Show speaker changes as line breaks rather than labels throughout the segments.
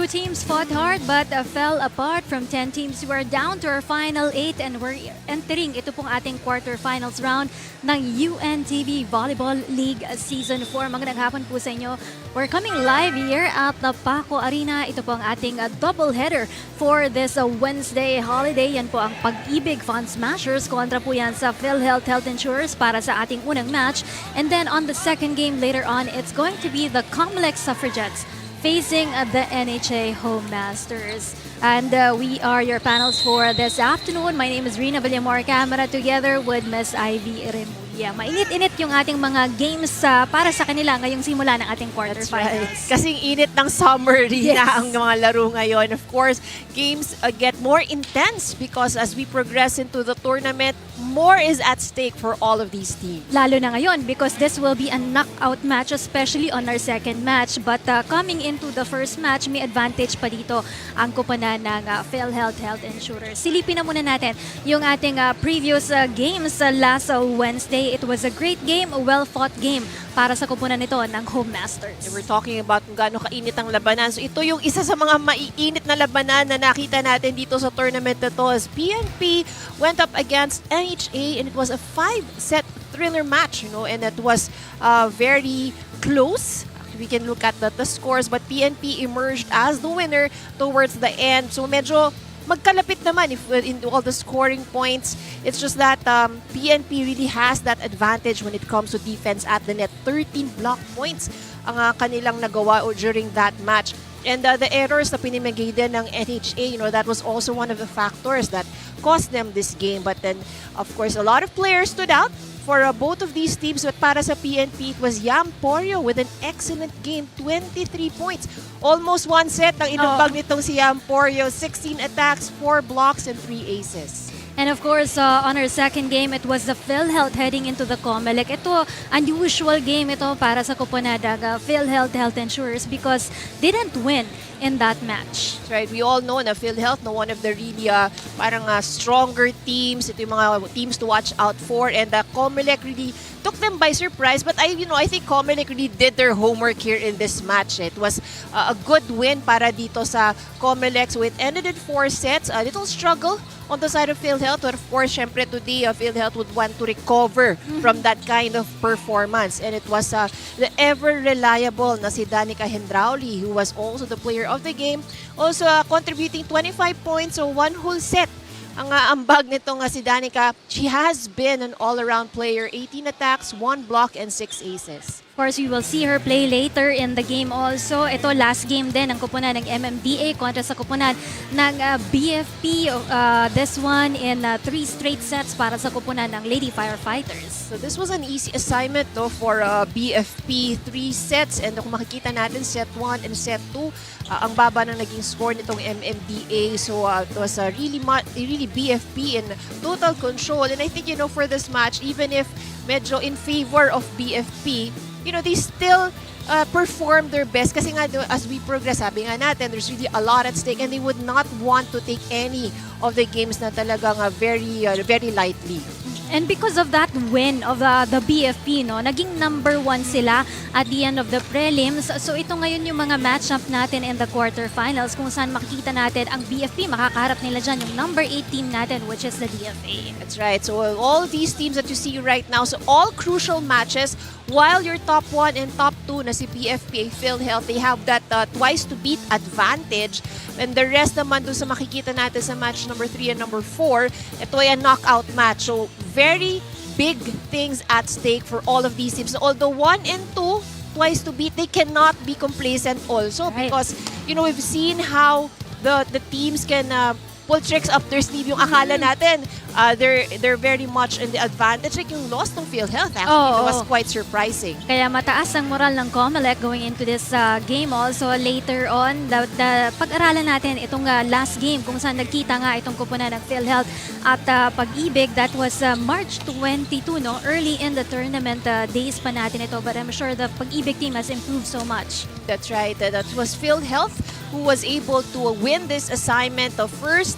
teams fought hard but fell apart. From 10 teams, we're down to our final 8 and we're entering ito pong ating quarterfinals round ng UNTV Volleyball League Season 4. Magandang hapon po sa inyo. We're coming live here at the Paco Arena. Ito po ang ating double header for this Wednesday holiday. Yan po ang Pag-IBIG Fund Smashers. Kontra po yan sa PhilHealth Health Insurers para sa ating unang match. And then on the second game later on, it's going to be the COMELEC Suffragettes facing the NHA Home Masters. And we are your panels for this afternoon. My name is Rina Villamor Camera together with Miss Ivy Remulla. Mainit-init yung ating mga games para sa kanila ngayong simula ng ating quarterfinals.
Right. Kasing init ng summer rin na ang mga laro ngayon. Of course, games get more intense because as we progress into the tournament, more is at stake for all of these teams.
Lalo na ngayon because this will be a knockout match, especially on our second match. But coming into the first match, may advantage pa dito ang kuponan ng PhilHealth Health Insurers. Silipin na muna natin yung ating previous games last Wednesday. It was a great game, a well-fought game para sa kuponan nito ng Home Masters.
We're talking about kung gaano kainit ang labanan. So ito yung isa sa mga maiinit na labanan na nakita natin dito sa tournament na to as PNP went up against NHA and it was a 5-set thriller match, you know, and it was very close. We can look at the scores, but PNP emerged as the winner towards the end. So medyo magkalapit naman in all the scoring points. It's just that PNP really has that advantage when it comes to defense at the net. 13 block points ang kanilang nagawa during that match. And the errors na pinimigay din ng NHA, you know, that was also one of the factors that cost them this game. But then, of course, a lot of players stood out for both of these teams. But para sa PNP, it was Yam Porio with an excellent game, 23 points. Almost one set ang inumbag nitong si Yam Porio, 16 attacks, 4 blocks, and 3 aces.
And of course, on our second game, it was the PhilHealth heading into the COMELEC. Ito, unusual game ito para sa kuponan ng PhilHealth Health Insurers because they didn't win in that match.
That's right. We all know na PhilHealth na one of the really parang stronger teams. Ito yung mga teams to watch out for. And COMELEC really took them by surprise. But I think COMELEC really did their homework here in this match. It was a good win para dito sa COMELEC. So it ended in 4 sets. A little struggle on the side of PhilHealth, but of course, syempre today, PhilHealth would want to recover from that kind of performance. And it was the ever-reliable na si Danica Hendrauli, who was also the player of the game, also contributing 25 points, so 1 whole set. Ang ambag nito nga si Danica, she has been an all-around player, 18 attacks, 1 block, and 6 aces.
Of course, we will see her play later in the game also. Ito, last game din ang kuponan ng MMDA kontra sa kuponan ng BFP. This one in 3 straight sets para sa kuponan ng Lady Firefighters.
So this was an easy assignment for BFP, 3 sets. And kung makikita natin, set 1 and set 2, ang baba ng naging score nitong MMDA. So it was really BFP in total control. And I think, you know, for this match, even if medyo in favor of BFP, you know, they still perform their best kasi nga as we progress, sabi nga natin, there's really a lot at stake and they would not want to take any of the games na talagang very lightly.
And because of that win of the BFP, no, naging number 1 sila at the end of the prelims. So ito ngayon yung mga matchup natin in the quarterfinals kung saan makikita natin ang BFP, makakaharap nila dyan yung number 8 team natin, which is the DFA.
That's right. So all these teams that you see right now, so all crucial matches, while your top 1 and top 2 na si PFP, PhilHealth, they have that twice to beat advantage. And the rest naman doon sa makikita natin sa match number 3 and number 4, ito ay a knockout match. So very big things at stake for all of these teams. Although 1 and 2, twice to beat, they cannot be complacent also. Right. Because, you know, we've seen how the teams can pull tricks up their sleeve. Yung akala natin, they're very much in the advantage. Like yung loss ng PhilHealth, actually, it was quite surprising.
Kaya mataas ang moral ng COMELEC going into this game also. Later on, pag-aralan natin itong last game kung saan nagkita nga itong kuponan ng PhilHealth at Pag-IBIG. That was March 22, no? Early in the tournament days pa natin ito. But I'm sure the Pag-IBIG team has improved so much.
That's right. That was PhilHealth who was able to win this assignment. The first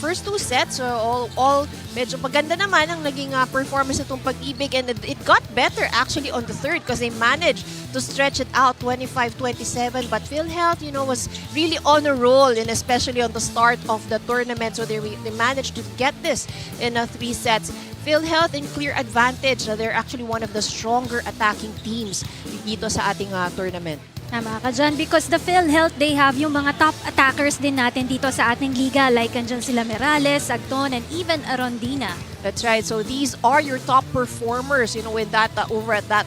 first two sets, all medyo maganda naman ang naging performance itong Pag-IBIG, and it got better actually on the third because they managed to stretch it out 25-27, but PhilHealth, was really on a roll, and especially on the start of the tournament, so they managed to get this in 3 sets. PhilHealth in clear advantage. They're actually one of the stronger attacking teams dito sa ating tournament.
Tama ka dyan, because the PhilHealth, they have yung mga top attackers din natin dito sa ating liga, like andyan sila Merales, Agton, and even Arondina.
That's right. So these are your top performers, with that over at that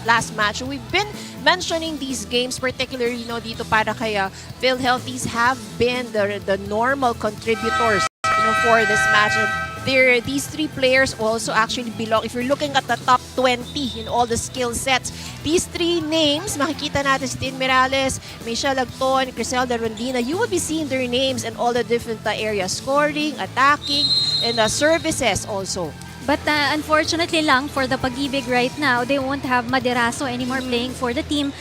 last match. So we've been mentioning these games, particularly, dito para kay PhilHealth. These have been the normal contributors, for this match. And these 3 players also actually belong, if you're looking at the top 20 in all the skill sets, these 3 names, makikita natin si Tin Merales, Michelle Agton, Criselda Rondina, you will be seeing their names in all the different areas, scoring, attacking, and services also.
But unfortunately lang, for the Pag-IBIG right now, they won't have Maderaso anymore playing for the team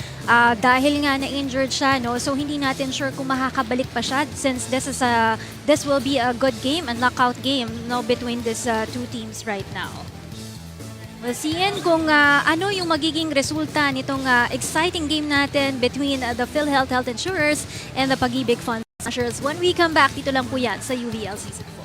dahil nga na-injured siya, no? So hindi natin sure kung makakabalik pa siya, since this will be a good game, a knockout game, no, between these 2 teams right now. We'll see kung ano yung magiging resulta nitong exciting game natin between the PhilHealth Health Insurers and the Pag-IBIG Fund Smashers when we come back. Dito lang po yan sa UVL Season 4.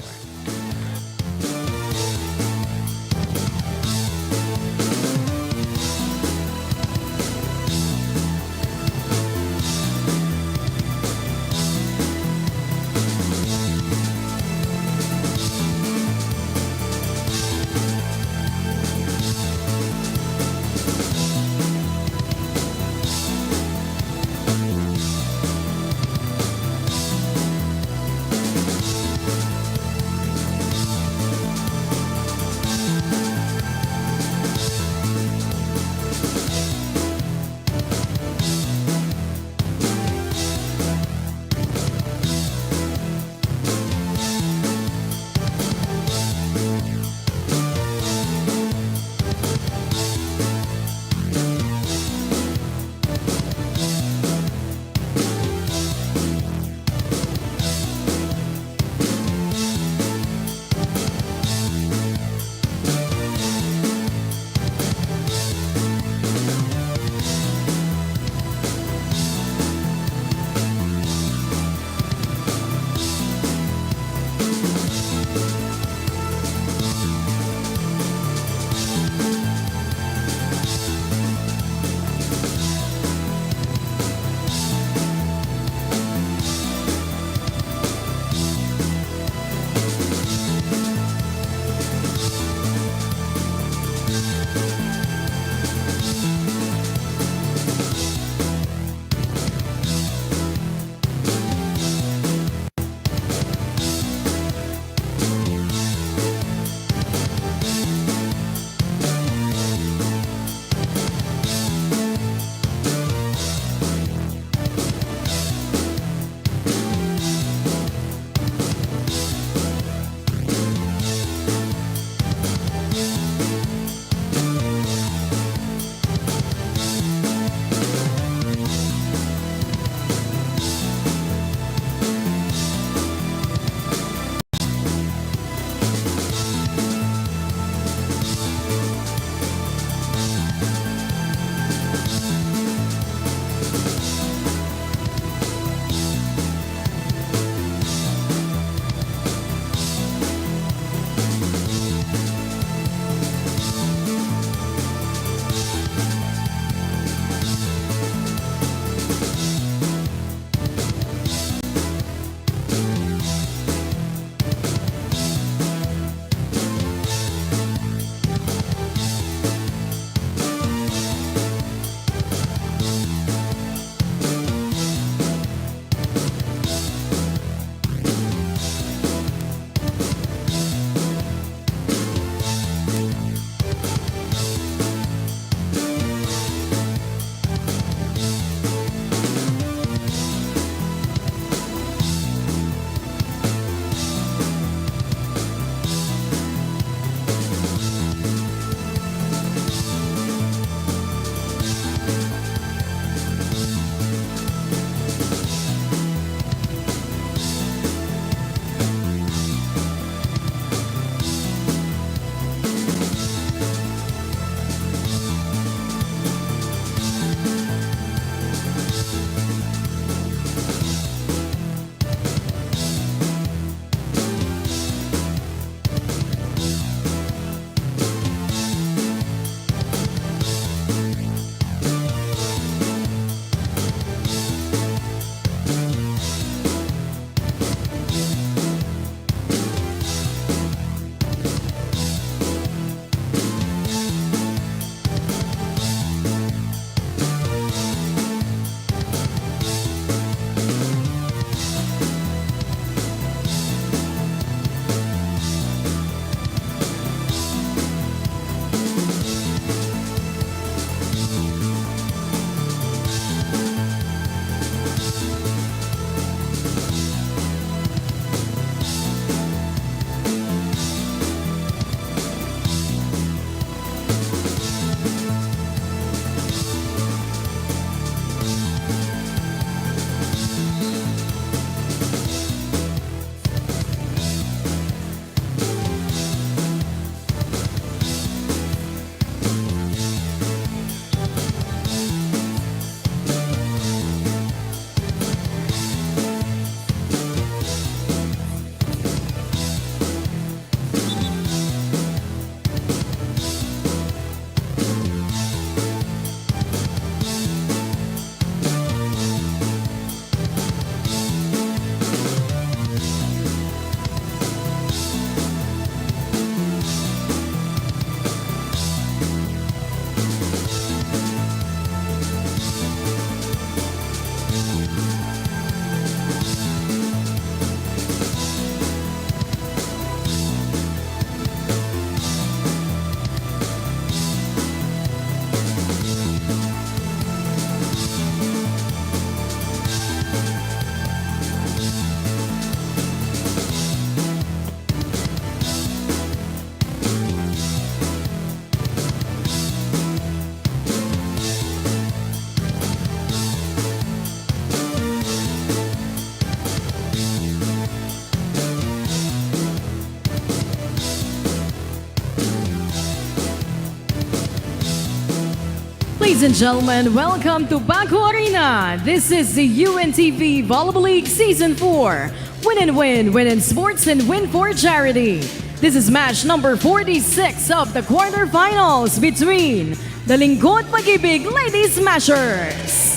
Ladies and gentlemen, welcome to Paco Arena. This is the UNTV Volleyball League Season 4. Win and win, win in sports and win for charity. This is match number 46 of the quarterfinals between the Lingkod Pag-IBIG Lady Smashers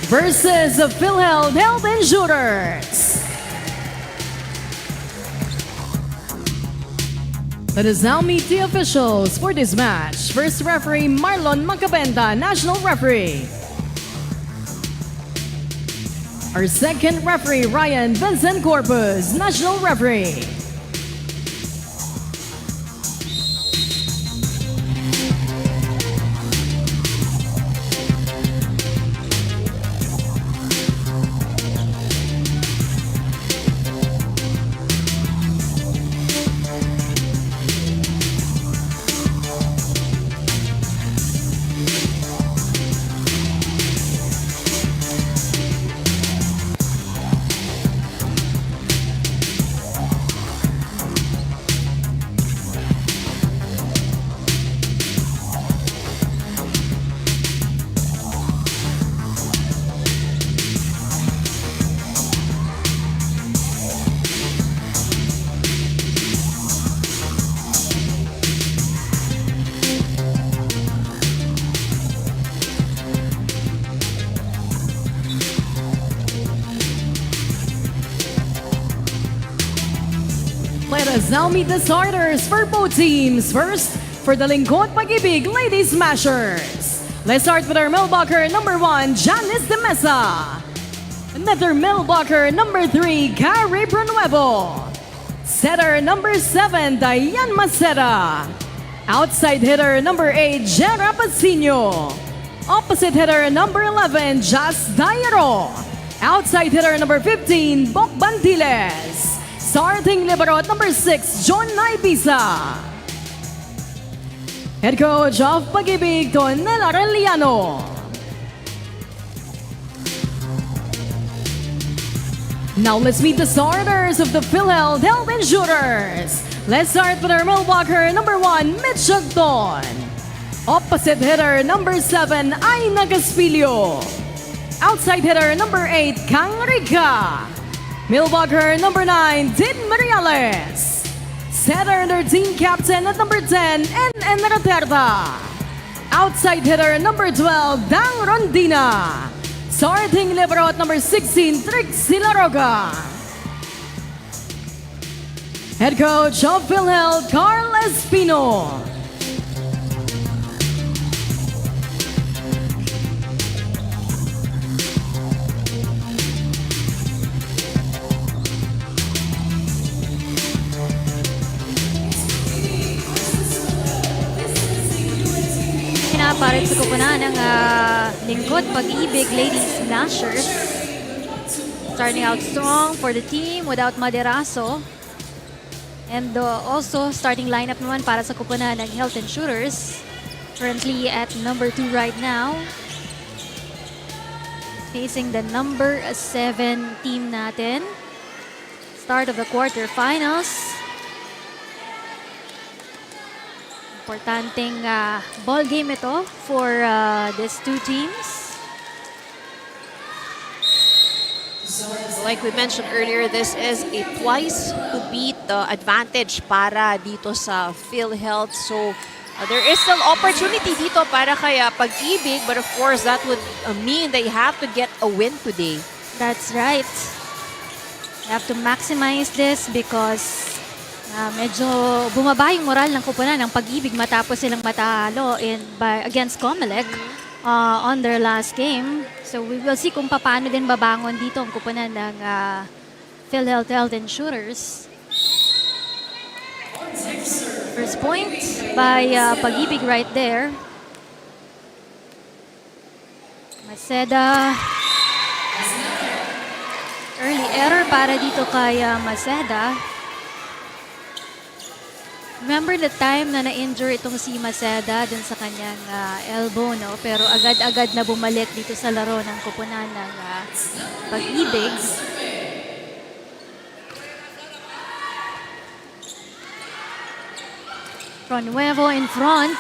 versus the PhilHealth Health Insurers. Let us now meet the officials for this match. First referee, Marlon Magabenda, National Referee. Our second referee, Ryan Vincent Corpus, National Referee. Let us now meet the starters for both teams. First, for the Lingkod Pag-IBIG Lady Smashers. Let's start with our millblocker number 1, Janice De Mesa. Another millblocker number 3, Carrie Brunuevo. Setter number 7, Diane Maceda. Outside hitter number 8, Jera Pasino. Opposite hitter number 11, Jas Dayaro. Outside hitter number 15, Bok Bandiles. Starting libero at number 6, John Naibisa. Head coach of Pag-IBIG, Tonel Arellano. Now let's meet the starters of the PhilHealth Health Insurers. Let's start with our millblocker number 1, Mitch Agton. Opposite hitter number 7, Aina Gaspilio. Outside hitter number 8, Kang Rica. Millblocker number 9, Din Mariales. Setter their team captain at number 10, N.N. Raterta. Outside hitter number 12, Dang Rondina. Starting libero at number 16, Trixie Laroga. Head coach of PhilHealth, Carl Espino.
Para sa kupunan ng Lingkod Pag-IBIG Lady Smashers. Starting out strong for the team without Maderaso. And also starting lineup naman para sa kupunan ng Health Insurers. Currently at number 2 right now. Facing the number 7 team natin. Start of the quarterfinals. Importanteng ball game ito for these two teams.
Like we mentioned earlier, this is a twice to beat advantage para dito sa PhilHealth. So there is still opportunity dito para kaya Pag-IBIG, but of course that would mean they have to get a win today.
That's right. You have to maximize this because medyo bumaba yung moral ng kupunan ng Pag-IBIG matapos silang matalo against COMELEC on their last game. So we will see kung paano din babangon dito ang kupunan ng PhilHealth Health Insurers. First point by Pag-IBIG right there. Maceda. Early error para dito kay Maceda. Remember the time na na-injure itong si Maceda dun sa kanyang elbow, no? Pero agad-agad na bumalik dito sa laro ng kupunan ng Pag-IBIG. Pronuevo in front.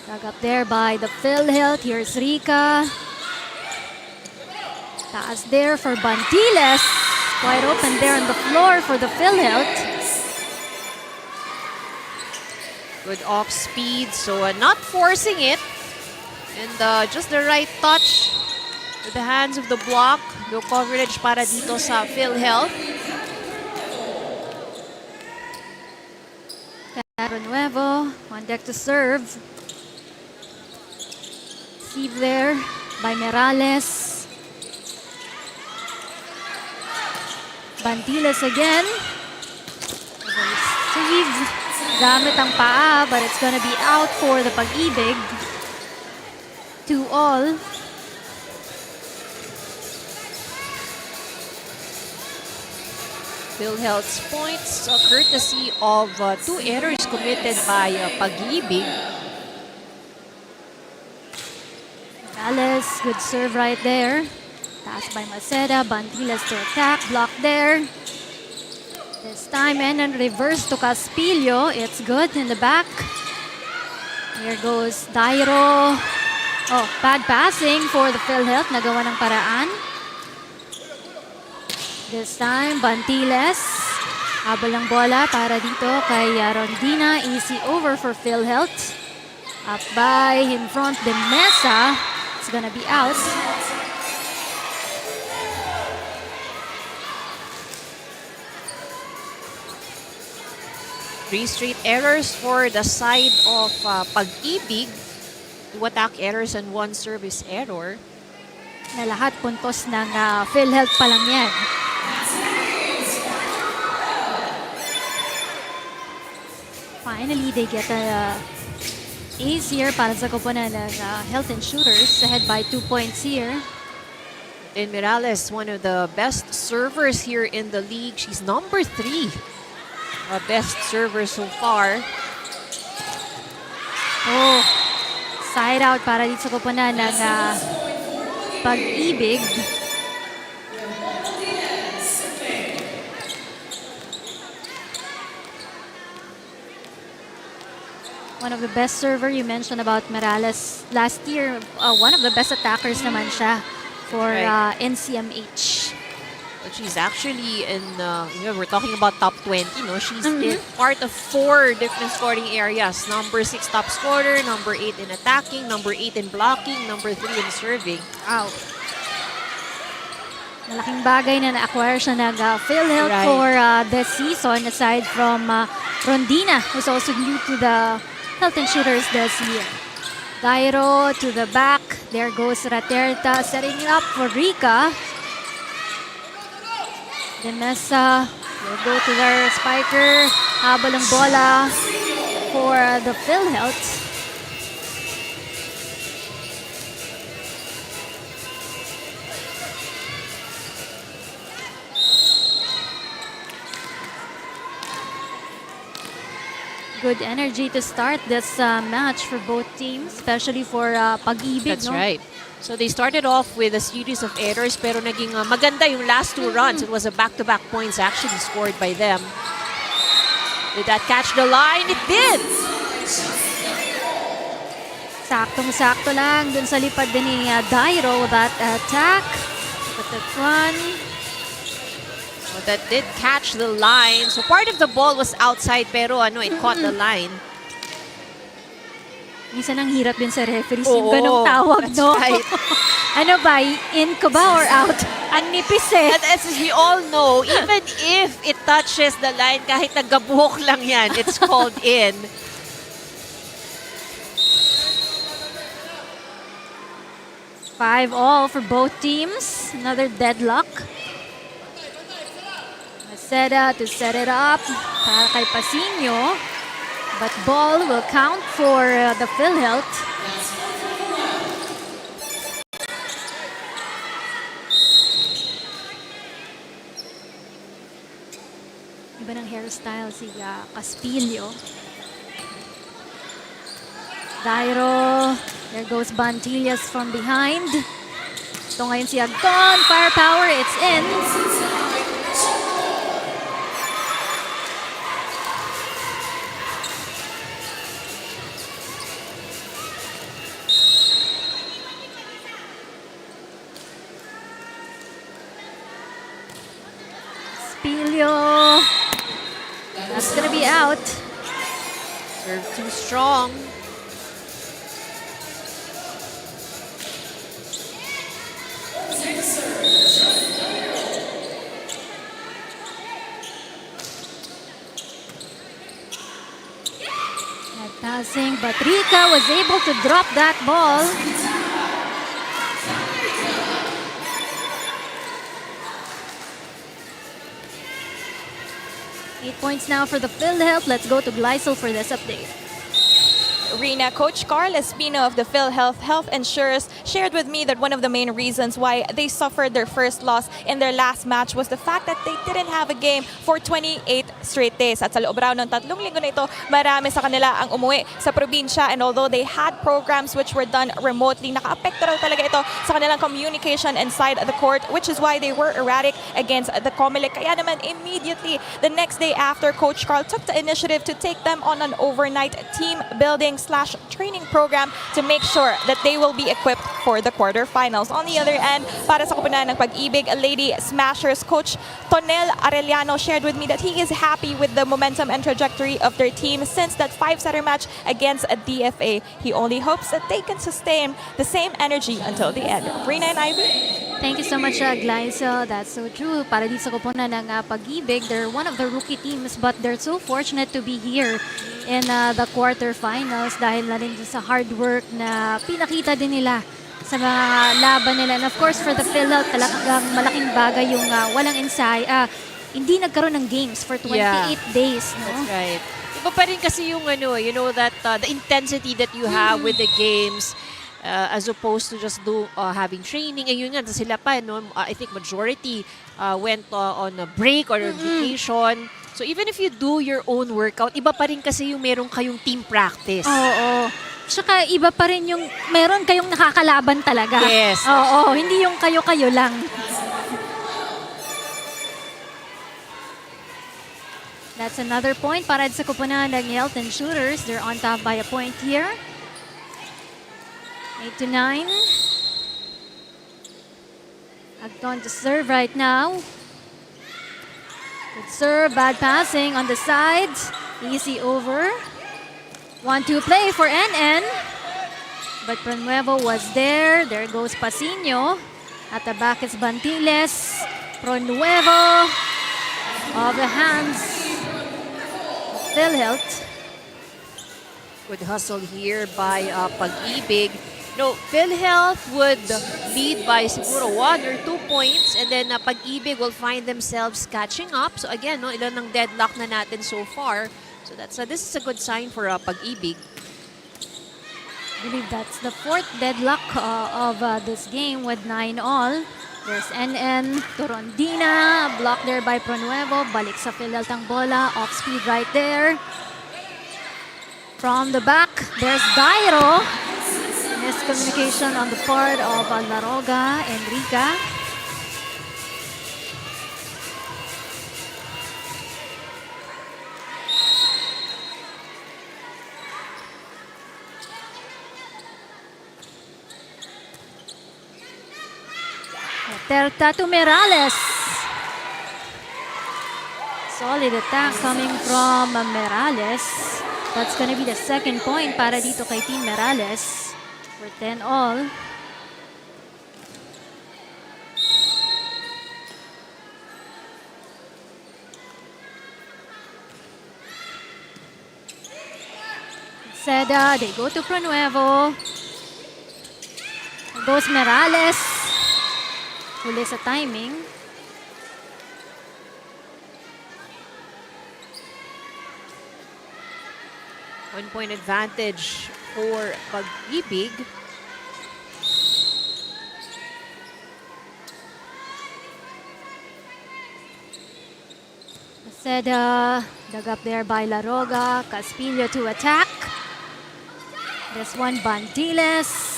Dug up there by the PhilHealth. Here's Rica. Taas there for Bantiles. Quite open there on the floor for the PhilHealth.
Good off speed, so not forcing it. And just the right touch with the hands of the block. No coverage para dito sa PhilHealth.
Caro Nuevo on deck to serve. Receive there by Morales. Bantiles again. Receive. Gamit ang paa, but it's gonna be out for the Pag-IBIG. 2-all.
PhilHealth's points, courtesy of 2 errors committed by Pag-IBIG.
Morales, good serve right there. Taas by Maceda. Bantiles to attack. Block there. This time, and then reverse to Caspillo. It's good in the back. Here goes Dairo. Oh, bad passing for the PhilHealth. Nagawa ng paraan. This time, Bantiles. Habol ng bola para dito kay Rondina. Easy over for PhilHealth. Up by in front de Mesa. It's gonna be out.
Three straight errors for the side of Pag-IBIG. 2 attack errors and 1 service error.
Na lahat puntos ng PhilHealth pa lang yan. Finally, they get a ace here para sa koponan ng Health Insurers. Ahead by 2 points here.
And Morales, one of the best servers here in the league. She's number 3. Best server so far.
Oh, side out para dito sa koponan ng Pag-IBIG. One of the best server you mentioned about Morales last year. One of the best attackers naman siya for NCMH.
But she's actually in, we're talking about top 20, no? She's in part of 4 different scoring areas. Number 6 top scorer, number 8 in attacking, number 8 in blocking, number 3 in serving.
Wow. Malaking bagay na na-acquire siya ng PhilHealth for this season, aside from Rondina, who's also new to the Health Insurers this year. Dairo to the back. There goes Raterta setting up for Rica. Demesa will go to their spiker. Habol ng bola for the PhilHealth. Good energy to start this match for both teams, especially for Pag-IBIG.
That's right. So they started off with a series of errors, pero naging maganda yung last 2 runs. It was a back-to-back points actually scored by them. Did that catch the line? It did!
Saktong-sakto lang dun sa lipad din ni Dairo with that attack. But that one.
So that did catch the line. So part of the ball was outside, pero it caught the line.
Minsan ang hirap din sa referees yung ganong tawag, no?
Right.
Ano ba, in ko ba or out? Ang nipis eh.
And as we all know, even if it touches the line, kahit naggabuhok lang yan, it's called in.
Five all for both teams. Another deadlock. Maceda to set it up para kay Pasino. But ball will count for the PhilHealth. Iba ng hairstyle si Caspillo. Dairo. There goes Bantillas from behind. Ito ngayon si Agton. Firepower, it's in. Caspilio. That's gonna be out.
Serve too strong.
Net passing, but Rika was able to drop that ball. Eight points now for the PhilHealth. Let's go to Gleisel for this update.
Rina, Coach Carl Espino of the PhilHealth Health Insurers shared with me that one of the main reasons why they suffered their first loss in their last match was the fact that they didn't have a game for 28 straight days. At sa loob raw ng 3 linggo na ito, marami sa kanila ang umuwi sa probinsya, and although they had programs which were done remotely, naka-apekto raw talaga ito sa kanilang communication inside the court, which is why they were erratic against the COMELEC. Kaya naman immediately the next day after, Coach Carl took the initiative to take them on an overnight team building / training program to make sure that they will be equipped for the quarterfinals. On the other end, para sa koponan ng Pag-IBIG Lady Smashers, Coach Tonel Arellano shared with me that he is happy with the momentum and trajectory of their team since that 5-setter match against a DFA. He only hopes that they can sustain the same energy until the end. Rina and Ivy.
Thank you so much, Gleisel. That's so true. Para dito sa koponan ng Pag-IBIG, they're one of the rookie teams, but they're so fortunate to be here in the quarterfinals dahil na rin sa hard work na pinakita din nila sa mga laban nila. And of course, for the PhilHealth, talagang malaking bagay yung walang hindi nagkaroon ng games for 28 days. No?
That's right. Iba pa rin kasi yung you know that the intensity that you have with the games as opposed to just having training. And yun nga, sila pa, no? I think majority went on a break or on vacation. So even if you do your own workout, iba pa rin kasi yung meron kayong team practice.
Oo. Tsaka iba pa rin yung meron kayong nakakalaban talaga.
Yes.
Oo, hindi yung kayo-kayo lang. That's another point para sa koponan ng Health Insurers. They're on top by a point here. 8-9. Agton to serve right now. Good serve, bad passing on the side. Easy over. 1-2 play for NN. But Pronuevo was there. There goes Pasino. At the back is Bantiles. Pronuevo. Off the hands. PhilHealth.
Good hustle here by Pag-IBIG. No, PhilHealth would lead by siguro 1 or 2 points, and then Pag-IBIG will find themselves catching up. So again, no, ilan ng deadlock na natin so far. So that's this is a good sign for Pag-IBIG.
I believe that's the 4th deadlock of this game with 9 all. There's NN, Torondina, blocked there by Pronuevo. Balik sa PhilHealth ang bola, off speed right there. From the back, there's Dairo. Miscommunication on the part of Laroga and Rika. Terta to Merales. Solid attack coming from Merales. That's gonna be the 2nd point para dito kay Team Merales. For 10 all. Seda, they go to Pronuevo. Goes Merales. Huli sa timing.
One-point advantage for Pag-IBIG.
Seda, dug up there by Laroga. Caspillo to attack. This one, Bandiles.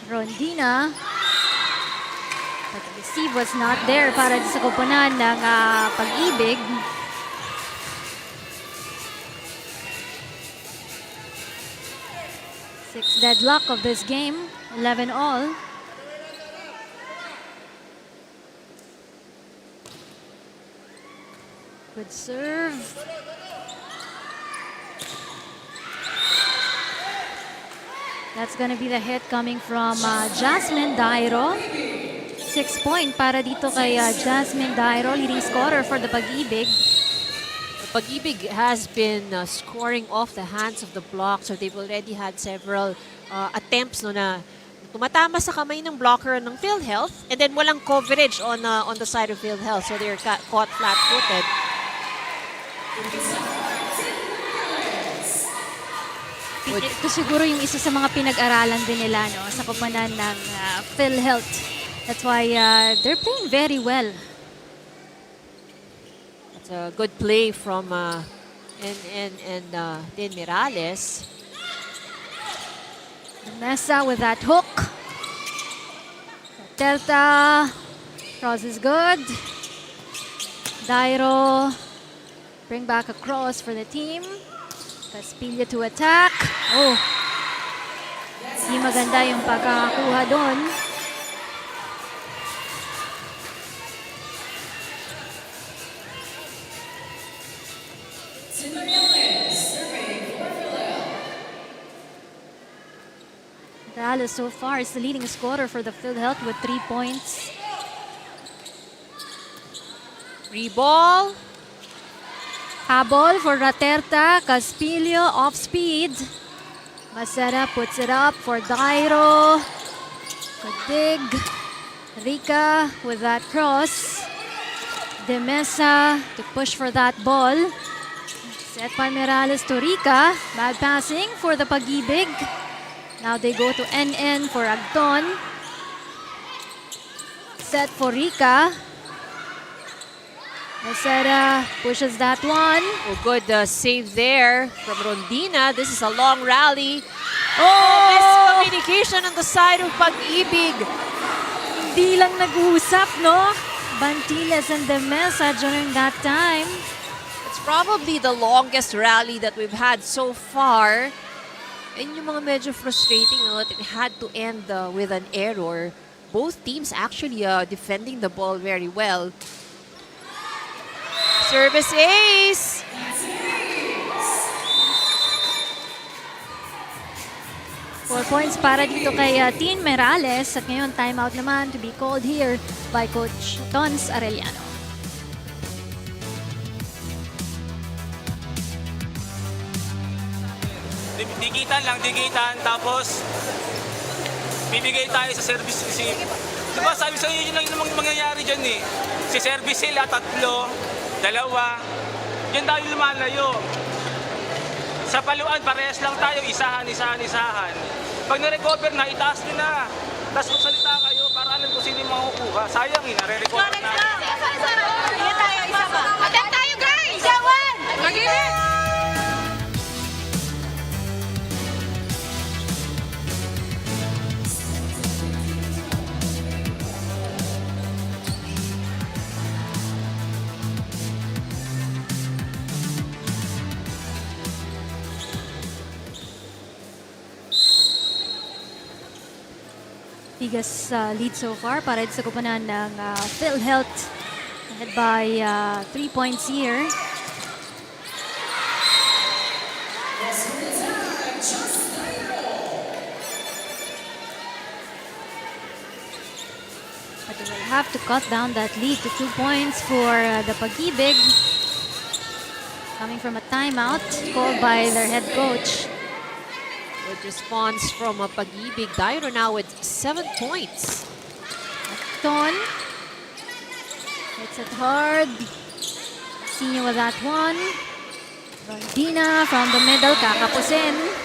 Rondina. But the receive was not there para sa koponan ng Pag-IBIG. Sixth deadlock of this game, 11 all. Good serve. That's gonna be the hit coming from Jasmine Dairo. 6-point para dito kay Jasmine Dairo, leading scorer for the Pag-IBIG.
Pag-IBIG has been scoring off the hands of the block, so they've already had several attempts no, na tumatama sa kamay ng blocker ng PhilHealth, and then walang coverage on the side of PhilHealth, so they're caught flat-footed.
Ito siguro yung isa sa mga pinag-aralan din nila no, sa koponan ng PhilHealth. That's why they're playing very well.
It's a good play from Din Mirales.
Mesa with that hook. Delta. Cross is good. Dairo. Bring back a cross for the team. Caspilla to attack. Oh. Hindi maganda yung pagkakakuha doon. Morales so far is the leading scorer for the PhilHealth with 3 points.
Free ball.
Habol for Raterta. Caspillo off speed. Masera puts it up for Dairo. Good dig. Rica with that cross. De Mesa to push for that ball. Set by Morales to Rica. Bad passing for the Pag-IBIG. Now they go to NN for Agton. Set for Rica. Masera pushes that one.
Oh, good save there from Rondina. This is a long rally. Oh, miscommunication on the side of Pag-IBIG.
Hindi lang nag-uusap, no? Bantiles and De Mesa during that time.
It's probably the longest rally that we've had so far. And yung mga medyo frustrating, no, that it had to end with an error. Both teams actually defending the ball very well. Service ace!
Four points para dito kay Tin Morales. At ngayon, timeout naman to be called here by Coach Tons Arellano.
Digitan, tapos bibigay tayo sa service kasi diba sabi sa inyo yun lang yung mangyayari dyan eh. Si service sila, 3, 2, yan tayo lumalayo. Sa paluan, parehas lang tayo, isahan. Pag na-recover na, itaas nyo na. Tapos magsalita kayo para alam kung sino yung makukuha. Sayang eh, nare-recover na.
Attempt tayo guys! Isawan! Mag-ibig!
Biggest lead so far para sa koponan ng PhilHealth. Ahead by 3 points here. But they will have to cut down that lead to 2 points for the Pag-IBIG. Coming from a timeout called by their head coach.
Good response from Pag-IBIG. Dairo now with 7 points.
Ton. Hits it hard. Senior with that one. Rondina from the middle. Kakapusin.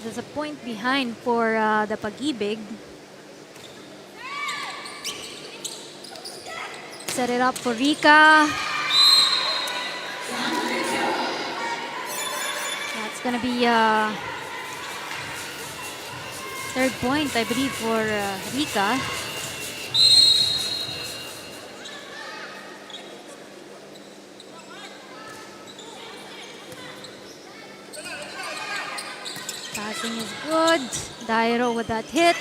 There's a point behind for the Pag-IBIG. Set it up for Rica. That's gonna be third point, I believe, for Rica. Passing is good. Dairo with that hit.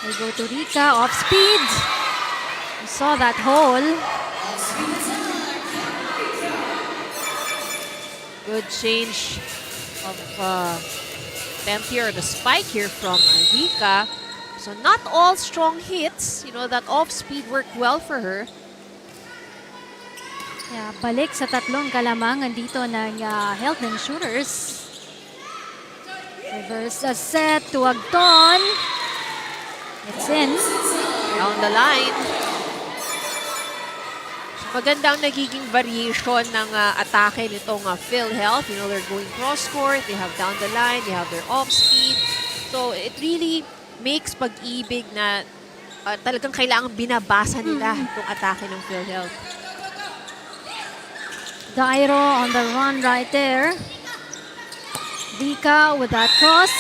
They go to Rika, off speed. You saw that hole.
Good change of attempt here, the spike here from Rika. So not all strong hits. You know, that off-speed worked well for her.
Yeah, balik sa tatlong kalamangan dito ng Health Insurers. Reverse a set to Agton. It's in.
Down the line. So magandang nagiging variation ng atake nitong PhilHealth. You know, they're going cross-court, they have down the line, they have their off-speed. So it really makes Pag-IBIG na talagang kailangang binabasa nila itong atake ng PhilHealth.
Dairo on the run right there. Rika with that cross.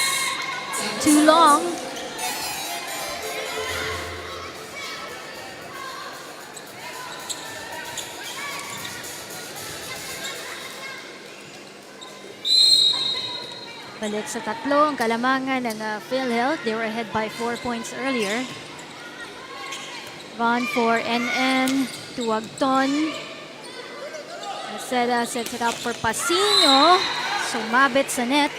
Too long. Balik sa tatlo ang kalamangan ng PhilHealth. They were ahead by 4 points earlier. Run for NN to Agton. Sets it up for Pasino. Sumabit sa net.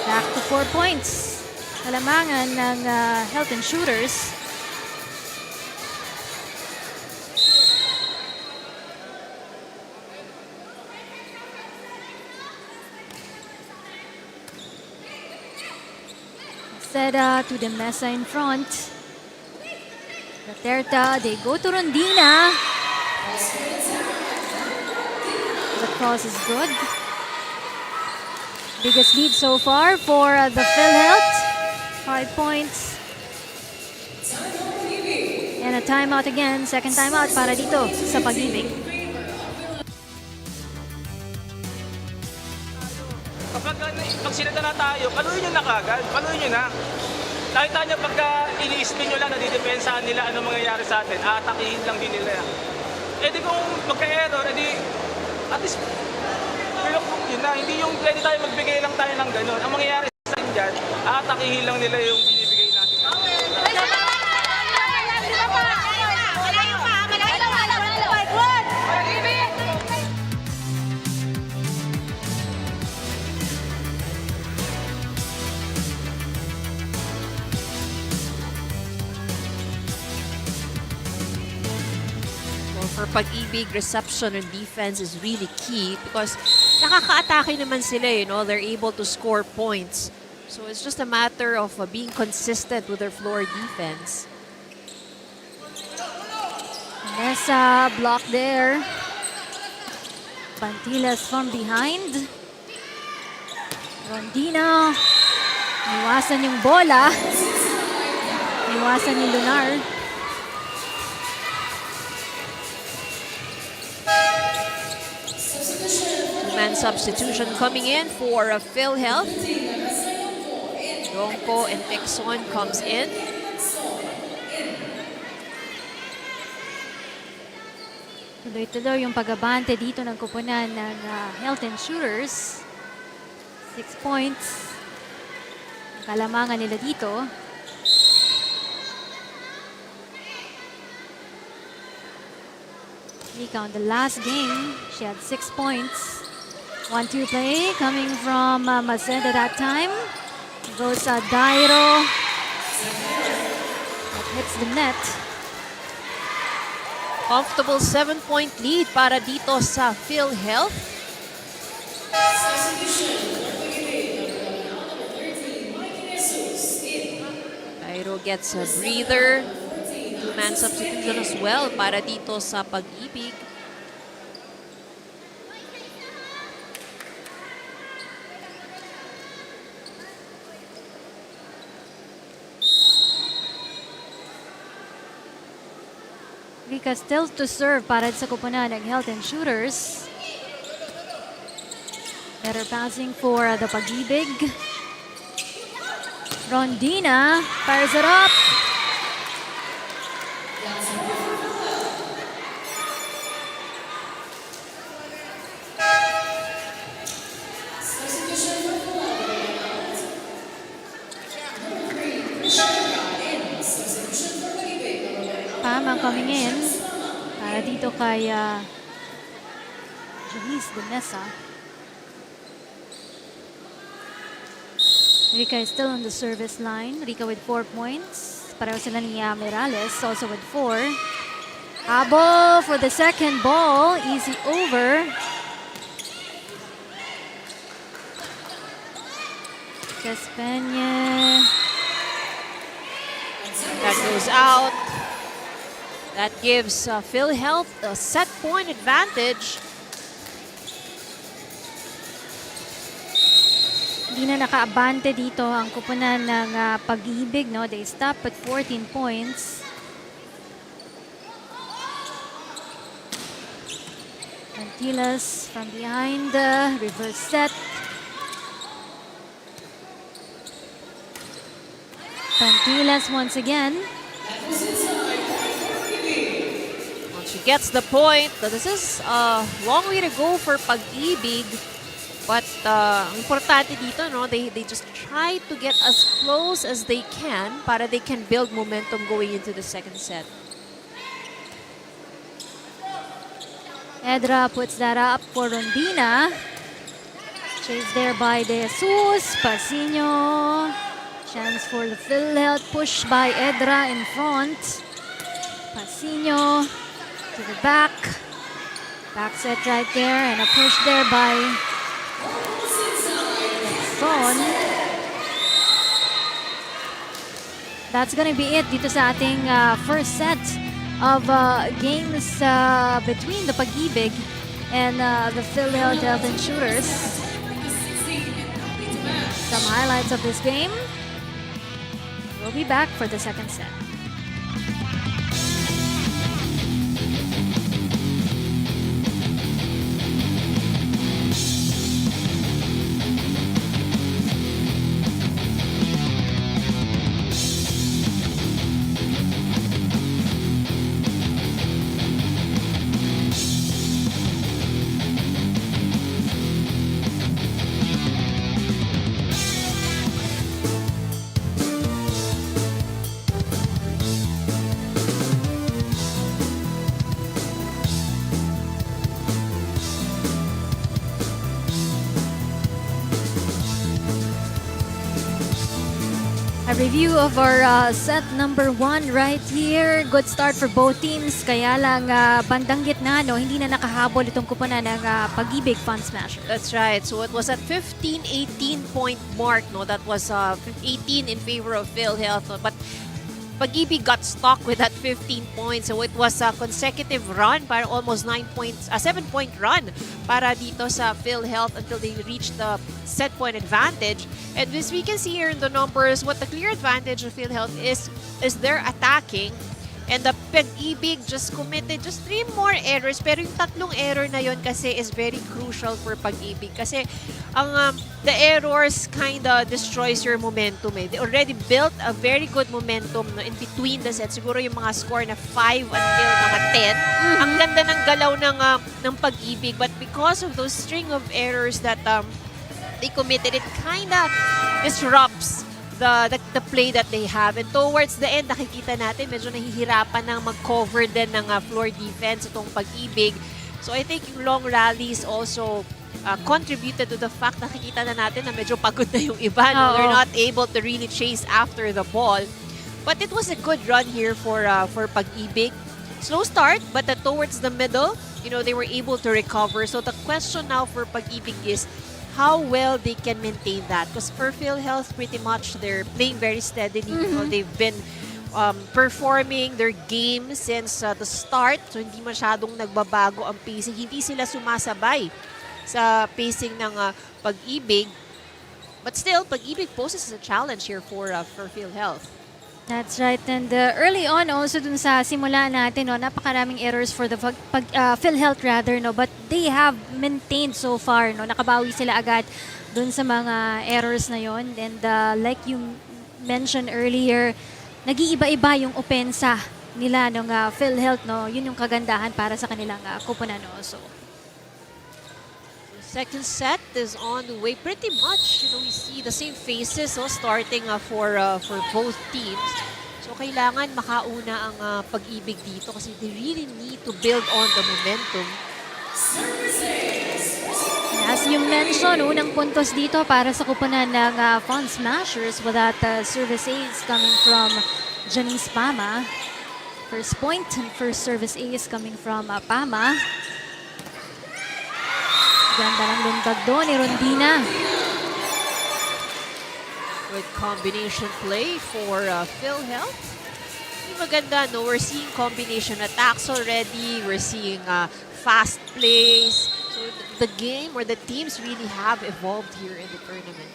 Back to 4 points. Kalamangan ng Health Insurers. Seda to the mesa in front. Duterte, they go to Rondina. The cross is good. Biggest lead so far for the PhilHealth. 5 points. And a timeout again. Second timeout para dito sa Pag-IBIG.
Pag sinata na tayo, paluin nyo na kagad. Paluin nyo na. Nakita nyo pagka ini-spin nyo lang, nadidepensahan nila ano mangyayari sa atin. Aatakihin lang din nila. Eh di kung magka-error, edi at least pero yun na, hindi yung pwede tayo magbigay lang tayo ng ganun. Ang mangyayari sa atin dyan, aatakihin lang nila yung binibigay natin.
For Pag-IBIG, reception and defense is really key because nakaka-atake naman sila, you know, they're able to score points. So it's just a matter of being consistent with their floor defense.
Vanessa block there. Pantilas from behind. Rondina. Iwasan yung bola. Iwasan ni Lunar.
Man substitution coming in for PhilHealth. Ronco and Pixon comes in.
Tuloy-tuloy yung pag-abante dito ng kupunan ng Health Insurers. 6 points. Ang kalamangan nila dito. Rika on the last game, she had 6 points. 1-2 play coming from Maceda that time. Goes Dairo. That hits the net.
Comfortable 7-point lead para dito sa PhilHealth. Dairo gets a breather. Man substitution as well para dito sa Pag-IBIG.
Rika still to serve para sa kupunan ng Health Insurers. Better passing for the Pag-IBIG. Rondina fires it up. spam ang coming in para dito kay Janice de Mesa. Rika is still on the service line. Rika with 4 points. Pareho sila ni Mirales also with 4. Habol for the second ball. Easy over. Caspeña.
That goes out. That gives PhilHealth a set point advantage.
Hindi na nakaabante dito ang kupunan ng Pag-IBIG, no? They stop at 14 points. Mantilas from behind, reverse set. Mantilas once again.
Well, she gets the point. This is a long way to go for Pag-IBIG. But ang importante dito, no, they just try to get as close as they can para they can build momentum going into the second set.
Edra puts that up for Rondina. Chased there by De Jesus. Pasino. Chance for the PhilHealth. Push by Edra in front. Pasino to the back. Back set right there. And a push there by Son. That's gonna be it dito sa ating first set of games between the Pag-IBIG and the PhilHealth Insurers. Some highlights of this game. We'll be back for the second set. A review of our set number 1 right here. Good start for both teams. Kaya lang bandang gitna, no, hindi na nakahabol itong kupunan ng Pag-IBIG Fun Smasher.
That's right. So it was at 15-18 point mark. No, that was 18 in favor of PhilHealth. No? But Pag-IBIG got stuck with that 15 points. So it was a consecutive run para almost 7-point run para dito sa PhilHealth until they reached the set point advantage. And as we can see here in the numbers, what the clear advantage of PhilHealth is their attacking. And the Pag-IBIG just committed just 3 more errors. Pero yung 3 error na yon kasi is very crucial for Pag-IBIG. Kasi ang the errors kinda destroys your momentum. They already built a very good momentum no, in between the sets. Siguro yung mga score na 5 until mga 10. Ang ganda ng galaw ng Pag-IBIG. But because of those string of errors that they committed, it kinda disrupts the play that they have. And towards the end, nakikita natin, medyo nahihirapan ng mag-cover din ng floor defense itong Pag-IBIG. So I think yung long rallies also contributed to the fact na nakikita na natin na medyo pagod na yung iba. No? They're not able to really chase after the ball. But it was a good run here for Pag-IBIG. Slow start, but towards the middle, you know, they were able to recover. So the question now for Pag-IBIG is how well they can maintain that. Because for PhilHealth, pretty much they're playing very steadily. You know, they've been performing their game since the start. So hindi masyadong nagbabago ang pacing. Hindi sila sumasabay sa pacing ng Pag-IBIG. But still, Pag-IBIG poses a challenge here for PhilHealth.
That's right. And early on also dun sa simula natin, no, napakaraming errors for the PhilHealth rather, no, but they have maintained so far, no, nakabawi sila agad dun sa mga errors na yon. And like you mentioned earlier, nag-iiba-iba yung opensa nila ng PhilHealth, no, yun yung kagandahan para sa kanilang kupunan, no. So
second set is on the way. Pretty much, you know, we see the same faces starting for both teams. So kailangan makauna ang Pag-IBIG dito kasi they really need to build on the momentum.
As you mentioned, unang puntos dito para sa kupunan ng Fun Smashers with that service ace coming from Janice Pama. First point and first service ace coming from Pama. Ganda ng luntag doon ni Rondina.
Good combination play for PhilHealth. Maganda, no? We're seeing combination attacks already. We're seeing fast plays. So the game or the teams really have evolved here in the tournament.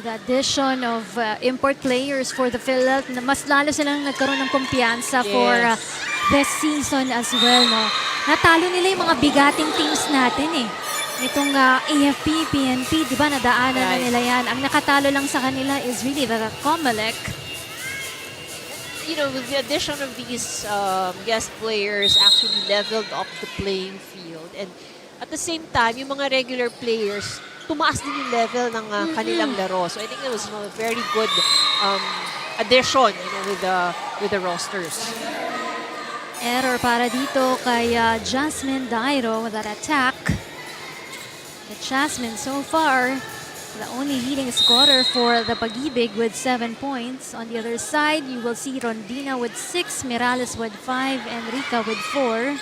The addition of import players for the PhilHealth, mas lalo silang nagkaroon ng kumpiyansa for this season as well. No? Natalo nila yung mga bigating teams natin eh. Itong AFP, PNP, di ba, nadaanan na nila yan. Ang nakatalo lang sa kanila is really the COMELEC.
You know, with the addition of these guest players actually leveled up the playing field. And at the same time, yung mga regular players, tumaas din yung level ng kanilang laro. So I think it was a very good addition, you know, with the rosters.
Error para dito kay Jasmine Dairo with that attack. But Jasmine so far, the only leading scorer for the Pag-IBIG with 7 points. On the other side, you will see Rondina with 6, Mirales with 5, and Rica with 4.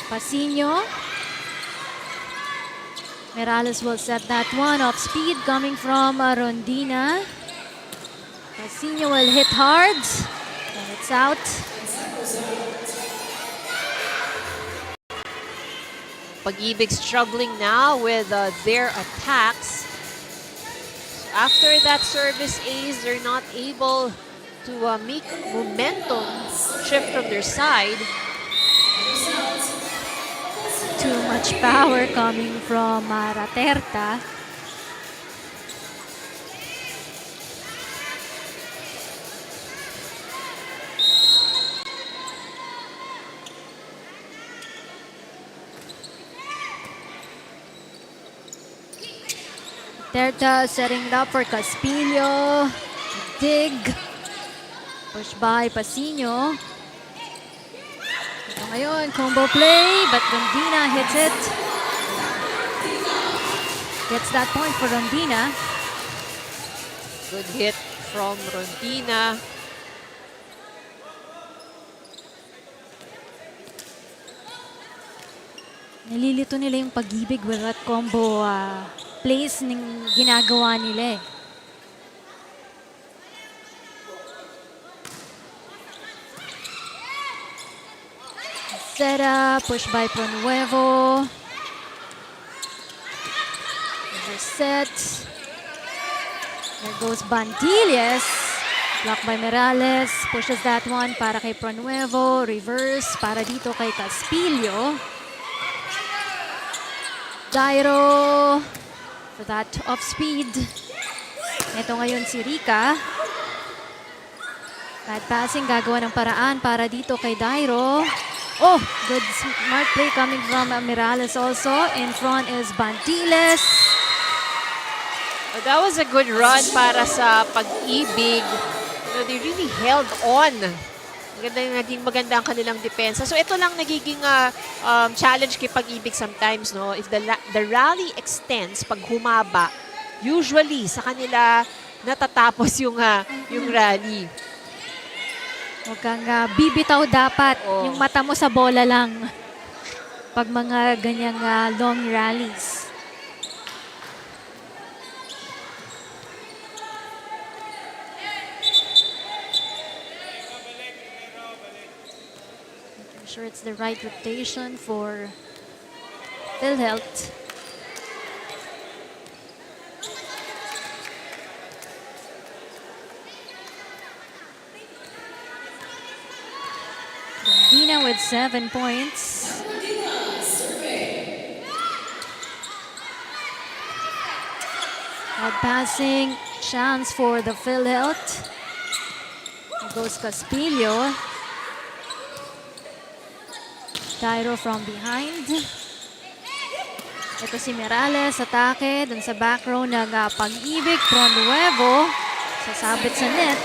Pasino. Mirales will set that one off speed coming from Rondina. Pasino will hit hard. And it's out.
Pag-IBIG struggling now with their attacks. So after that service ace, they're not able to make momentum shift from their side.
Too much power coming from Raterta. Raterta setting it up for Caspillo. Dig. Push by Pasino. Ngayon, combo play, but Rondina hits it. Gets that point for Rondina.
Good hit from Rondina.
Nalilito nila yung Pag-IBIG with that combo plays ng ginagawa nila eh. Set up, push by Pronuevo. Set. There goes Bantilles. Blocked by Mirales. Pushes that one para kay Pronuevo. Reverse para dito kay Caspillo. Dairo for that off speed. Ito ngayon si Rica. Bad passing, gagawa ng paraan para dito kay Dairo. Oh, good smart play coming from Mirales also. In front is Bantilles.
Well, that was a good run para sa Pag-IBIG. You know, they really held on. Naging maganda ang kanilang depensa. So ito lang nagiging challenge kay Pag-IBIG sometimes, no? If the rally extends, pag humaba, usually sa kanila natatapos yung rally.
Huwag kang bibitaw dapat.
Oh.
Yung mata mo sa bola lang. Pag mga ganyang long rallies. I'm sure it's the right rotation for PhilHealth. Rondina with 7 points. Out passing chance for the PhilHealth. Here goes Caspillo. Dairo from behind. Ito si Mirales, atake dun sa back row ng Pag-IBIG. Pronuevo Sasabit sa net.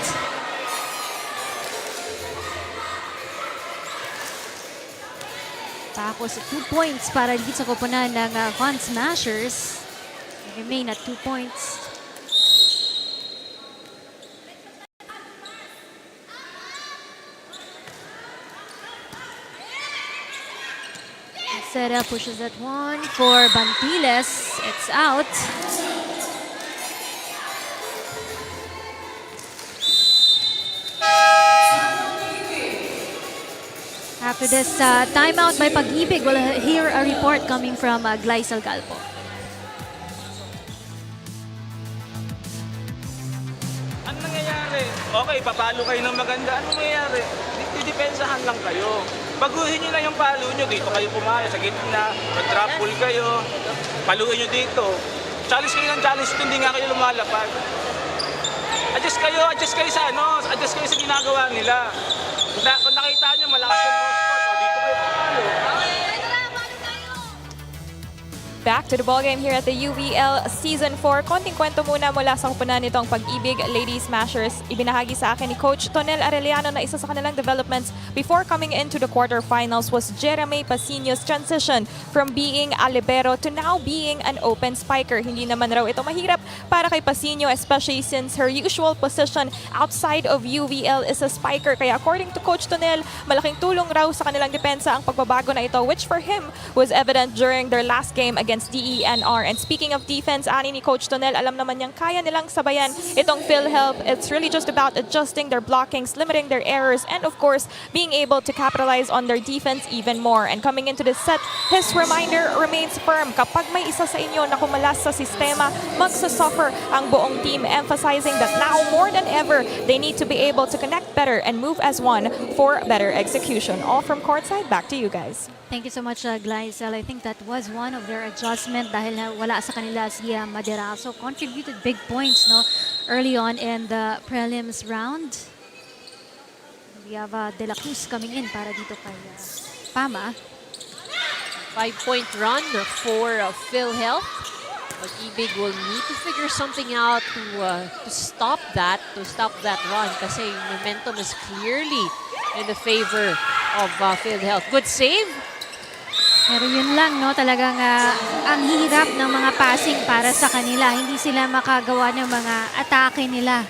Paco sa 2 points para lead sa koponan ng Fun Smashers. Remain at 2 points. Seda pushes that one for Bantiles. It's out. After this timeout by Pag-IBIG, we'll hear a report coming from Glycel Galpo.
Ano nangyayari? Okay, papalo kayo ng maganda. Ano nangyayari? Didepensahan lang kayo. Baguhin nyo na yung palo nyo. Dito kayo pumalo sa gitna. Mag-drop pull kayo. Paluin nyo dito. Challenge kayo ng challenge. Hindi nga kayo lumalapad. Adjust kayo sa adjust kayo sa ginagawa nila. Kung nakita nyo, malakas yung cross-court. O, dito kayo pumalo.
Back to the ballgame here at the UVL Season 4. Konting kwento muna mula sa kupunan nitong Pag-IBIG Ladies Smashers. Ibinahagi sa akin ni Coach Tonel Arellano na isa sa kanilang developments before coming into the quarterfinals was Jeremy Pasino's transition from being a libero to now being an open spiker. Hindi naman raw ito mahirap para kay Pasino, especially since her usual position outside of UVL is a spiker. Kaya according to Coach Tonel, malaking tulong raw sa kanilang depensa ang pagbabago na ito, which for him was evident during their last game against DENR. And speaking of defense, ani ni Coach Tonel, alam naman niyang kaya nilang sabayan itong PhilHealth. It's really just about adjusting their blockings, limiting their errors, and of course, being able to capitalize on their defense even more. And coming into this set, his reminder remains firm. Kapag may isa sa inyo na kumalas sa sistema, magsasuffer ang buong team, emphasizing that now more than ever, they need to be able to connect better and move as one for better execution. All from courtside, back to you guys.
Thank you so much, Glycel. I think that was one of their adjustment dahil wala sa kanila si Maderaso. Contributed big points early on in the prelims round. We have De La Cruz coming in para dito kay Pama.
5-point run for PhilHealth. Pag-IBIG will need to figure something out to stop that run kasi momentum is clearly in the favor of PhilHealth. Good save.
Pero yun lang, talagang ang hirap ng mga passing para sa kanila. Hindi sila makagawa ng mga atake nila.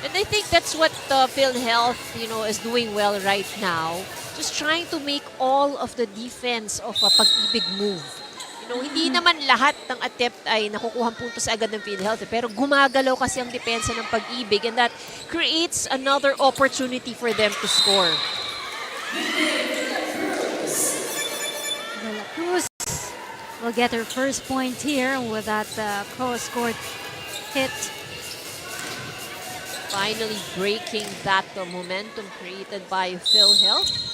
And I think that's what PhilHealth, is doing well right now. Just trying to make all of the defense of a Pag-IBIG move. Hindi naman lahat ng attempt ay nakukuha puntos agad ng PhilHealth. Pero gumagalaw kasi ang depensa ng Pag-IBIG and that creates another opportunity for them to score.
De La Cruz will get her first point here with that cross-court hit.
Finally breaking that momentum created by PhilHealth.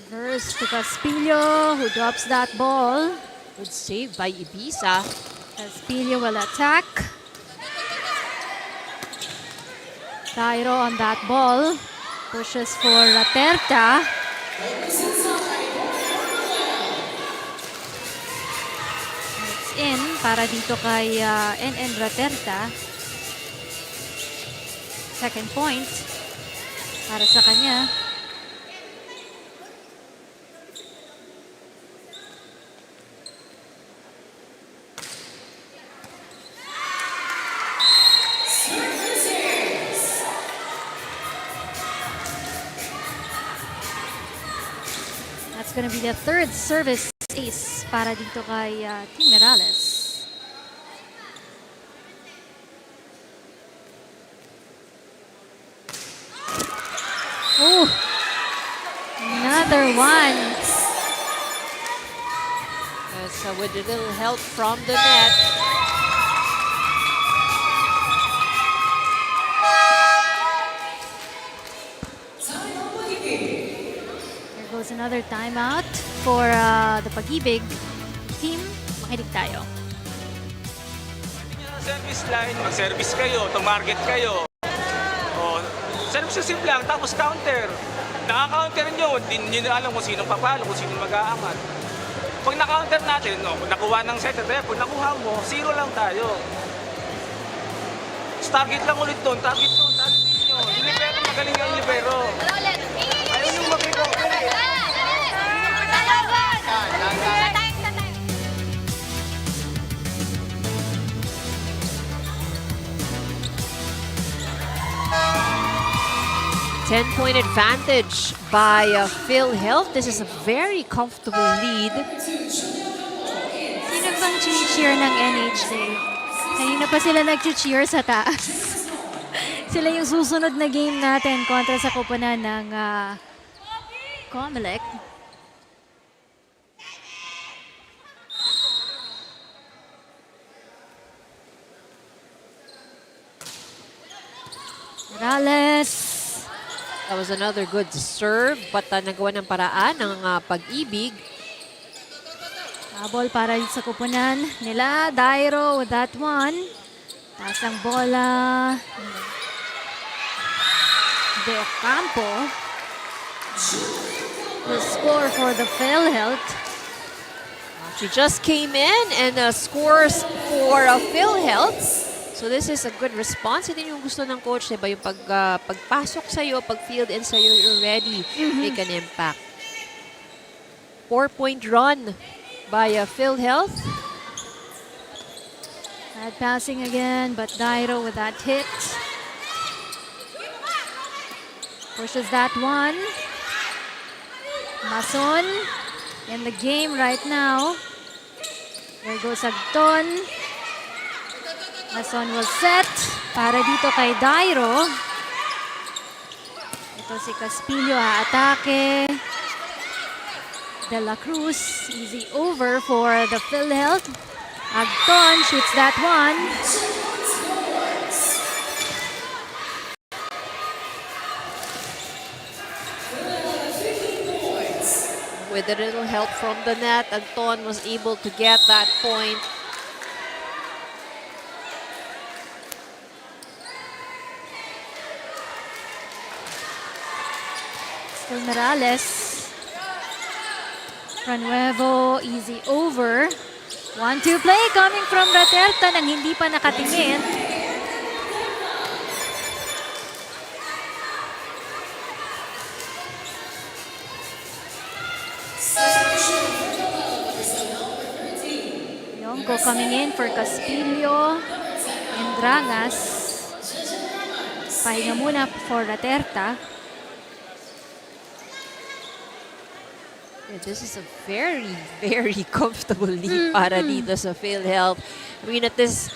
Verse to Caspillo, who drops that ball.
Good save by Ibiza.
Caspillo will attack. Cairo on that ball. Pushes for Raterta. It's in para dito kay NN Raterta. Second point para sa kanya. That's gonna be the third service ace para dito kay Team Morales. Oh, another one.
So with a little help from the net.
There goes another timeout for the Pag-IBIG team. Makinig tayo.
Service line, mag-service kayo, to-market kayo. O, service simple lang, tapos counter. Naka-counter nyo, hindi nyo alam kung sino papalo, kung sino mag-aangat. Pag na-counter natin, no, nakuha ng set, pag nakuha mo, 0 lang tayo. Target lang ulit doon, target doon, target nyo. Yung libero, magaling yung libero. Ayaw yung mag-ikaw.
Ten-point advantage by PhilHealth. This is a very comfortable lead.
Sino bang cheer ng NHA? Kanina pa sila nag-cheer sa taas. Sila yung susunod na game natin kontra sa koponan ng COMELEC. Morales.
That was another good serve, but nagawa ng paraan ng Pag-IBIG.
Ball para sa kupunan nila. Dairo with that one. Taas ang bola. De Ocampo will score for the PhilHealth.
She just came in and scores for PhilHealth. So this is a good response. Ito yung gusto ng coach, diba? Yung pagpasok sa'yo, pag-field in sa'yo, you're ready to make an impact. 4-point run by PhilHealth.
Bad passing again, but Dairo with that hit. Pushes that one. Mason in the game right now. There goes Agton. Mason will set para dito kay Dairo. Ito si Caspillo aatake. De La Cruz, easy over for the PhilHealth. Agton shoots that one.
With a little help from the net, Agton was able to get that point.
Still Morales. Ranuevo, easy over. 1-2 play coming from Raterta nang hindi pa nakatingin. Yongko coming in for Caspillo and Dragas. Pahinga muna for Raterta.
Yeah, this is a very, very comfortable lead para dito sa PhilHealth. I mean, at this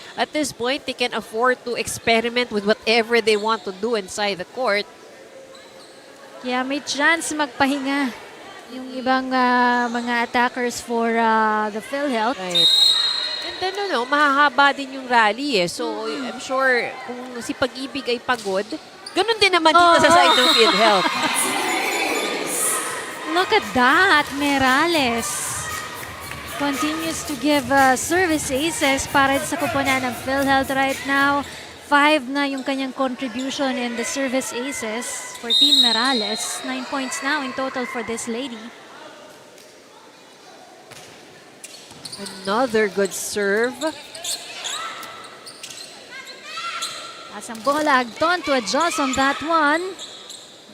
point, they can afford to experiment with whatever they want to do inside the court.
Kaya may chance magpahinga yung ibang mga attackers for the PhilHealth.
Right. And then, mahahaba din yung rally eh. So, I'm sure kung si Pag-IBIG ay pagod, ganun din naman dito sa side ng PhilHealth.
Look at that, Morales continues to give service aces para sa kuponan ng PhilHealth right now. 5 na yung kanyang contribution in the service aces for Team Morales. 9 points now in total for this lady.
Another good serve.
Asang bola, Agton to adjust on that one.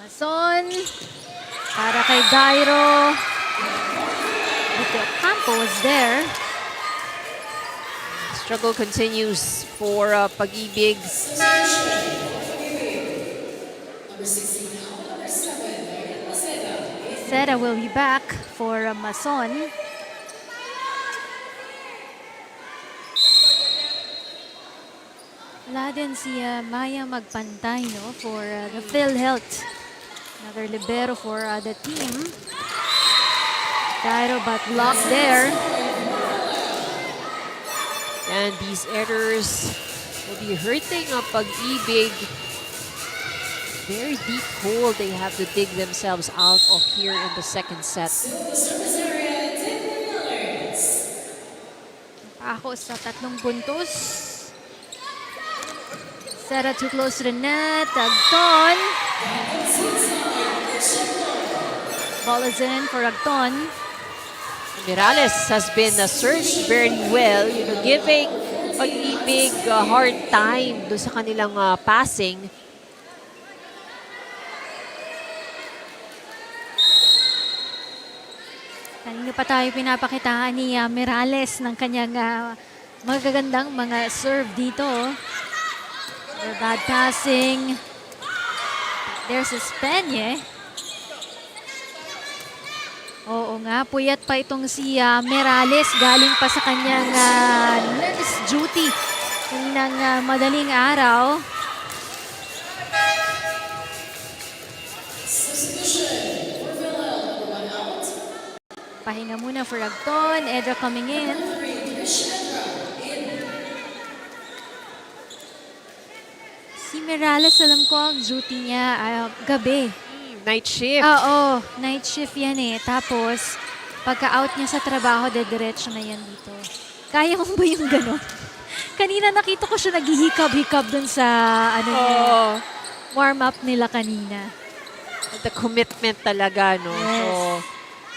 Mason. Para kay Dairo. Dito, Campo was there.
Struggle continues for Pag-IBIG.
Seda will be back for Mason. Wala din si Maya magpantay for the PhilHealth. Another libero for the team. Dairo but blocked there.
And these errors will be hurting Pag-IBIG. Very deep hole they have to dig themselves out of here in the second set.
Paco sa 3 puntos. Sera too close to the net. Agton. ball is in for Agton.
Mirales has been served very well, giving Pag-IBIG hard time doon sa kanilang passing.
Kanina pa tayo pinapakitaan ni Mirales ng kanyang magagandang mga serve dito. The bad passing. There's a Spenye. Oo nga, puyat pa itong si Mirales. Galing pa sa kanyang nurse duty ng madaling araw. Pahinga muna for Agton. Edra coming in. Si Mirales, alam ko ang duty niya gabi.
Night shift.
Oo, night shift yan eh. Tapos, pagka-out niya sa trabaho, dediretso na yan dito. Kaya mo ba yung gano'n? Kanina nakita ko siya naghihikab-hikab dun sa warm-up nila kanina.
The commitment talaga, no?
Yes.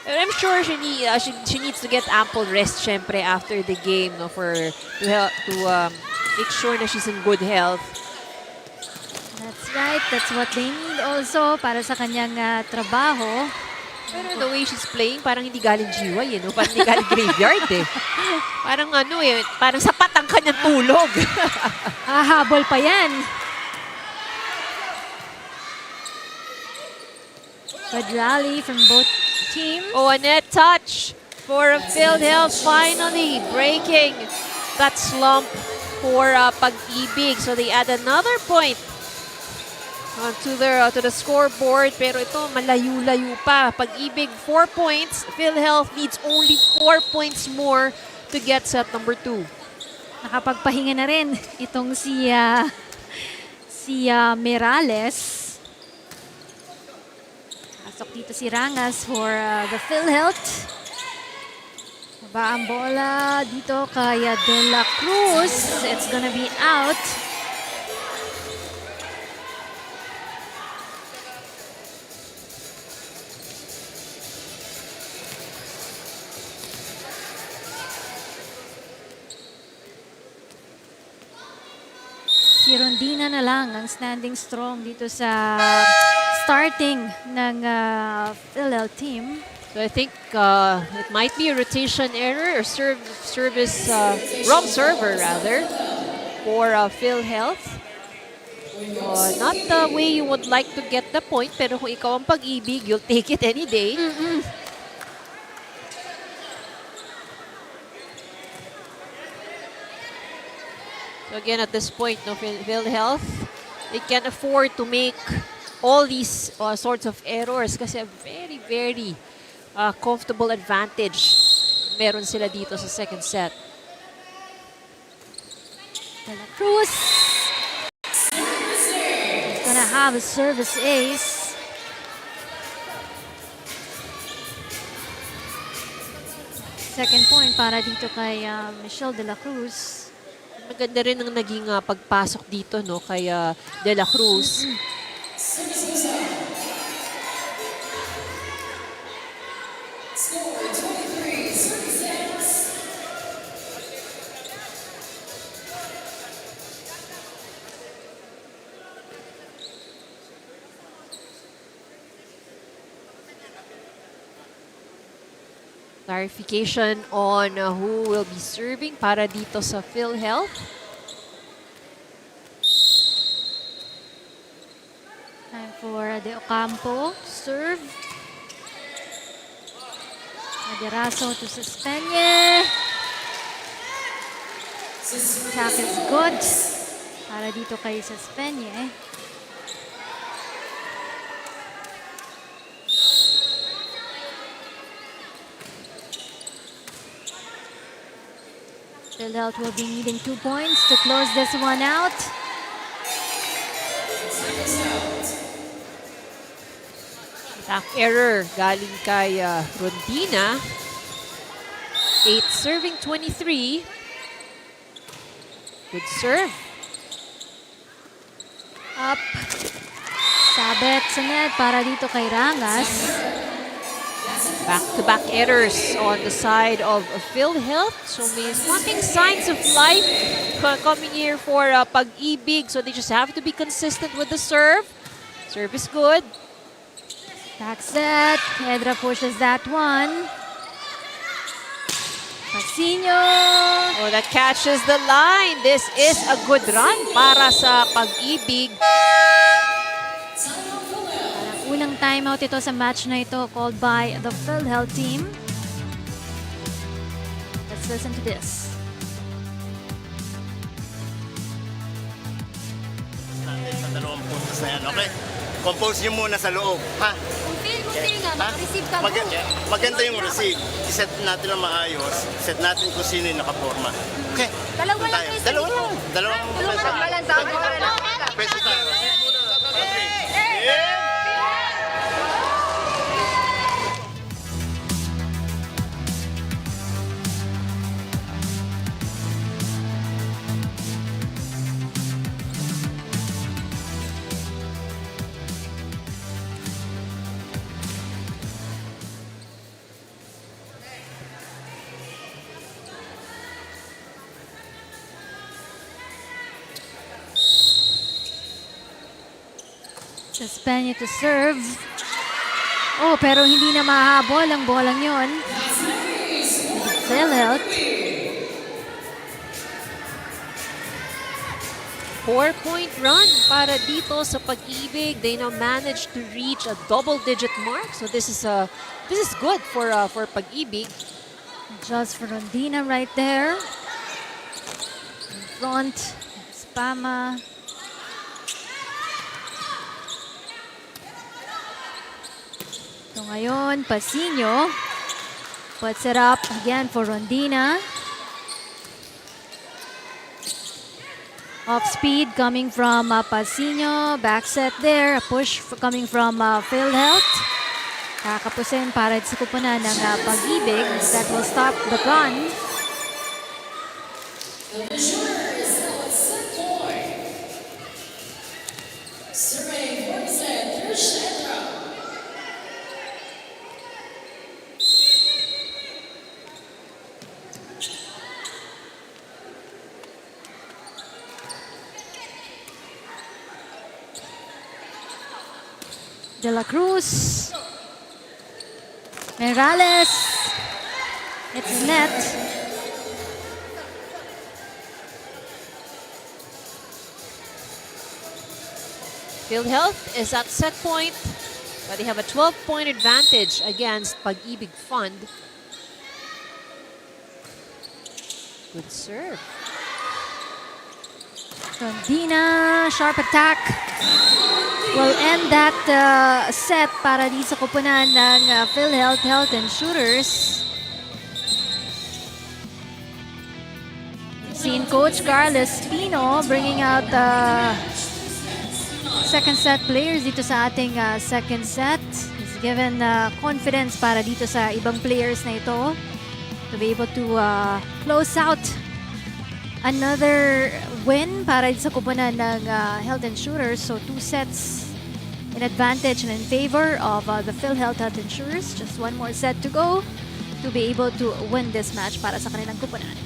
So, I'm sure she needs to get ample rest, syempre, after the game, no, to make sure na she's in good health.
That's right. That's what they need also para sa kanyang trabaho.
Pero the way she's playing, parang hindi galing GY, no? Parang hindi galing graveyard, eh. Parang parang sapat ang kanyang tulog.
Hahabol pa yan. Good rally from both teams.
Oh, a net touch for PhilHealth, finally breaking that slump for Pag-IBIG. So they add another point to the scoreboard, pero ito malayo-layo pa. Pag-IBIG 4 points, PhilHealth needs only 4 points more to get set number 2.
Nakapagpahinga na rin itong si Mirales. Pasok dito si Rangas for the PhilHealth. Baba ang bola dito kay De La Cruz. It's gonna be out. Si Rondina na lang ang standing strong dito sa starting ng PhilHealth team.
So I think it might be a rotation error or service wrong server rather for PhilHealth. Not the way you would like to get the point, pero kung ikaw ang Pag-IBIG, you'll take it any day. So again, at this point, no, PhilHealth, they can't afford to make all these sorts of errors kasi a very, very comfortable advantage meron sila dito sa second set.
De La Cruz is gonna have a service ace. Second point para dito kay Michelle De La Cruz.
Maganda rin ang naging pagpasok dito, no, kay De La Cruz. Clarification on who will be serving para dito sa PhilHealth.
Time for De Ocampo to serve. Maderaso to Sespeña. Attack is good para dito kay Sespeña. PhilHealth will be needing 2 points to close this one out.
Attack error galing kay Rondina. 8 serving 23. Good serve.
Up. Sabet sa net para dito kay Rangas.
Back-to-back errors on the side of PhilHealth. So may nothing signs of life coming here for Pag-IBIG. So they just have to be consistent with the serve. Serve is good.
Back set. Edra pushes that one. Pasino.
Oh, that catches the line. This is a good run para sa Pag-IBIG.
Unang timeout ito sa match na ito called by the PhilHealth team. Let's listen to this.
Natin sa dalawang puntos na yan, okay? Compose nyo muna sa loob, ha?
Kung feel mo nga,
Ha?
makareceive ka
Maganda yung receive. I-set natin na maayos. Set natin kung sino yung nakaporma. Okay?
Dalawa lang
Tayo.
kayo.
Dalawa lang. Dalawang Pwede tayo. Yeah!
Suspend to serve. Oh, pero hindi na mahabol ang bolang yon. PhilHealth.
4-point run para dito sa Pag-IBIG. They now managed to reach a double-digit mark. So this is good for Pag-IBIG.
Just for Rondina right there. In front. Spama. So ngayon, Pasino puts it up again for Rondina. Off speed coming from Pasino. Back set there. A push coming from PhilHealth. Kakapusin para sa kupunan ng Pag-IBIG. That will stop the gun. De La Cruz. Morales. It's net.
PhilHealth is at set point, but they have a 12-point advantage against Pag-IBIG Fund. Good serve.
Rondina, sharp attack. Will end that set para di sa kupunan ng PhilHealth Health Insurers. Seen Coach Carlos Pino bringing out second set players dito sa ating second set. He's given confidence para dito sa ibang players na ito to be able to close out another win para sa kupunan ng Health Insurers. So 2 sets in advantage and in favor of the PhilHealth Health Insurers. Just one more set to go to be able to win this match para sa kanilang kupunan.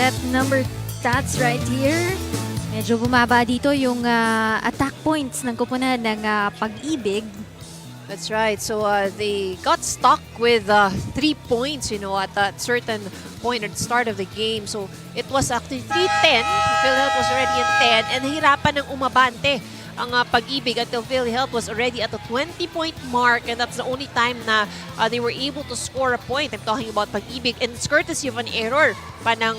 set number stats right here. Medyo bumaba dito yung attack points ng kupunan ng Pag-IBIG.
That's right. So they got stuck with 3 points, at a certain point at the start of the game. So it was actually 3-10. PhilHealth was already in 10 and nahirapan ng umabante ang Pag-IBIG until PhilHealth was already at the 20-point mark, and that's the only time na they were able to score a point. I'm talking about Pag-IBIG, and it's courtesy of an error pa ng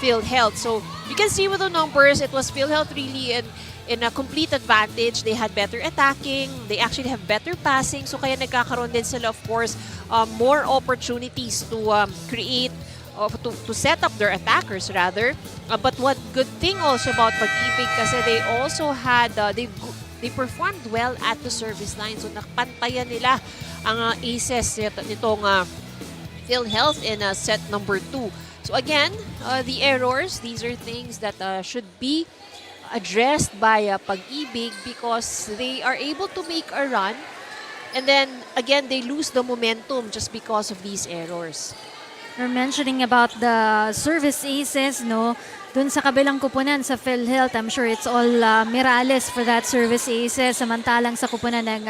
PhilHealth. So you can see with the numbers, it was PhilHealth really in a complete advantage. They had better attacking, they actually have better passing, so kaya nagkakaroon din sila, of course, more opportunities to create, to set up their attackers rather. But what good thing also about Pag-IBIG kasi they also had, they performed well at the service line. So nakpantayan nila ang aces nitong PhilHealth in set number 2. So again, the errors, these are things that should be addressed by Pag-IBIG because they are able to make a run and then again they lose the momentum just because of these errors.
You're mentioning about the service aces, no? Dun sa kabilang kupunan sa PhilHealth, I'm sure it's all Mirales for that service aces. Samantalang sa kupunan ng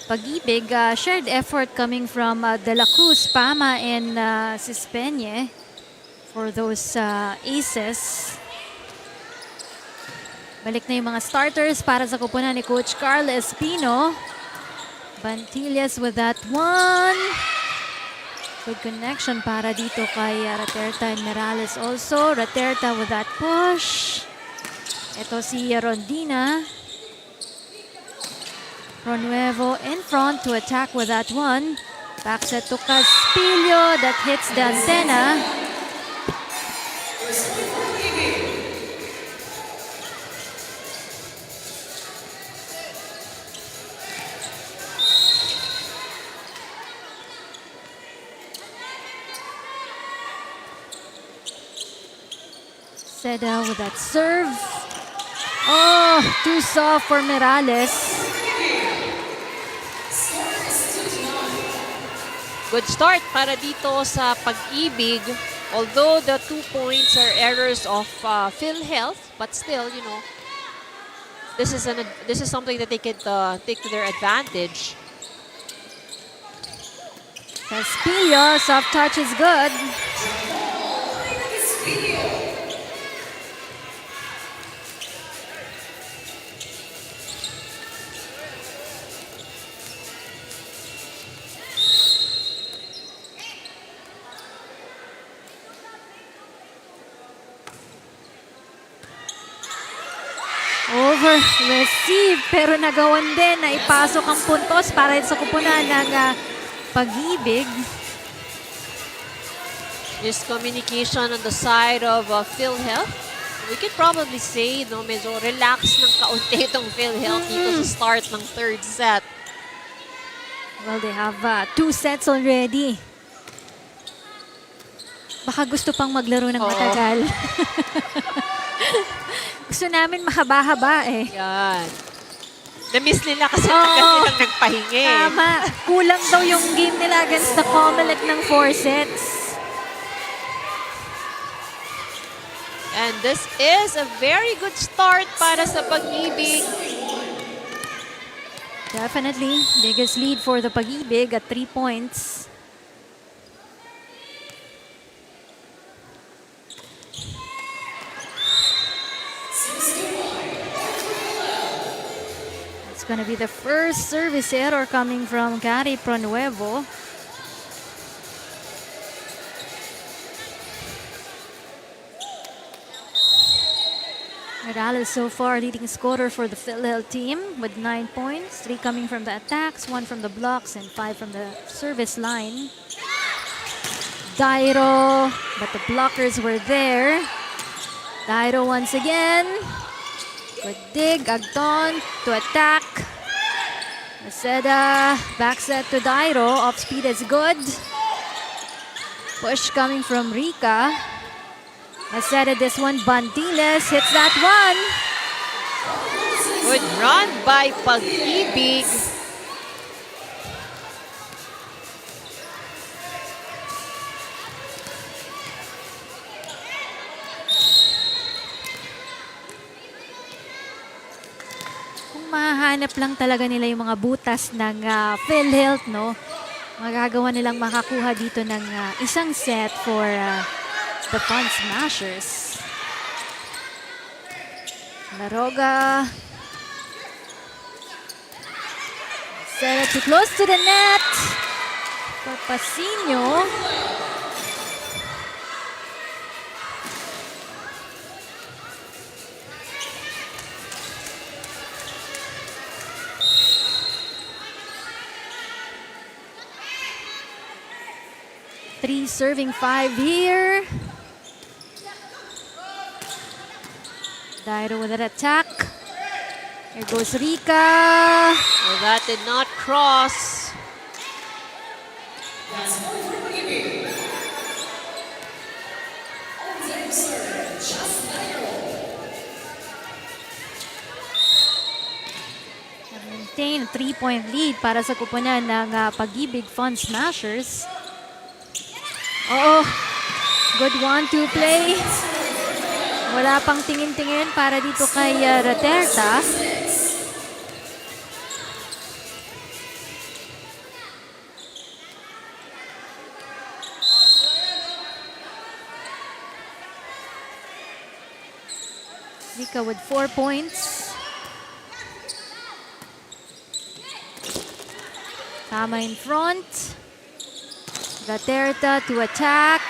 Pag-IBIG, shared effort coming from De La Cruz, Pama, and Sispeñe for those aces. Balik na yung mga starters para sa kupunan ni Coach Carl Espino. Bantillas with that one. Good connection para dito kay Raterta and Mirales also. Raterta with that push. Ito si Rondina. Ronuevo in front to attack with that one. Back set to Caspillo that hits the antenna. Seda with that serve. Oh, too soft for Mirales.
Good start para dito sa Pag-IBIG. Although the 2 points are errors of PhilHealth, but still, this is something that they can take to their advantage.
Caspillo, soft touch is good. Over receive pero nagawan din na ipasok ang puntos para sa kupunan ng Pag-IBIG.
Miscommunication on the side of PhilHealth. We could probably say, medyo relax ng kaunti itong PhilHealth dito sa start ng third set.
Well, they have 2 sets already. Baka gusto pang maglaro ng matagal. Gusto namin mahaba-haba eh.
Yan. Na-miss nila kasi tagal nilang nagpahingi.
Tama. Kulang daw yung game nila against the COMELEC ng 4 sets.
And this is a very good start para sa Pag-IBIG.
Definitely. Biggest lead for the Pag-IBIG at 3 points. It's gonna be the first service error coming from Gary Pronuevo. Morales so far leading scorer for the PhilHealth team with 9 points, 3 coming from the attacks, 1 from the blocks, and 5 from the service line. Dairo, but the blockers were there. Dairo once again. Good dig, Agton to attack. Maceda, back set to Dairo. Off speed is good. Push coming from Rica. Maceda this one. Bandiles hits that one.
Good run by Pag-IBIG.
Mahanap lang talaga nila yung mga butas ng PhilHealth, no? Magagawa nilang makakuha dito ng isang set for the Fun Smashers. Laroga. Set it too close to the net. For Pasino. Three serving 5 here. Dairo with an attack. Here goes Rika.
Well, that did not cross.
Maintain a 3-point lead para sa kupunan ng Pag-IBIG Fun Smashers. Oo. Good 1-2 play. Wala pang tingin-tingin para dito kay Raterta. Rika with 4 points. Tama in front. Raterta to attack.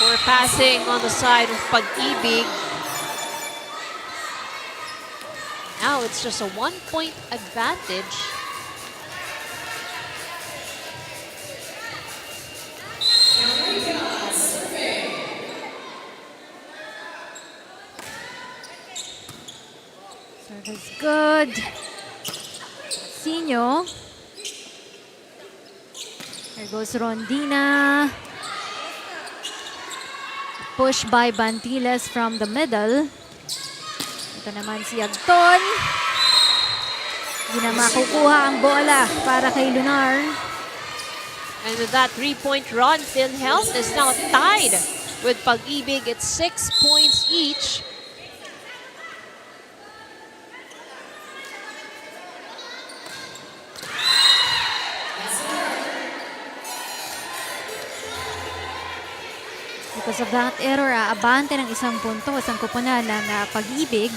Poor passing on the side of Pag-IBIG. Now it's just a 1-point advantage.
Service good. Sino. There goes Rondina. Push by Bantiles from the middle. Ito naman si Agton. Hindi na makukuha ang bola para kay Lunar.
And with that 3-point run, PhilHealth is now tied with Pag-IBIG. It's 6 points each.
Because of that error, abante ng isang puntos ang kupunan ng Pag-IBIG.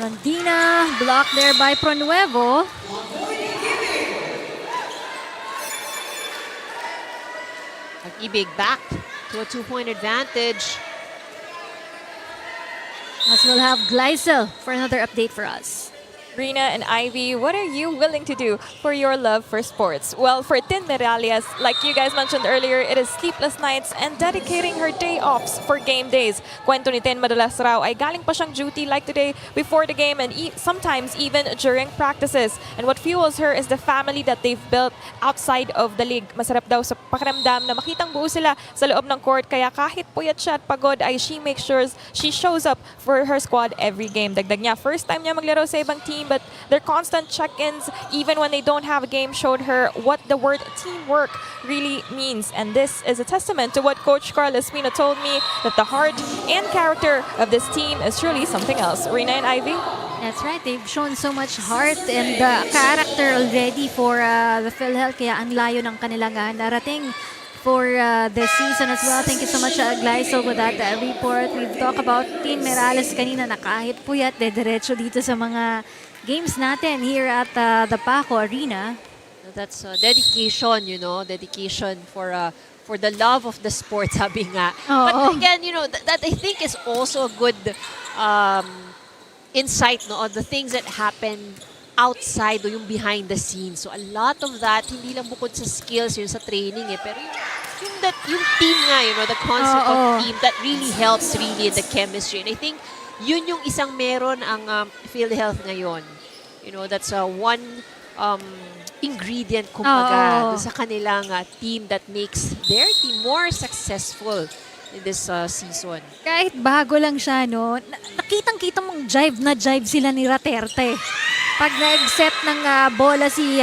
Rondina, blocked there by Pronuevo.
Pag-IBIG back to a 2-point advantage.
As we'll have Gleisel for another update for us.
Rina and Ivy, what are you willing to do for your love for sports? Well, for Tin Meralias, like you guys mentioned earlier, it is sleepless nights and dedicating her day offs for game days. Kwento ni Tin madalas raw ay galing pa siyang duty like today before the game and sometimes even during practices. And what fuels her is the family that they've built outside of the league. Masarap daw sa pakiramdam na makitang buo sila sa loob ng court, kaya kahit puyat siya at pagod ay she makes sure she shows up for her squad every game. Dagdag niya, first time niya maglaro sa ibang team, but their constant check-ins, even when they don't have a game, showed her what the word teamwork really means. And this is a testament to what Coach Carl Espino told me, that the heart and character of this team is truly something else. Rina and Ivy?
That's right. They've shown so much heart and character already for the PhilHealth, kaya ang layo ng kanilang narating for this season as well. Thank you so much, Gleisel, with that report. We've talked about Team Merales kanina na kahit puyat, diretso dito sa mga games natin here at the Paco Arena.
That's dedication, you know, dedication for the love of the sport, sabi nga. But again, you know, that I think is also a good insight, no, on the things that happen outside o yung behind the scenes. So a lot of that, hindi lang bukod sa skills, yun sa training pero yung team nga, you know, the concept of team, that really helps really in the chemistry. And I think yun yung isang meron ang PhilHealth ngayon. You know, that's one ingredient, kumbaga, dun sa kanilang team that makes their team more successful in this season.
Kahit bago lang siya, no, nakitang-kita mong jive na jive sila ni Raterte. Pag nag-set ng bola si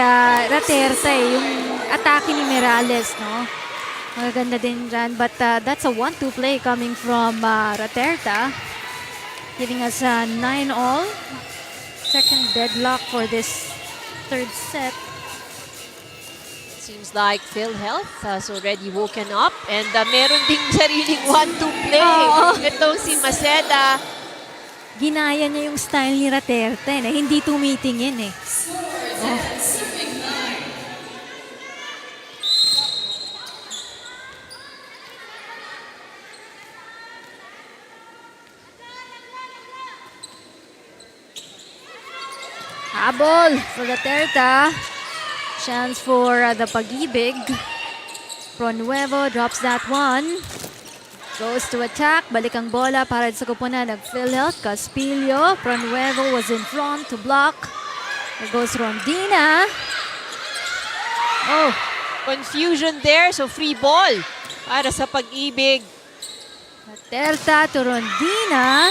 Raterte, yung atake ni Mirales, no? Magaganda din dyan. But that's a 1-2 play coming from Raterta. Giving us a 9-all. Second deadlock for this third set.
Seems like PhilHealth has already woken up and meron ding sariling 1-2 play.
Oo.
Itong si Maceda.
Ginaya niya yung style ni Raterta na hindi tumitingin eh. Habol for Raterta. Chance for the Pag-IBIG. Pronuevo drops that one. Goes to attack. Balik ang bola para sa kupunan ng PhilHealth. Caspillo. Pronuevo was in front to block. There goes Rondina. Oh,
Confusion there, so free ball para sa Pag-IBIG.
Raterta to Rondina.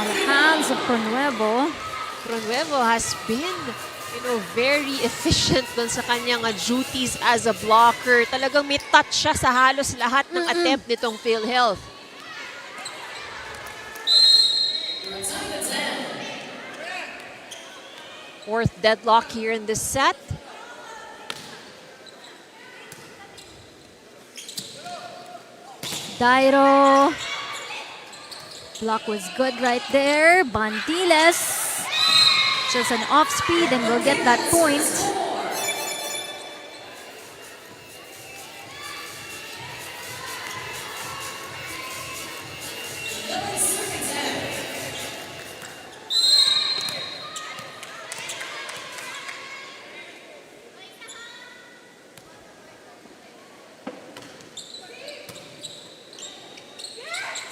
On the hands of Pronuevo.
Pronuevo has been, very efficient dun sa kanyang duties as a blocker. Talagang may touch siya sa halos lahat ng attempt nitong PhilHealth. Fourth deadlock here in this set.
Dairo. Block was good right there. Bantiles. Just an off speed and we'll get that point.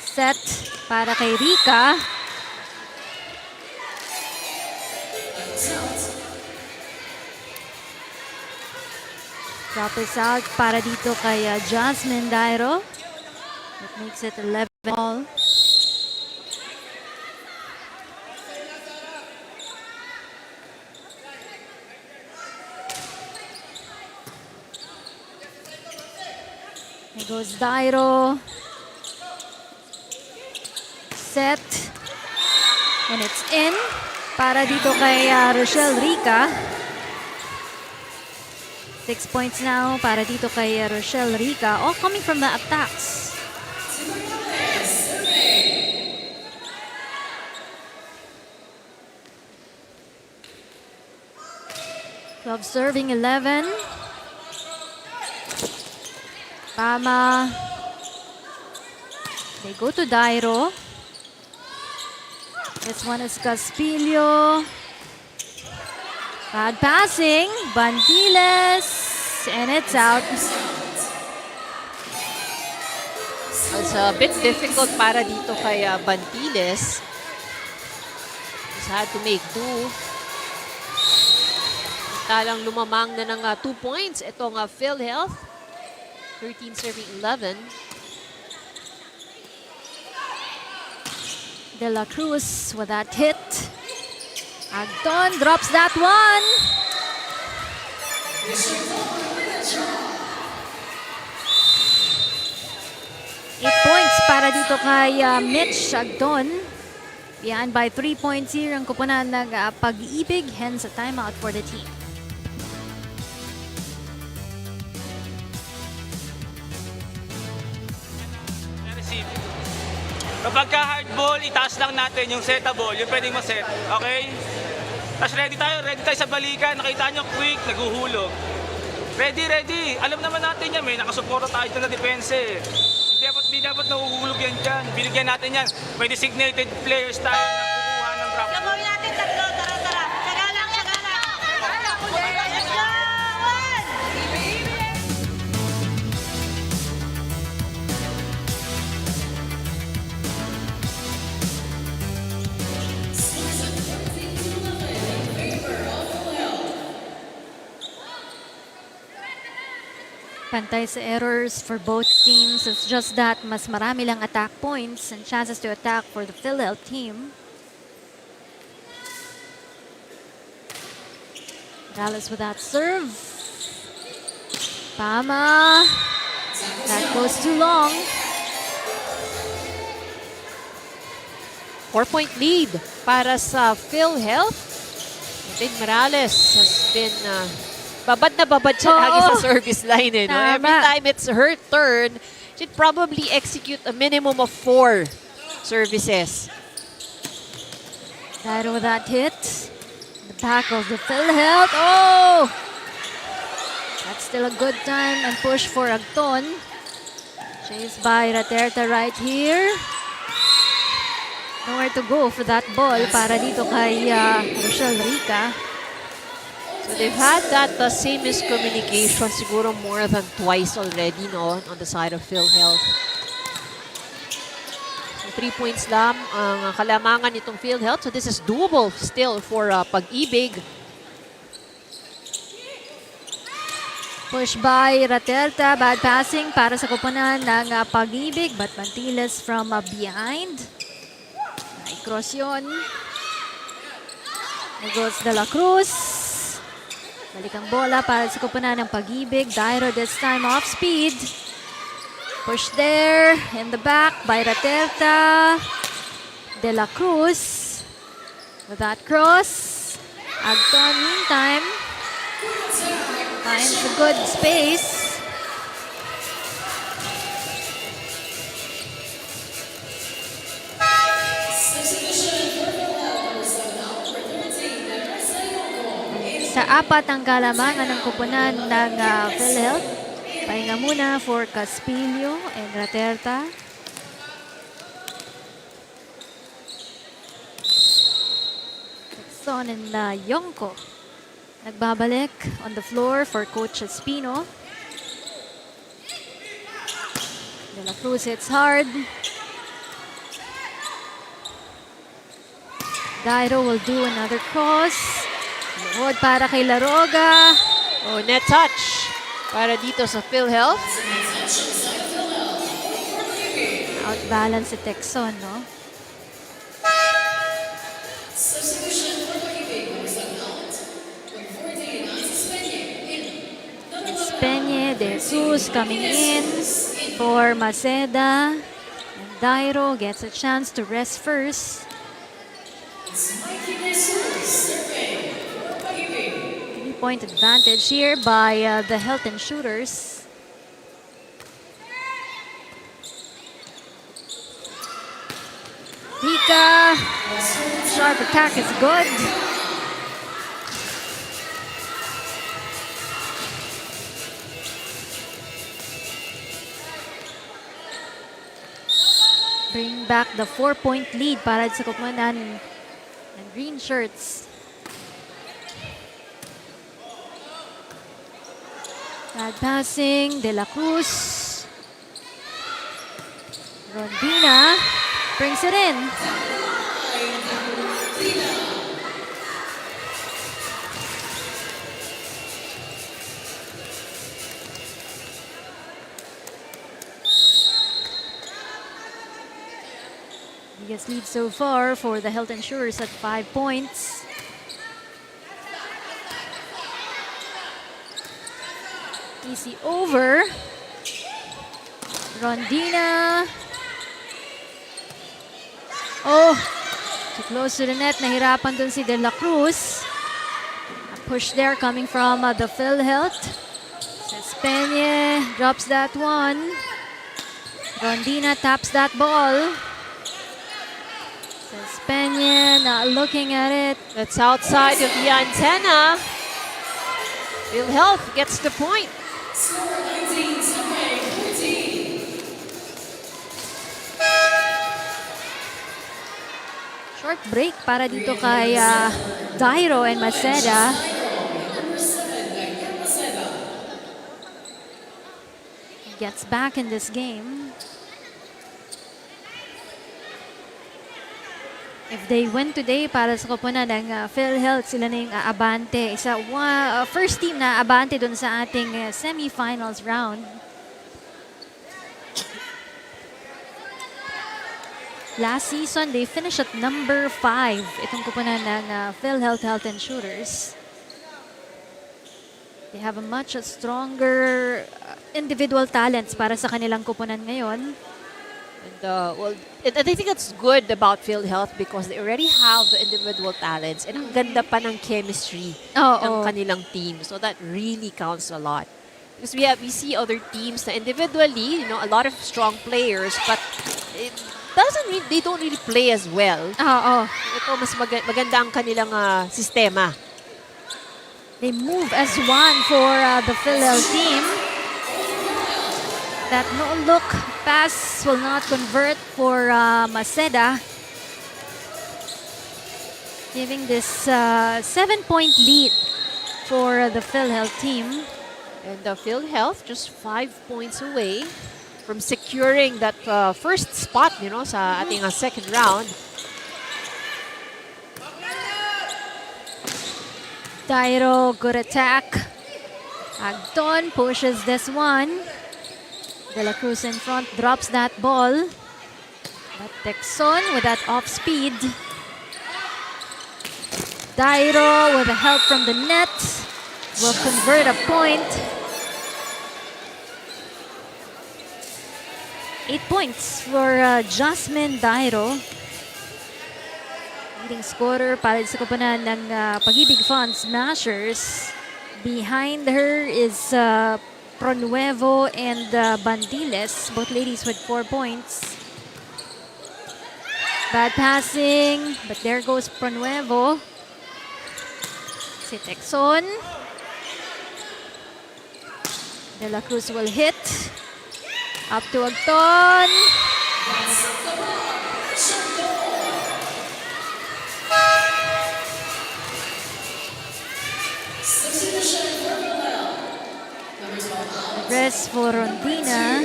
Set para kay Rika. Drop is out para dito kay Jasmine Dairo. That makes it 11-all. There goes Dairo. Set. And it's in para dito kay Rochelle Rica. 6 points now para dito kay Rochelle Rica. All coming from the attacks. Club serving 11. Pama. They go to Dairo. This one is Caspillo. Bad passing. Bantiles. And it's out.
It's a bit difficult para dito kay Bantiles. Just had to make do. Talang lumamang na ng 2 points. Itong PhilHealth. 13 serving 11.
De La Cruz with that hit. Agdon drops that one. Eight points para dito kay Mitch Agdon. Behind by 3 points here ang kupunan ng Pag-IBIG. Hence a timeout for the team.
Kapag ka hard ball, itaas lang natin yung setable, yung pwedeng maset. Okay? Tapos ready tayo sa balikan. Nakita nyo, quick, naguhulog. Ready. Alam naman natin yan, may nakasuporta tayo na depense. Hindi dapat nahuhulog yan dyan. Binigyan natin yan. May designated players tayo na kukuha ng drop.
Gawin natin tatlo, tara. Saga lang. Let's go!
Pantay sa errors for both teams. It's just that mas marami lang attack points and chances to attack for the PhilHealth team. Morales with that serve. Pama. That goes too long.
4-point lead para sa PhilHealth. I think Morales has been babad na babad siya lagi sa service line. No?
Tama.
Every time it's her turn, she'd probably execute a minimum of 4 services.
Dairo with that hit. The back of the PhilHealth. Oh! That's still a good time and push for Agton. Chased by Raterta right here. Nowhere to go for that ball para dito kay Rochelle Rica.
So they've had that same miscommunication siguro more than twice already, no, on the side of PhilHealth. So 3 points lang ang kalamangan nitong PhilHealth. So this is doable still for Pag-IBIG.
Push by Raterta. Bad passing para sa koponan ng Pag-IBIG. But Mantiles from behind. Ay cross yun. Goes De La Cruz. Balik ang bola para sa koponan ng Pag-IBIG. Dairo this time off speed. Push there. In the back by Raterta. De La Cruz. With that cross. Agton meantime. Finds a good space. Sa apat ang kalamangan ng koponan ng PhilHealth. Pahinga muna for Caspillo and Raterta. Son and Yonko. Nagbabalik on the floor for Coach Espino. De La Cruz hits hard. Dairo will do another cross. Luhod para kay Laroga.
Oh, net touch para dito sa PhilHealth.
Outbalance si Texon, no? Peña, De Jesus coming in for Maceda. And Dairo gets a chance to rest first. 3-point advantage here by the Health Insurers. Rica, sharp attack is good. Bring back the 4-point lead para sa koponan ng green shirts. Bad passing, De La Cruz. Rondina brings it in. Biggest lead so far for the Health Insurers at 5 points. Easy over. Rondina. Oh, too close to the net. Nahirapan dun si De La Cruz. A push there coming from the PhilHealth. Cespeña drops that one. Rondina taps that ball. Cespeña not looking at it.
That's outside of the antenna. PhilHealth gets the point.
Short break para dito kay Dairo and Maceda. Gets back in this game. If they win today para sa koponan ng PhilHealth, sila na yung aabante. First team na abante dun sa ating semifinals round. Last season, they finished at number 5. Itong koponan ng PhilHealth Health Insurers. They have a much stronger individual talents para sa kanilang kupunan ngayon.
And I think it's good about PhilHealth because they already have the individual talents and ang ganda pa ng chemistry ng kanilang team. So that really counts a lot. Because we see other teams na individually, a lot of strong players, but they don't really play as well. Ito mas maganda ang kanilang sistema.
They move as one for the PhilHealth team. That no-look pass will not convert for Maceda. Giving this 7-point lead for the PhilHealth team.
And the PhilHealth just 5 points away from securing that first spot, sa ating second round.
Dairo, good attack. Agton pushes this one. De La Cruz in front, drops that ball. But Texon with that off speed. Dairo with the help from the net will convert a point. 8 points for Jasmine Dairo. Leading scorer para sa kupunan ng Pag-IBIG Funds Smashers. Behind her is Pronuevo and Bandiles, both ladies with 4 points. Bad passing, but there goes Pronuevo. Si Texon. De La Cruz will hit. Up to Agton. Rest for Rondina.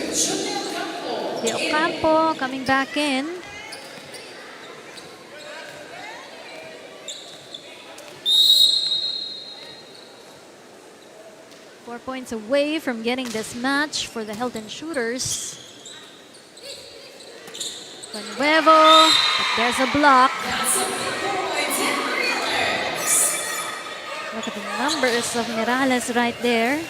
De Ocampo coming back in. Four points away from getting this match for the Health Insurers. Nuevo, but there's a block. Look at the numbers of Mirales right there.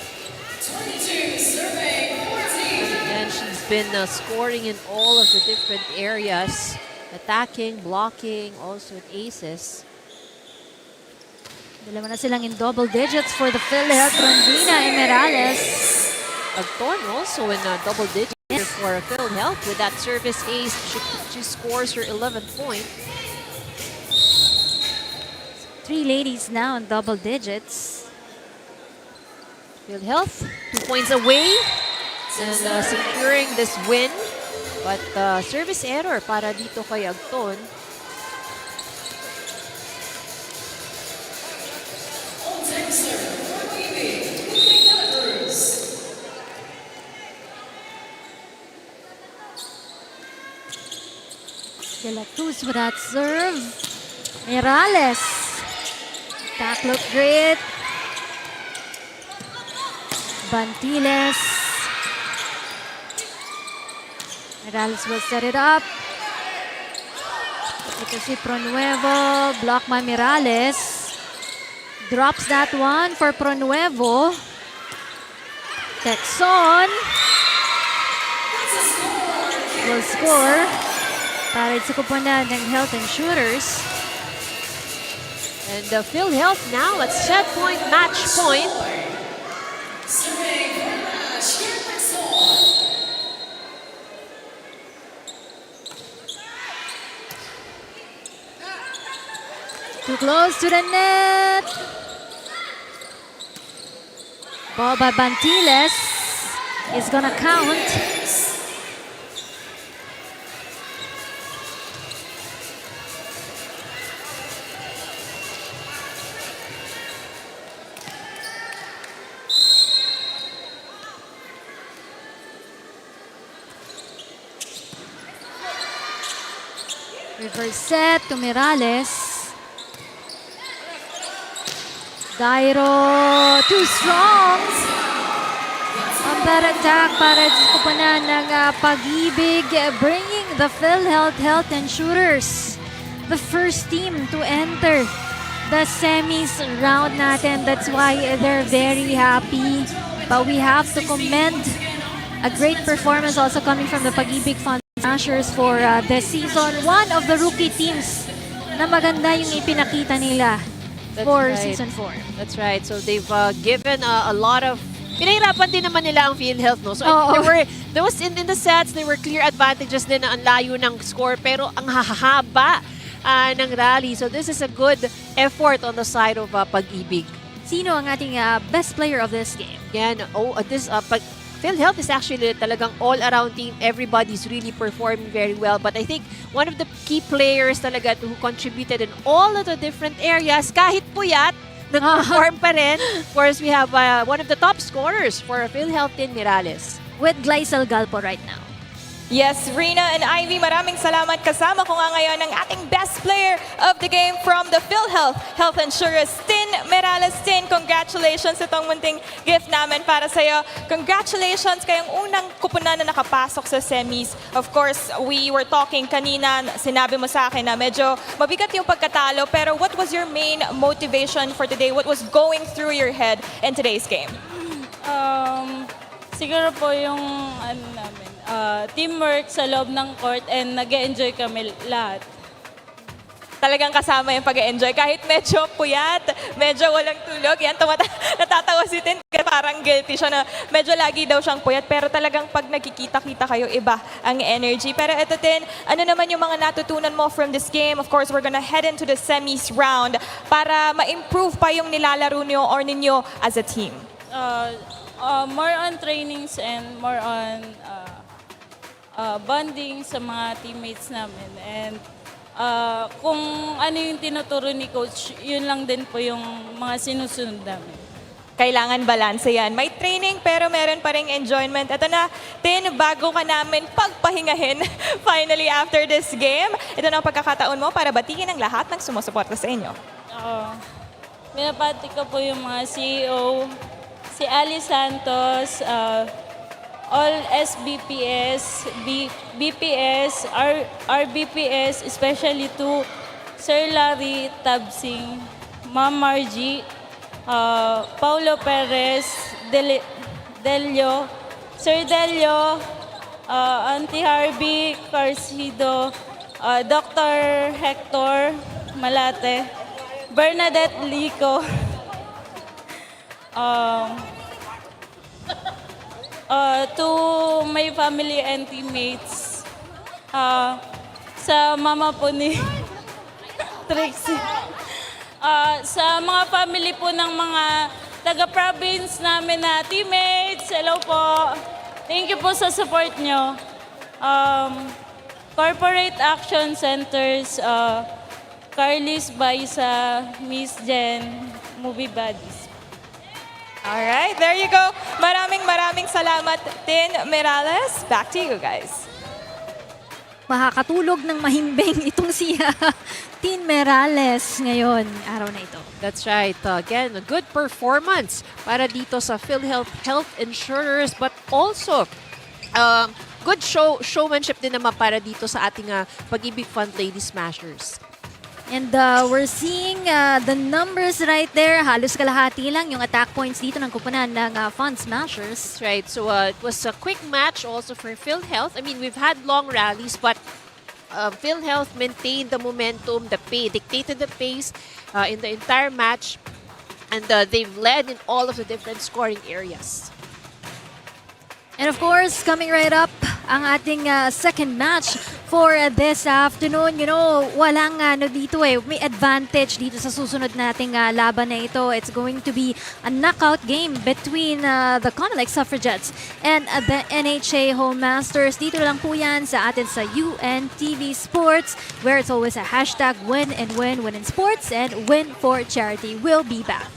And she's been scoring in all of the different areas. Attacking, blocking, also at aces.
Dalawa na silang in double digits for the PhilHealth, Rondina and Mirales.
Agton also in double digits for PhilHealth with that service ace. She scores her 11th point.
3 ladies now in double digits.
PhilHealth 2 points away and securing this win. But service error para dito kay Agton.
De La Cruz with that serve. Mirales. Attack looked great. Bantiles. Mirales will set it up. Ito si Pronuevo. Block by Mirales. Drops that one for Pronuevo. Texon will score para sa kupunan ng Health Insurers.
And PhilHealth now at set point, match point.
Too close to the net. Ball by Bantiles is gonna count. Reverse set to Mirales. Dairo, too strong. On that attack para sa kupunan ng Pag-IBIG, bringing the PhilHealth Health Insurers, the first team to enter the semis round natin. That's why they're very happy. But we have to commend a great performance also coming from the Pag-IBIG Fund Smashers for this season. One of the rookie teams na maganda yung ipinakita nila for
right.
season 4.
That's right. So they've given a lot of... Pinahirapan din naman nila ang PhilHealth, no? So there was in the sets, there were clear advantages din na ang layo ng score, pero ang hahaba ng rally. So this is a good effort on the side of Pag-IBIG.
Sino ang ating best player of this game?
Yan. PhilHealth is actually talagang all-around team. Everybody's really performing very well. But I think one of the key players talaga who contributed in all of the different areas, kahit puyat, nag-perform pa rin. Of course, we have one of the top scorers for PhilHealth, Tin Mirales.
With Glycel Galpo right now.
Yes, Rina and Ivy, maraming salamat. Kasama ko nga ngayon ang ating best player of the game from the PhilHealth Health Insurers, Tin Mirales. Tin, congratulations. Itong munting gift namin para sa'yo. Congratulations kayong unang kupunan na nakapasok sa semis. Of course, we were talking kanina, sinabi mo sa akin na medyo mabigat yung pagkatalo, pero what was your main motivation for today? What was going through your head in today's game?
Siguro po yung teamwork sa loob ng court and nag-enjoy kami lahat.
Talagang kasama yung pag-enjoy. Kahit medyo puyat, medyo walang tulog. Yan, natatawa si Tin. Parang guilty siya na medyo lagi daw siyang puyat. Pero talagang pag nagkikita-kita kayo, iba ang energy. Pero ito, Tin, ano naman yung mga natutunan mo from this game? Of course, we're gonna head into the semis round para ma-improve pa yung nilalaro niyo or ninyo as a team.
More on trainings and more on bonding sa mga teammates namin. And kung ano yung tinuturo ni Coach, yun lang din po yung mga sinusunod namin.
Kailangan balanse yan. May training pero meron pa ring enjoyment. Ito na, Tin, bago ka namin pagpahingahin finally after this game. Ito na ang pagkakataon mo para batiin ang lahat ng sumusuporta sa inyo.
Binabati ko po yung mga CEO, si Ali Santos, all SBPS, BPS, RBPS, especially to Sir Larry Tabsing, Ma'am Margie, Paulo Perez, Delio, Sir Delio, Auntie Harvey Carcido, Dr. Hector Malate, Bernadette Lico, to my family and teammates, sa mama po ni Trixie, sa mga family po ng mga taga-province namin na teammates, hello po. Thank you po sa support nyo. Corporate Action Centers, Carlis Baisa, Miss Jen, Movie Buddies.
Alright, there you go. Maraming salamat, Tin Mirales. Back to you guys.
Makakatulog ng mahimbing itong si Tin Mirales ngayon, araw na ito.
That's right. Again, a good performance para dito sa PhilHealth Health Insurers, but also good showmanship din naman para dito sa ating Pag-IBIG Fund Lady Smashers.
And we're seeing the numbers right there. Halos kalahati lang yung attack points dito ng kupunan ng Fund Smashers.
That's right. So it was a quick match also for PhilHealth. I mean, we've had long rallies, but PhilHealth maintained the momentum, dictated the pace in the entire match. And they've led in all of the different scoring areas.
And of course, coming right up, ang ating second match for this afternoon. You know, walang dito may advantage dito sa susunod nating laban na ito. It's going to be a knockout game between the COMELEC Suffragettes and the NHA Home Masters. Dito lang po yan sa atin sa UNTV Sports, where it's always a hashtag win and win in sports and win for charity. We'll be back.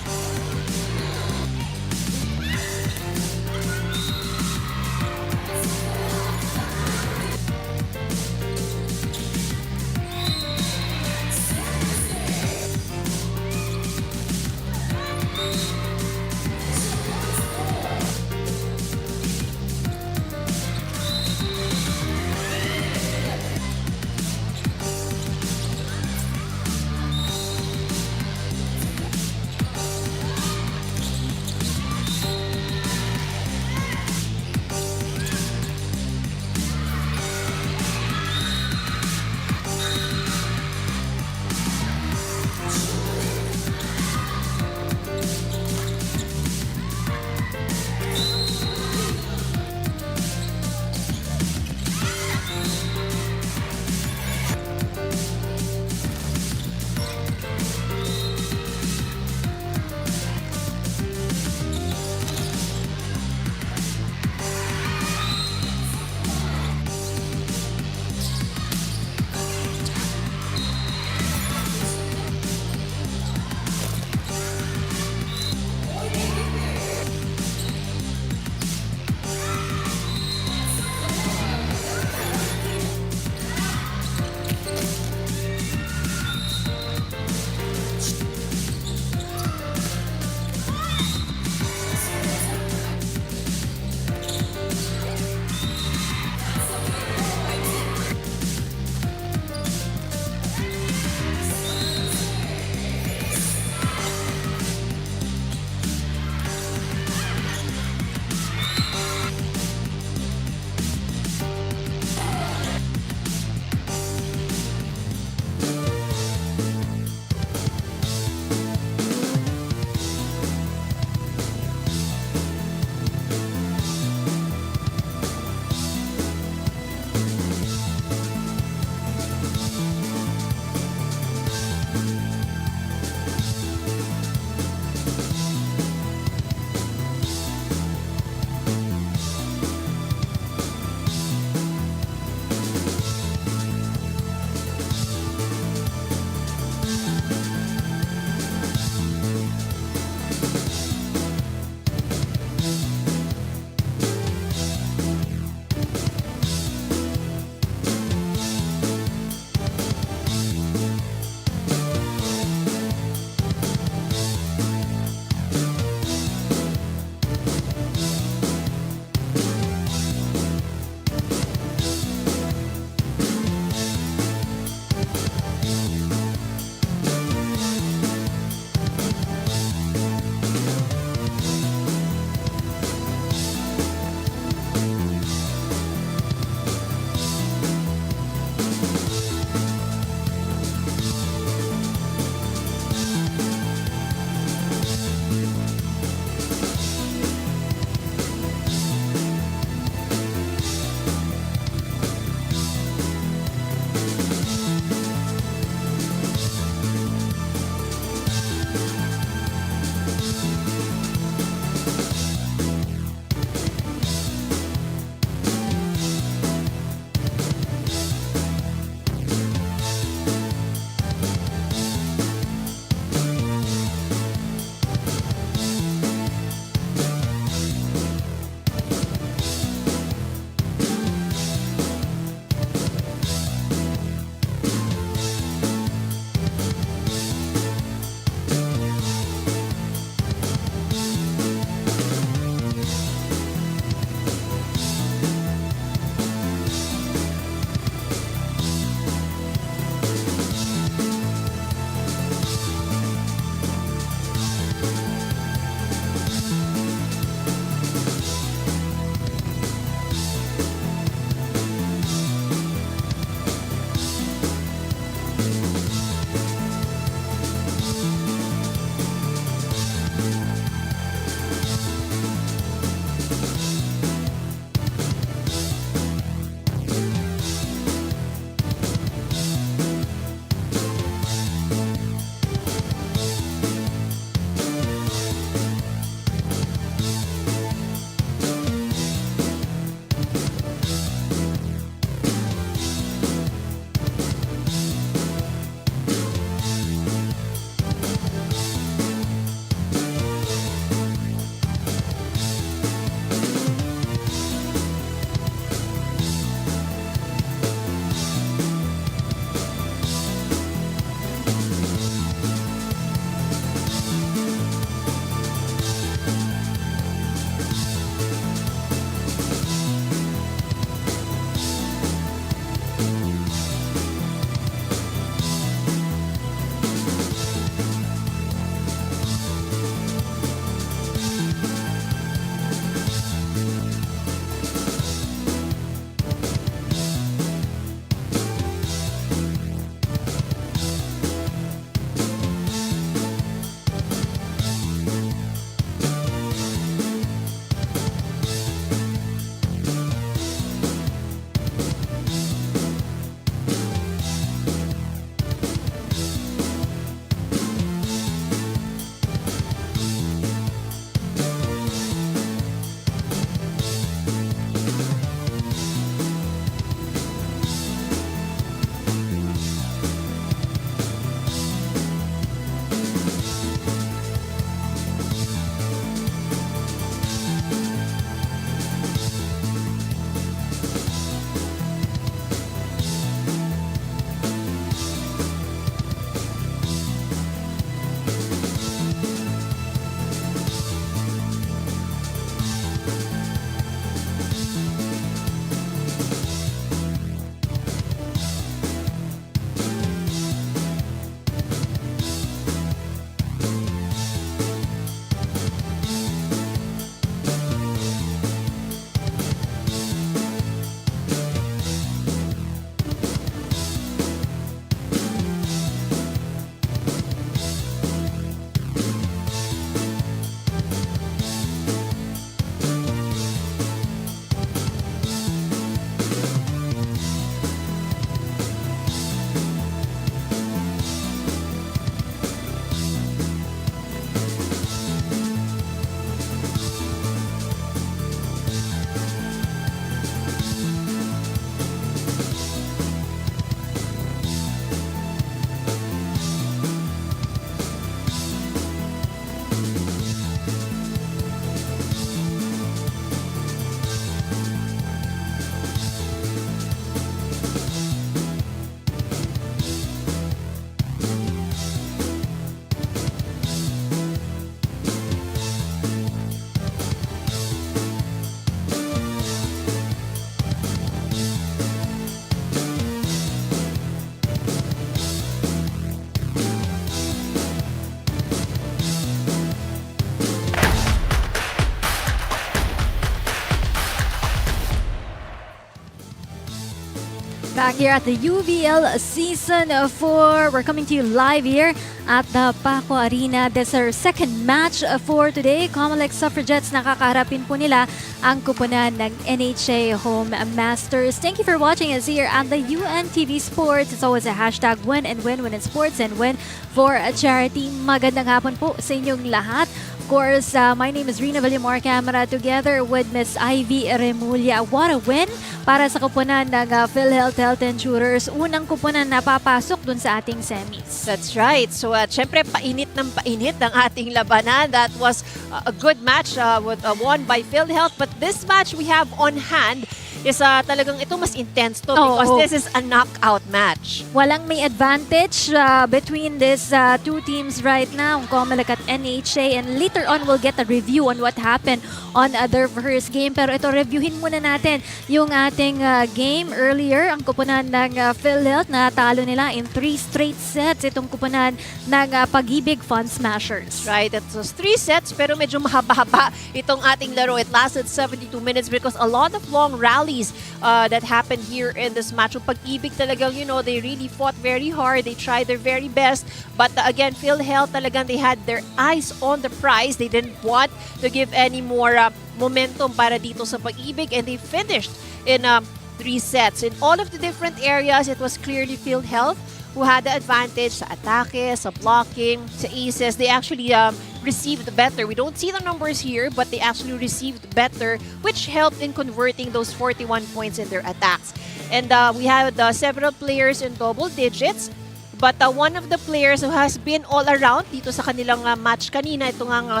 back here at the UVL Season 4. We're coming to you live here at the Paco Arena. This is our second match for today. COMELEC Suffragettes, nakakaharapin po nila ang kupunan ng NHA Home Masters. Thank you for watching us here at the UNTV Sports. It's always a hashtag win and win in sports and win for a charity. Magandang hapon po sa inyong lahat. Of course, my name is Rina Villamor Camara together with Miss Ivy Remulla. What a win para sa kupunan ng PhilHealth Health Insurers. Unang kupunan na papasok dun sa ating semis.
That's right. So, syempre, painit ng painit ang ating labanan. That was a good match won by PhilHealth. But this match we have on hand is talagang ito mas intense to because this is a knockout match.
Walang may advantage between these two teams right now, COMELEC at NHA. And later on, we'll get a review on what happened on their first game. Pero ito, reviewin muna natin yung ating game earlier. Ang kupunan ng PhilHealth, natalo nila in 3 straight sets. Itong kupunan ng Pag-IBIG Fun Smashers.
Right, it was 3 sets pero medyo mahaba-haba itong ating laro. It lasted 72 minutes because a lot of long rallies that happened here in this match. Yung Pag-IBIG talagang, you know, they really fought very hard. They tried their very best. But again, PhilHealth talagang they had their eyes on the prize. They didn't want to give any more momentum para dito sa Pag-IBIG, and they finished in 3 sets. In all of the different areas, it was clearly PhilHealth who had the advantage sa atake, sa blocking, sa aces. They actually received better. We don't see the numbers here, but they actually received better, which helped in converting those 41 points in their attacks. And we had several players in double digits. But one of the players who has been all around dito sa kanilang match kanina, ito nga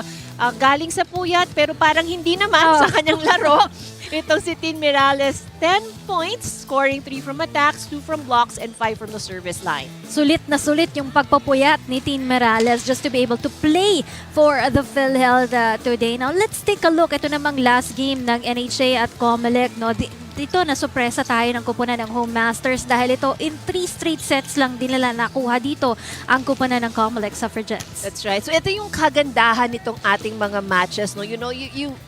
galing sa puyat pero parang hindi naman sa kanyang laro. Itong si Tin Mirales, 10 points, scoring 3 from attacks, 2 from blocks, and 5 from the service line.
Sulit na sulit yung pagpapuyat ni Tin Mirales just to be able to play for the PhilHealth today. Now, let's take a look. Ito namang last game ng NHA at COMELEC. No? Dito, nasupresa tayo ng kupunan ng Home Masters dahil ito, in 3 straight sets lang din nila nakuha dito ang kupunan ng COMELEC Suffragettes.
That's right. So ito yung kagandahan nitong ating mga matches. No? You know,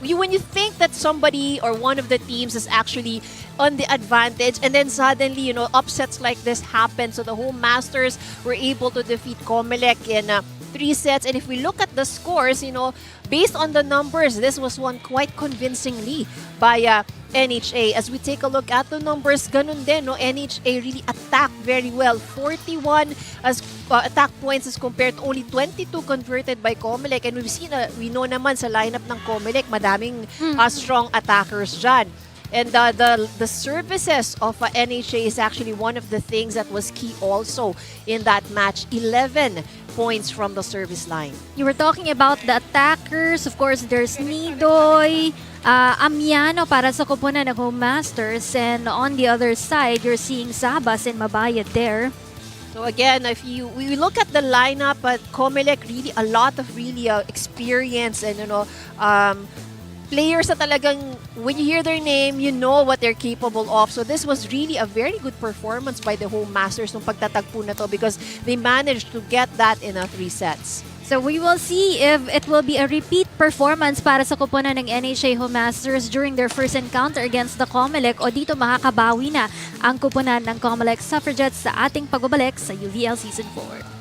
when you think that somebody or one of the teams is actually on the advantage and then suddenly, you know, upsets like this happen. So the Home Masters were able to defeat COMELEC in 3 sets. And if we look at the scores, you know, based on the numbers, this was won quite convincingly by NHA. As we take a look at the numbers, ganun din, no? NHA really attacked very well. 41 as attack points as compared to only 22 converted by COMELEC. And we've seen, we know naman sa lineup ng COMELEC, madaming strong attackers dyan. And the services of NHA is actually one of the things that was key also in that match. 11 points from the service line.
You were talking about the attackers. Of course, there's Nidoy, Amiano para sa kupunan ng Home Masters. And on the other side, you're seeing Sabas and Mabayad there.
So again, if we look at the lineup at COMELEC, really a lot of really experience and, you know, players na talagang when you hear their name, you know what they're capable of. So this was really a very good performance by the Home Masters nung pagtatagpo na to because they managed to get that in 3 sets.
So we will see if it will be a repeat performance para sa kupunan ng NHA Home Masters during their first encounter against the COMELEC o dito makakabawi na ang kupunan ng COMELEC Suffragettes sa ating pagbabalik sa UVL Season 4.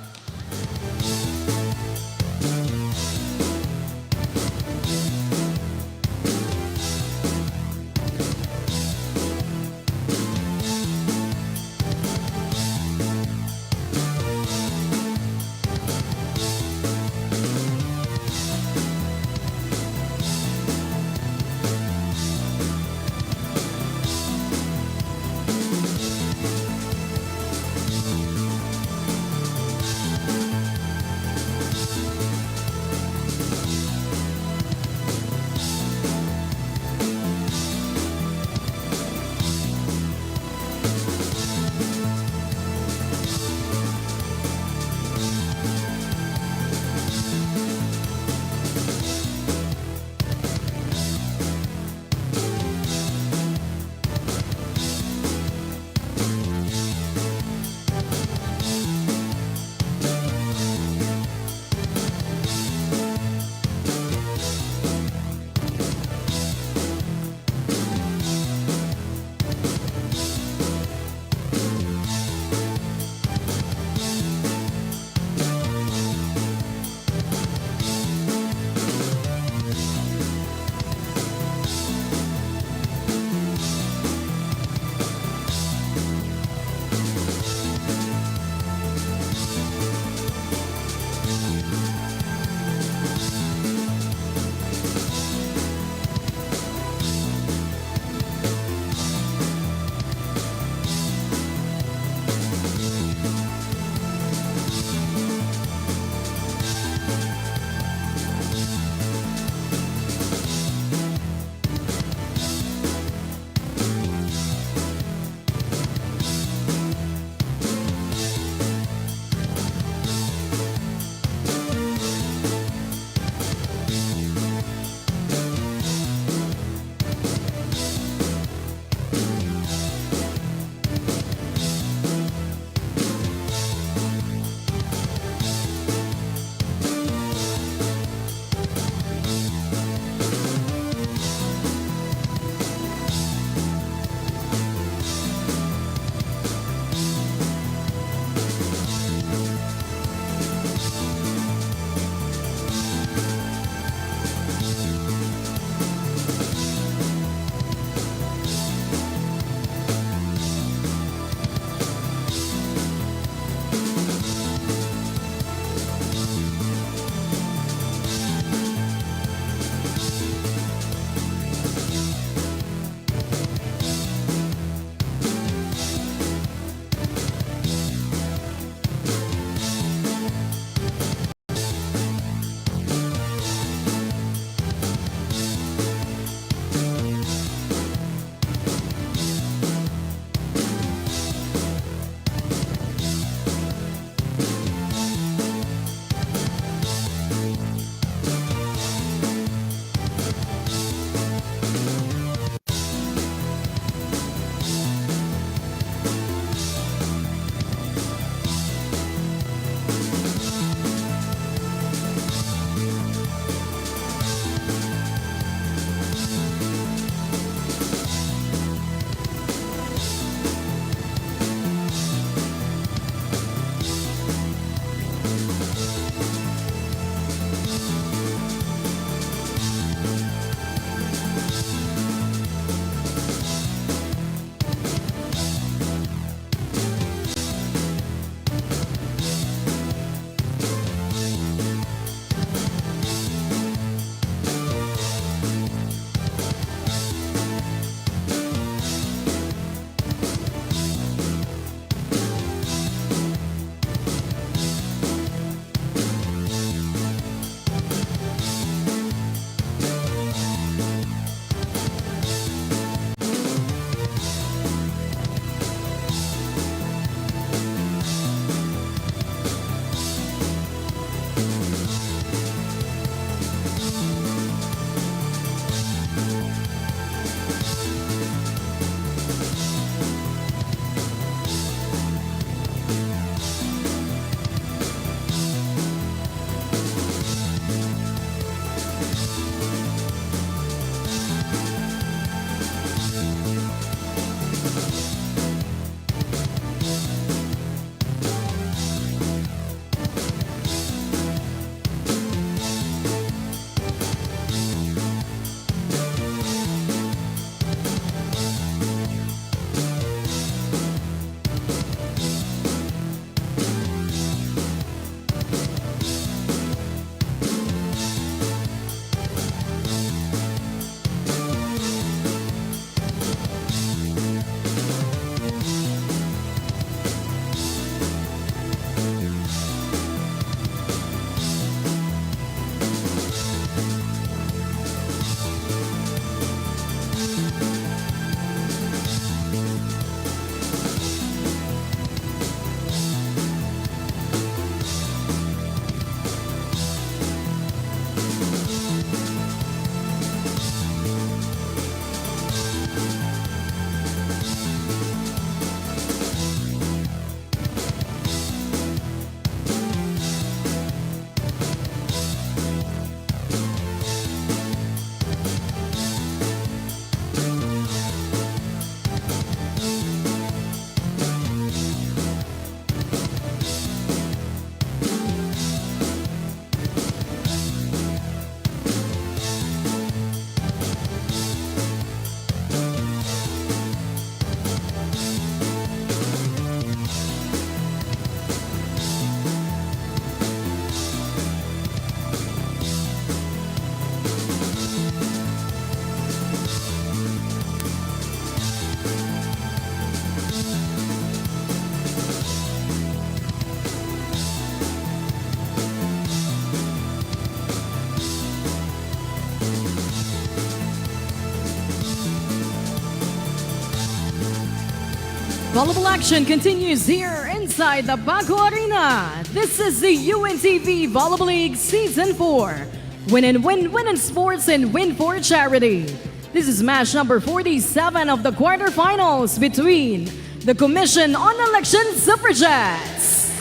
Volleyball action continues here inside the Paco Arena. This is the UNTV Volleyball League Season 4. Win and win, win in sports and win for charity. This is match number 47 of the quarterfinals between the Commission on Elections Suffragettes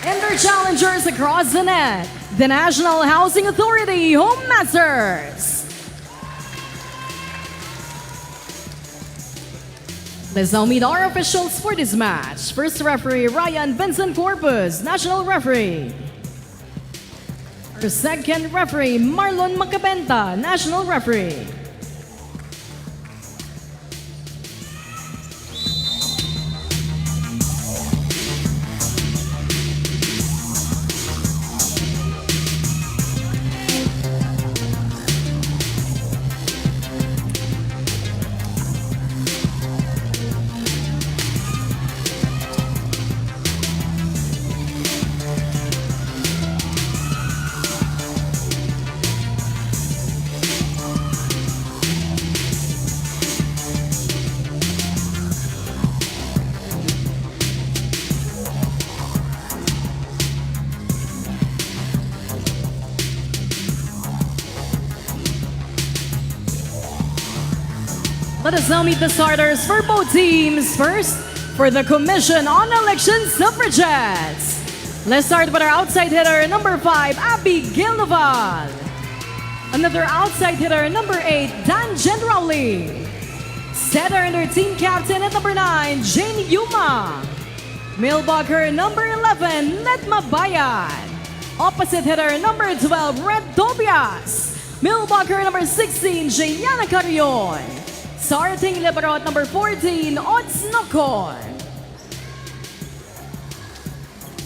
and their challengers across the net, the National Housing Authority Home Masters. Let's now meet our officials for this match. First referee, Ryan Vincent Corpus, national referee. Our second referee, Marlon Macabenta, national referee. Let us now meet the starters for both teams. First, for the Commission on Elections Suffragettes. Let's start with our outside hitter, number 5, Abigail Noval. Another outside hitter, number 8, Dan Generali. Setter and their team captain at number 9, Jane Yuma. Mailbagger, number 11, Letma Bayan. Opposite hitter, number 12, Red Tobias. Mailbagger, number 16, Jayana Carrion. Starting libero at number 14, Odds Nocon.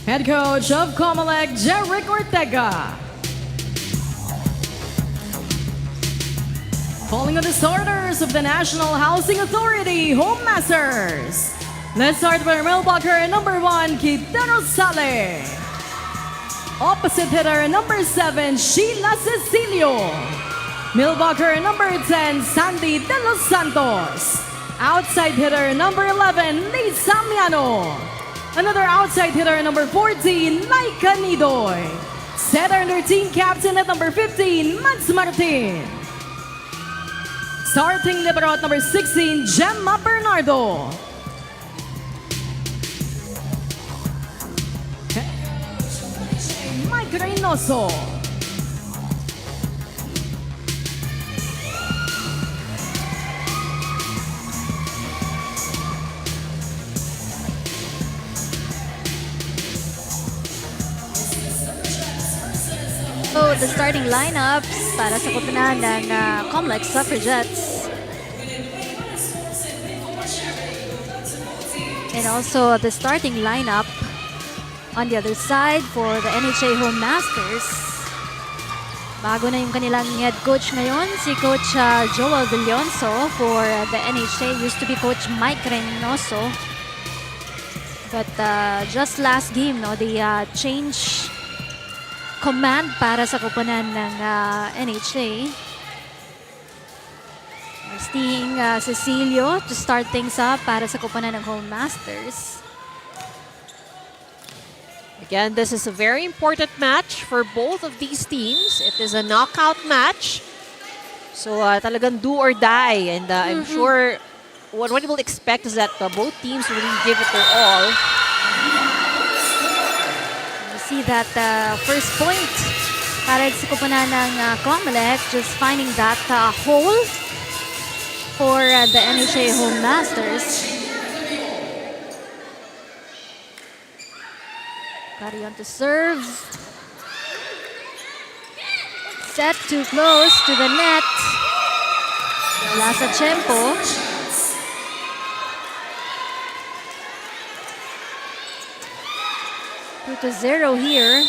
Head coach of COMELEC, Jeric Ortega. Calling on the starters of the National Housing Authority Home Masters. Let's start with our mailbagger, number 1, Kitero Sale. Opposite hitter, number 7, Sheila Cecilio. Mailbagger, number 10, Sandy De Los Santos. Outside hitter, number 11, Lisa Miano. Another outside hitter, number 14, Laika Nidoy. Setter and their team captain at number 15, Mads Martin. Starting libero at number 16, Gemma Bernardo. Mike Reynoso.
So, the starting lineups para sa koponan ng COMELEC Suffragettes. And also the starting lineup on the other side for the NHA Home Masters. Bago na yung kanilang head coach ngayon, si Coach Joel Villonso for the NHA. Used to be Coach Mike Reynoso. But just last game, no, they changed command para sa koponan ng NHA. Sting Cecilio to start things up para sa koponan ng Home Masters.
Again, this is a very important match for both of these teams. It is a knockout match. So talagang do or die. And I'm sure what we will expect is that both teams will really give it their all.
See that first point para sa koponan ng COMELEC, just finding that hole for the NHA Home Masters. Carry on to serve. Set too close to the net. Wala sa tempo. 2-0 here.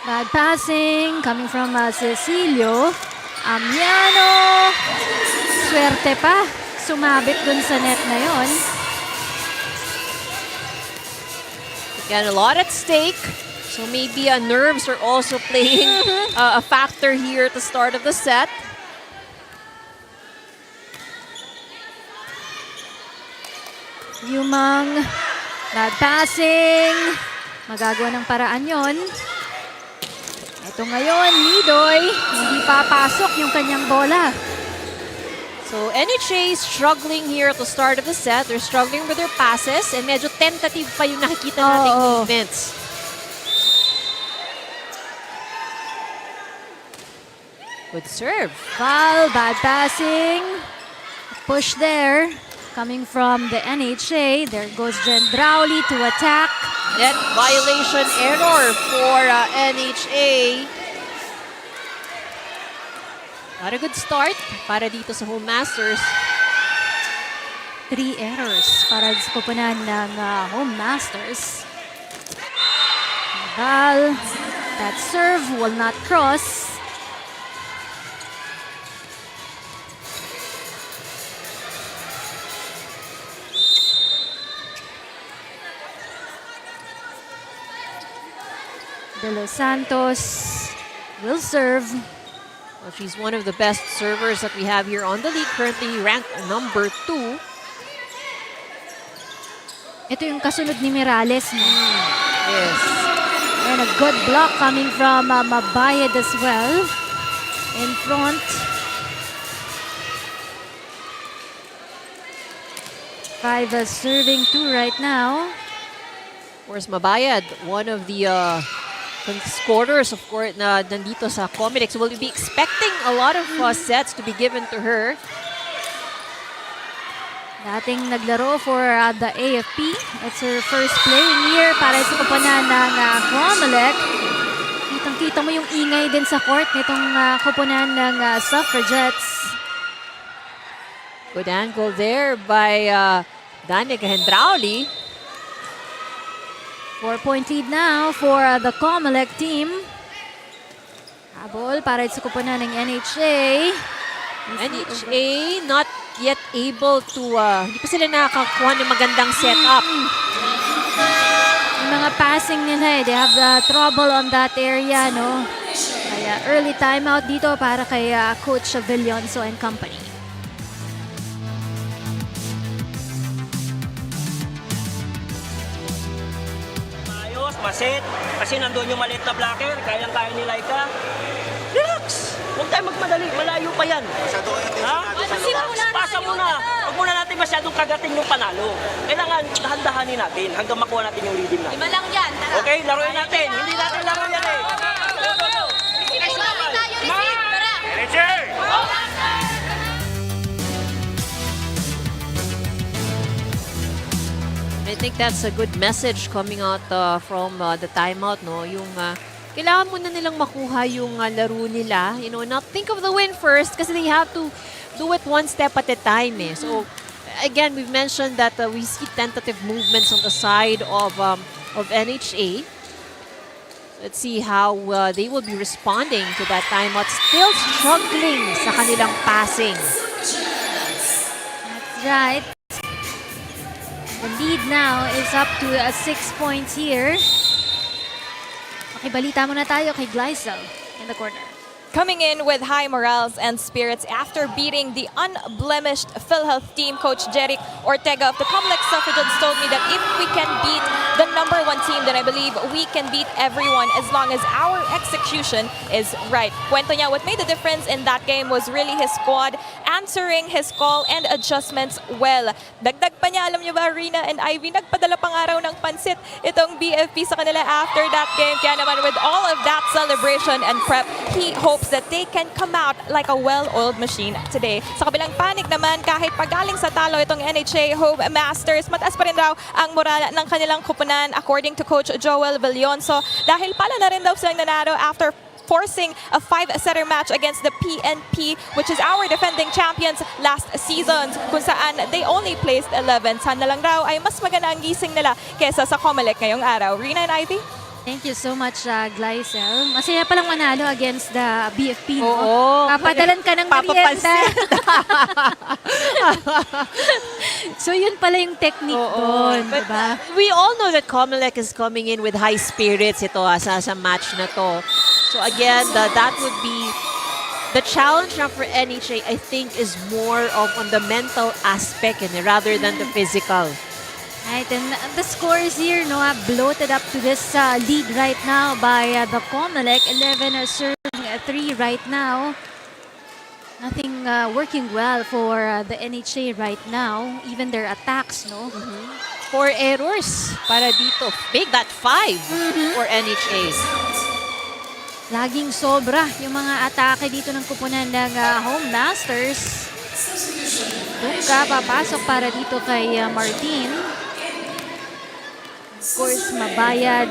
Bad passing coming from Cecilio. Amiano. Swerte pa. Sumabit dun sa net na yon.
Again, a lot at stake So maybe nerves are also playing a factor here at the start of the set.
Yumang, bad passing. Magagawa ng paraan yon. Ito ngayon, Nidoy, hindi papasok yung kanyang bola.
So NHA is struggling here at the start of the set. They're struggling with their passes and medyo tentative pa yung nakikita nating movements. Good serve.
Foul, bad passing. Push there. Coming from the NHA. There goes Jen Drowley to attack.
Net violation error for NHA. Not a good start para dito sa Home Masters.
3 errors para sa koponan ng Home Masters. Val, that serve will not cross. De Los Santos will serve.
Well, she's one of the best servers that we have here on the league, currently ranked number 2.
Ito yung kasunod ni Mirales. No?
Yes.
And a good block coming from Mabayad as well. In front. 5 serving 2 right now.
Of course, Mabayad, one of the scorers, of course, na nandito sa COMELEC. So we'll be expecting a lot of sets to be given to her.
Dating naglaro for the AFP. It's her first playing year para sa koponan ng COMELEC. Kitang-kita mo yung ingay din sa court nitong koponan ng Suffragettes.
Good angle there by Danica Hendrauli.
4-point lead now for the COMELEC team. Habol para sa koponan ng NHA.
NHA not yet able to, hindi pa sila nakakakuha ng magandang setup.
Yung mga passing nila they have the trouble on that area, no? Kaya early timeout dito para kay Coach Villonso and company.
Ayos, maset. Kasi nandun yung maliit na blocker, kayang-kaya ni Laika. Relax! Huwag tayo magmadali, malayo pa yan. Ha? Pasa muna. Huwag muna natin masyadong kagatin yung panalo. Kailangan dahan-dahanin natin hanggang makuha natin yung leading natin.
5 lang yan. Tara.
Okay, laruin natin. Hindi natin laro yan eh.
I think that's a good message coming out from the timeout, no? Yung kailangan muna nilang makuha yung laro nila, you know, not think of the win first kasi they have to do it one step at a time, eh. So again, we've mentioned that we see tentative movements on the side of NHA. Let's see how they will be responding to that timeout. Still struggling sa kanilang passing.
That's right. The lead now is up to 6 points here. Makibalita muna tayo kay Gleisel in the corner.
Coming in with high morals and spirits after beating the unblemished PhilHealth team, Coach Jeric Ortega of the COMELEC Suffragettes told me that if we can beat the #1 team, then I believe we can beat everyone as long as our execution is right. Kwento niya, what made the difference in that game was really his squad answering his call and adjustments well. Dagdag pa niya, alam niyo ba, Rina and Ivy, nagpadala pang araw ng pansit itong BFP sa kanila after that game. Kaya naman with all of that celebration and prep, he hopes that they can come out like a well-oiled machine today. Sa kabilang panig naman, kahit pagaling sa talo itong NHA Home Masters, mataas pa rin daw ang moral ng kanilang kupunan according to Coach Joel Villonso dahil pala na rin daw silang nanalo after forcing a 5-setter match against the PNP, which is our defending champions last season, kung saan they only placed 11. Sana lang daw ay mas maganda ang gising nila kesa sa COMELEC ngayong araw. Rina and Ivy?
Thank you so much, Gleisel. Masaya palang manalo against the BFP. No?
Oo.
Papadalan ka ng merienda. So yun pala yung technique doon,
But
diba?
we all know that COMELEC is coming in with high spirits ito sa match na to. So again, that would be the challenge now for NHA, I think, is more of on the mental aspect rather than the physical.
Right, and the scores here, no, bloated up to this lead right now by the COMELEC. 11 are serving 3 right now. Nothing working well for the NHA right now. Even their attacks, no?
4 errors para dito. Big that 5 for NHA.
Laging sobra yung mga atake dito ng kupunan ng Home Masters. Tungka papasok para dito kay Martin. Of course, Mabayad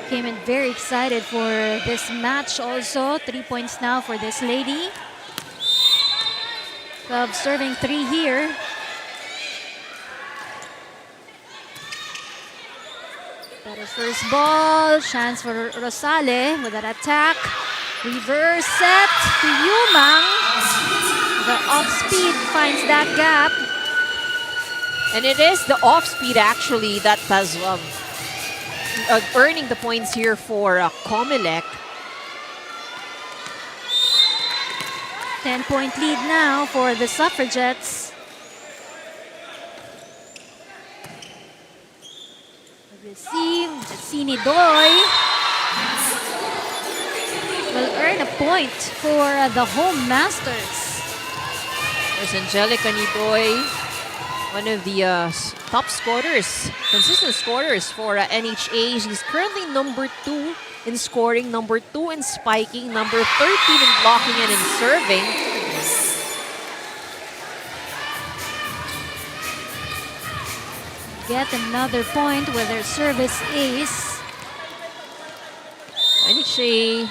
came in very excited for this match also. 3 points now for this lady. 12 serving 3 here. Better first ball. Chance for Rosale with that attack. Reverse set to Yumang. The off-speed finds that gap.
And it is the off-speed actually that has earning the points here for COMELEC.
10-point lead now for the Suffragettes. Receive, Sinidoy will earn a point for the Home Masters.
There's Angelica Nidoy, one of the top scorers, consistent scorers for NHA. She's currently number 2 in scoring, number 2 in spiking, number 13 in blocking and in serving.
Get another point with their service ace.
NHA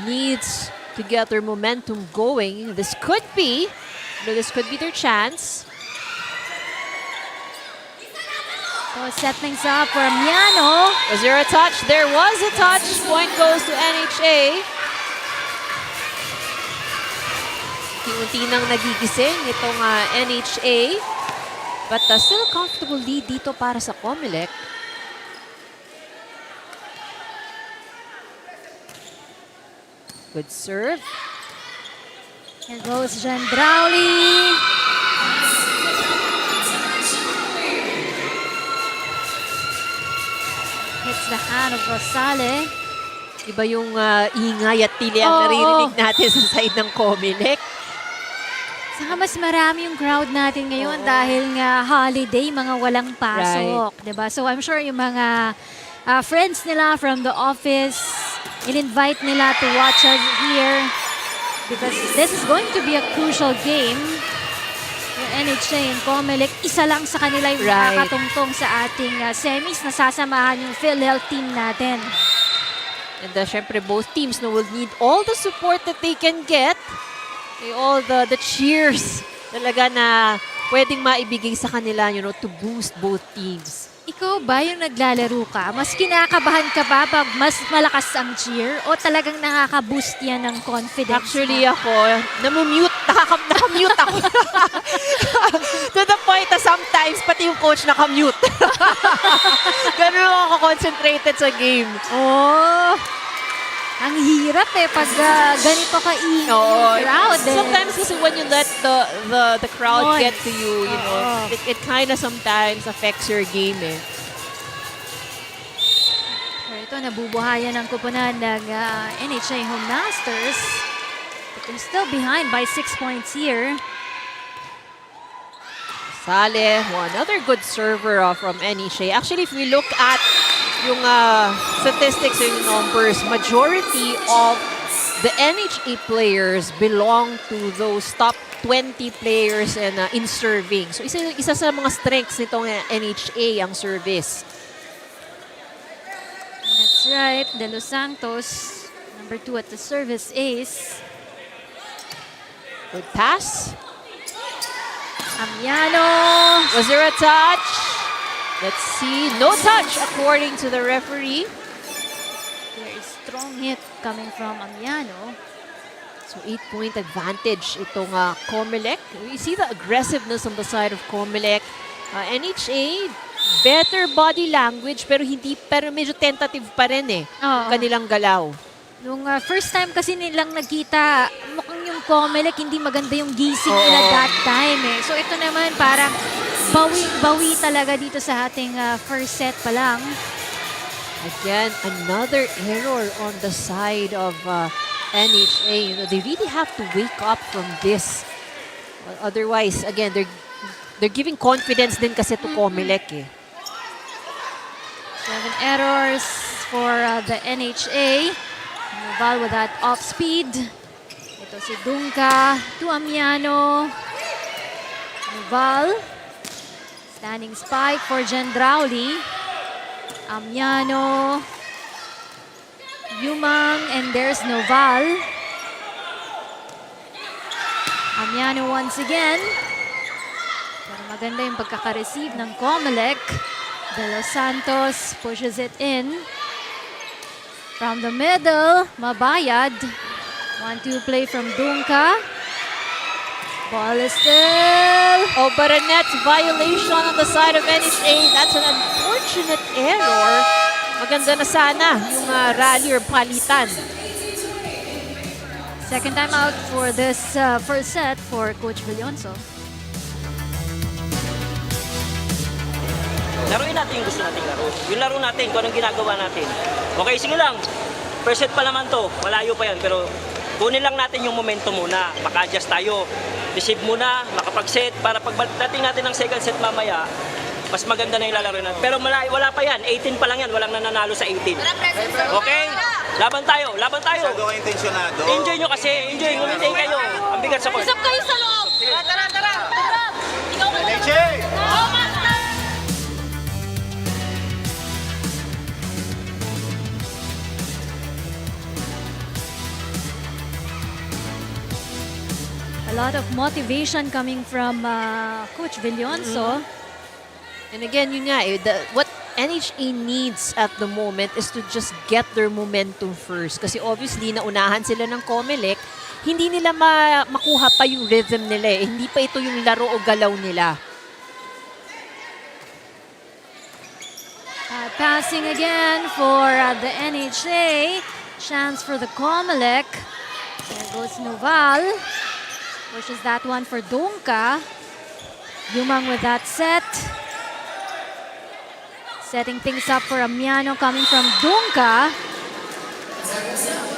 needs to get their momentum going. This could be their chance.
So set things up for Miano.
Was there a touch? There was a touch. Point goes to NHA. Unti-unti nang nagigising itong NHA. But still a comfortable lead dito para sa COMELEC. Good serve.
Here goes Jen Browley. Hits the hand of Rosale.
Iba yung ingay at tili ang naririnig natin sa side ng COMELEC.
Saka mas marami yung crowd natin ngayon dahil nga holiday, mga walang pasok. Diba? So I'm sure yung mga friends nila from the office, in-invite nila to watch us here because this is going to be a crucial game. Yung NHA and COMELEC, isa lang sa kanila yung nakakatungtong sa ating semis. Nasasamahan yung PhilHealth team natin.
And syempre both teams will need all the support that they can get. All the cheers talaga na pwedeng maibigay sa kanila, to boost both teams.
Ikaw ba yung naglalaro ka? Mas kinakabahan ka ba pag mas malakas ang cheer? O talagang nakaka-boost yan ng confidence?
Actually ako, nakamute ako. To the point na sometimes pati yung coach nakamute. Ganun ako concentrated sa game.
Ang hirap pag ganito ka-ingay crowd.
Sometimes kasi when you let the crowd get to you, it kind of sometimes affects your game
So ito, nabubuhayan ang kupunan ng NHA Home Masters. But they're still behind by 6 points here.
Sale, another good server from NHA. Actually, if we look at yung statistics and numbers, majority of the NHA players belong to those top 20 players in serving. So isa sa mga strengths nitong NHA ang service.
That's right, De Los Santos, number 2 at the service ace.
Good pass.
Amiano.
Was there a touch? Let's see. No touch according to the referee.
Very strong hit coming from Amiano.
So 8-point advantage itong COMELEC. You see the aggressiveness on the side of COMELEC. NHA, better body language pero medyo tentative pa rin
Oo.
kanilang galaw.
Nung first time kasi nilang nagkita, mukhang yung COMELEC hindi maganda yung gising nila
Oo.
that time So ito naman parang bawi talaga dito sa ating first set pa lang.
Again, another error on the side of NHA. You know, they really have to wake up from this. Otherwise, again, they're giving confidence din kasi to COMELEC
7 errors for the NHA. Noval with that off speed. Ito si Dunca to Amiano. Noval. Standing spike for Gendrauli. Amiano. Yumang, and there's Noval. Amiano once again. Pero maganda yung pagkaka-receive ng COMELEC. De Los Santos pushes it in. From the middle, Mabayad. 1-2 play from Dunca. Ball is still.
Oh, but a net violation on the side of NHA. That's an unfortunate error. Maganda na sana yung rally or palitan.
Second time out for this first set for Coach Villonso.
Laruin natin yung gusto nating laro. Yung laro natin, kung anong ginagawa natin. Okay, sige lang. First set pa naman to. Malayo pa yan. Pero kunin lang natin yung momentum muna. Maka-adjust tayo. Receive muna, makapag-set. Para pagdating natin ng second set mamaya, mas maganda na yung lalaro natin. Pero wala pa yan. 18 pa lang yan. Walang nananalo sa 18. Okay? Laban tayo. Laban tayo.
Masyado kayo intensyonado.
Enjoy nyo kasi. Enjoy. Ngumintay kayo. Ang bigat sa court.
Usap kayo sa loob! Tara, tara! Ikaw ka
NHA!
Oh, master!
A lot of motivation coming from Coach Villonso.
And again, yun nga, what NHA needs at the moment is to just get their momentum first. Kasi obviously, naunahan sila ng COMELEC, hindi nila makuha pa yung rhythm nila Hindi pa ito yung laro o galaw nila.
Passing again for the NHA. Chance for the COMELEC. There goes Noval. Pushes that one for Dunca. Yumang with that set. Setting things up for Amiano coming from Dunca.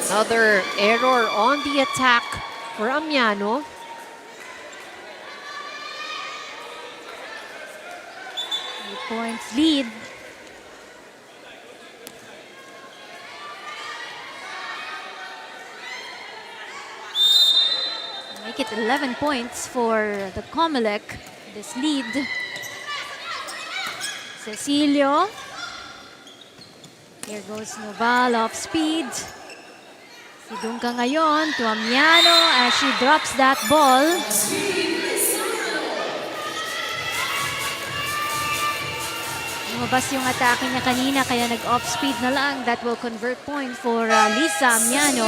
Another error on the attack for Amiano.
Points lead. Make it 11 points for the COMELEC. This lead. Cecilio. Here goes Noval off speed. Si Dunca ngayon to Amiano as she drops that ball. Lumabas yung atake niya kanina kaya nag-off speed na lang. That will convert point for Lisa Amiano.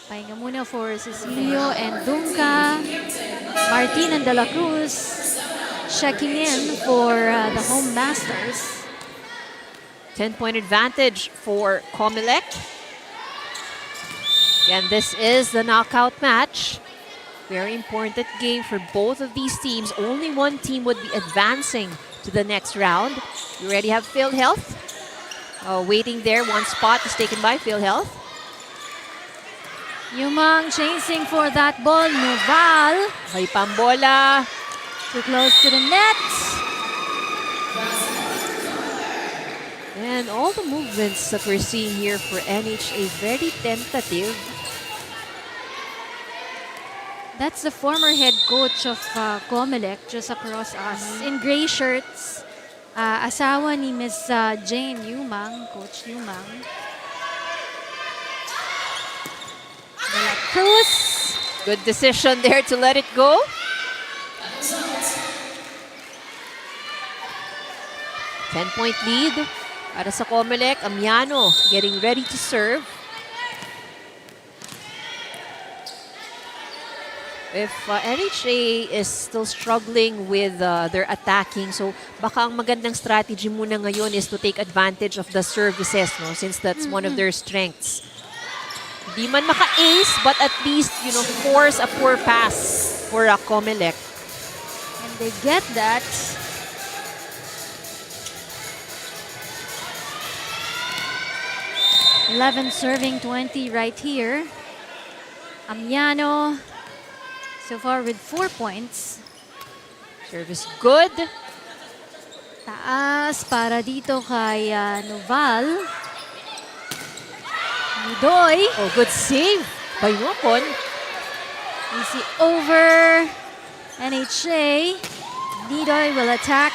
Pahinga muna for Cecilio and Dunca. Martin and De La Cruz checking in for the home masters.
10-point advantage for COMELEC. And this is the knockout match. Very important game for both of these teams. Only one team would be advancing to the next round. You already have PhilHealth. Waiting there, one spot is taken by PhilHealth.
Yumang chasing for that ball. Noval.
May pambola.
Too close to the net.
And all the movements that we're seeing here for NHA, very tentative.
That's the former head coach of COMELEC just across us. In gray shirts. Asawa ni Miss Jane Yumang, Coach Yumang. De La Cruz.
Good decision there to let it go. Ten-point lead Para sa COMELEC, Amiano getting ready to serve. If NHA is still struggling with their attacking, so baka ang magandang strategy muna ngayon is to take advantage of the services, no? Since that's one of their strengths. Di man maka-ace, but at least, force a poor pass for COMELEC.
And they get that. (11 serving 20 right here. Amiano so far with 4 points.
Service good.
Taas para dito kay Noval. Nidoy.
Oh, good save by Wapon.
Easy over. NHA. Nidoy will attack.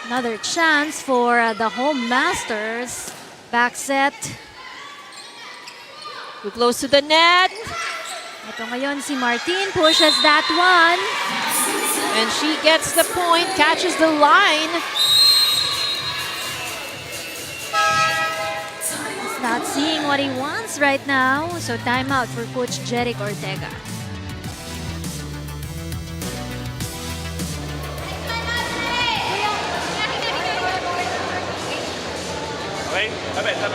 Another chance for the home masters. Back set.
Too close to the net.
Ito ngayon si Martin pushes that one.
And she gets the point, catches the line.
He's not seeing what he wants right now. So timeout for Coach Jeric Ortega.
Okay?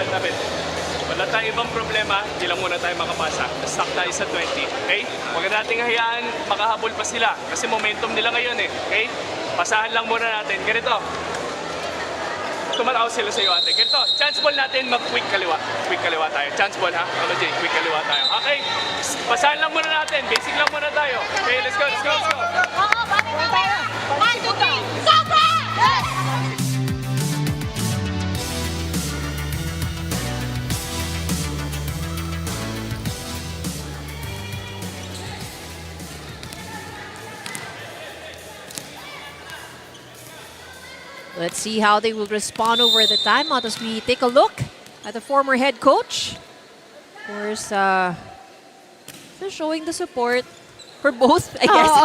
Tapit. Wala tayong ibang problema, hindi lang muna tayo makapasa. Stuck tayo sa 20, okay? Huwag nating hayaan makahabol pa sila kasi momentum nila ngayon eh, okay? Pasahan lang muna natin. Ganito. Tumalaw sila sa iyo ate. Ganito, chance ball natin mag-quick kaliwa. Quick kaliwa tayo. Chance ball ha? Ano Jay? Quick kaliwa tayo. Okay? Pasahan lang muna natin. Basic lang muna tayo. Okay, let's go.
Oo, bakit na tayo? 1, 2, 3, Sobra!
Let's see how they will respond over the timeout as we take a look at the former head coach. Of course, they're showing the support for both, I guess.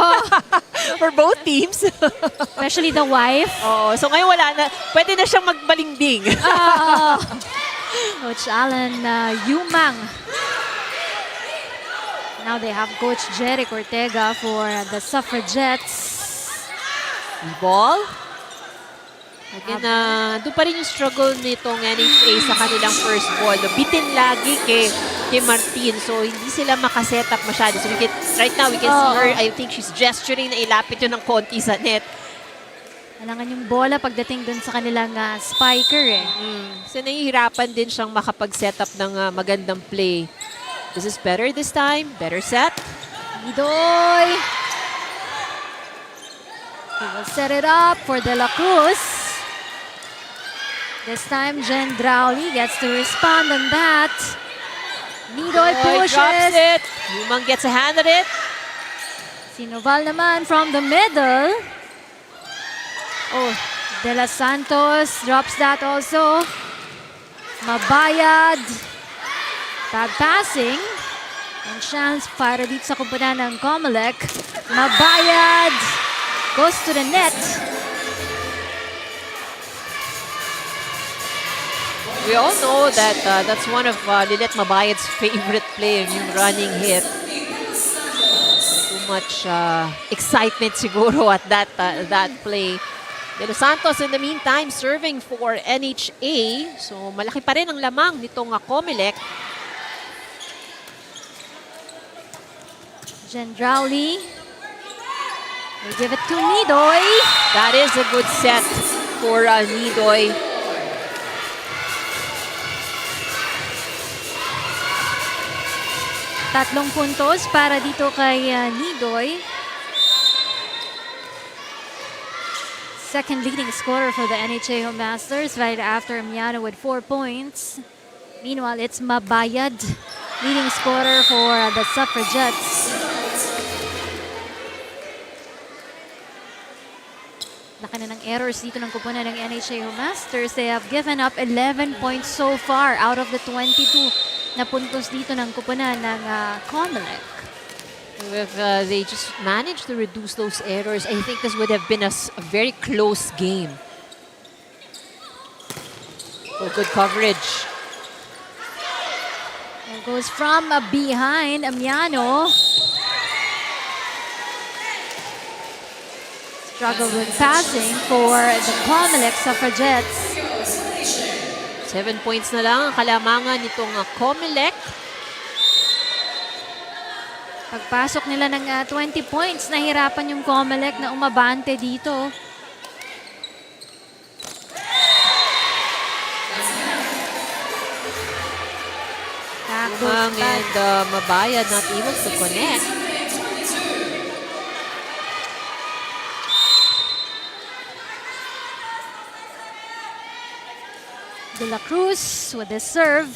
For both teams.
Especially the wife.
Oh, so ngayon wala na. Pwede na siyang magbalingding.
Coach Alan Yumang. Now they have Coach Jeric Ortega for the Suffragettes.
Ball. Again, doon pa rin yung struggle nitong NHA sa kanilang first ball. Bitin lagi kay Martin. So, hindi sila makaset up masyado. So, right now, we can see her. I think she's gesturing na ilapit yun ng konti sa net.
Kailangan yung bola pagdating dun sa kanilang spiker eh.
So, nahihirapan din siyang makapag-set up ng magandang play. This is better this time. Better set.
Nidoy. He will set it up for De La Cruz. This time, Jen Drowley gets to respond on that. Nidoy pushes.
Drops it. Yumang gets a hand at it.
Si Noval naman from the middle. Oh, De La Santos drops that also. Mabayad. Bad passing. And chance para dito sa kumpunan ng COMELEC. Mabayad. Goes to the net.
We all know that that's one of Lilet Mabayad's favorite play, yung running hit. Too much excitement siguro at that play. De Los Santos in the meantime serving for NHA. So malaki pa rin ang lamang nitong COMELEC.
Jen Drowley. They give it to Nidoy.
That is a good set for Nidoy.
Tatlong puntos para dito kay Nidoy. Second leading scorer for the NHA Home Masters right after Miano with 4 points. Meanwhile, it's Mabayad, leading scorer for the Suffragettes. Laki na ng errors dito ng kupunan ng NHA Home Masters. They have given up 11 points so far out of the 22 na puntos dito ng kupunan ng COMELEC.
If they just managed to reduce those errors, I think this would have been a very close game. Oh, good coverage.
It goes from behind Amiano. Struggle with passing for the COMELEC Suffragettes.
7 points na lang ang kalamangan nitong COMELEC.
Pagpasok nila ng 20 points, nahirapan yung COMELEC na umabante dito.
Umang and Mabayad not able to connect.
De La Cruz with the serve.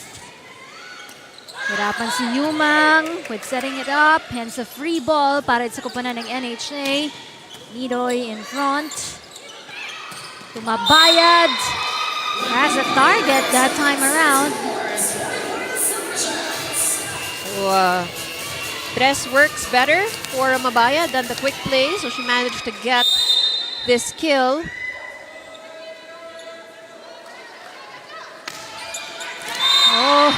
Hirapan si Yumang with setting it up. Hence a free ball para sa kupunan ng NHA. Nidoy in front. Tumabayad. Has a target that time around.
So, Tres works better for Mabayad than the quick play. So she managed to get this kill.
Oh,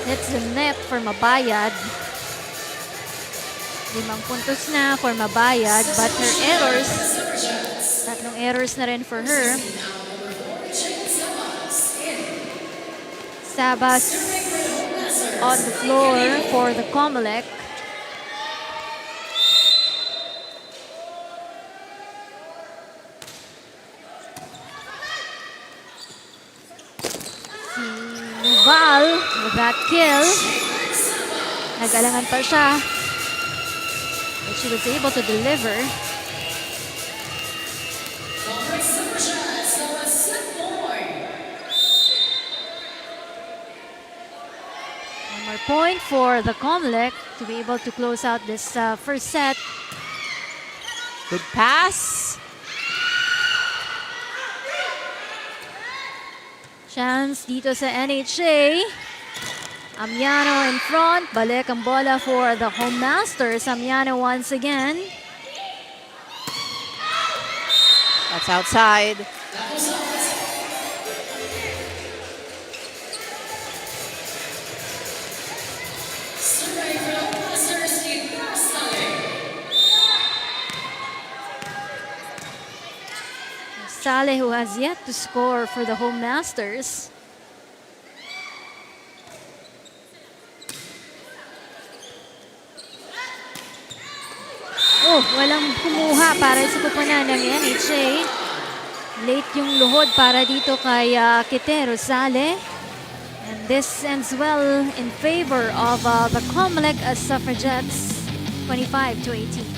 hits the net for Mabayad. 5 puntos na for Mabayad, but her errors, 3 errors na rin for her. Sabas on the floor for the COMELEC. Val with that kill. Nag-alangan pa siya. But she was able to deliver. One more point for the COMELEC to be able to close out this first set.
Good pass.
Chance dito sa NHA. Amiano in front. Balik ang bola for the home masters. Amiano once again.
That's outside.
Saleh, who has yet to score for the home masters. Oh, walang kumuha para sa kupunan ng NHA. Late yung luhod para dito kay Quitero Saleh. And this ends well in favor of the COMELEC Suffragettes, 25-18.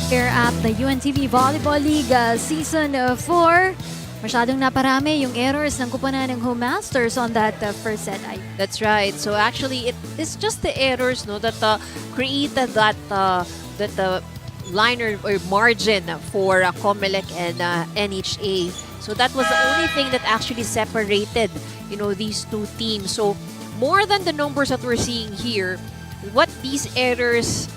Here at the UNTV Volleyball League Season 4. Masyadong naparami yung errors ng kupunan ng home masters on that first set.
That's right. So actually, it's just the errors, no, that created that line or margin for COMELEC and NHA. So that was the only thing that actually separated, these two teams. So more than the numbers that we're seeing here, what these errors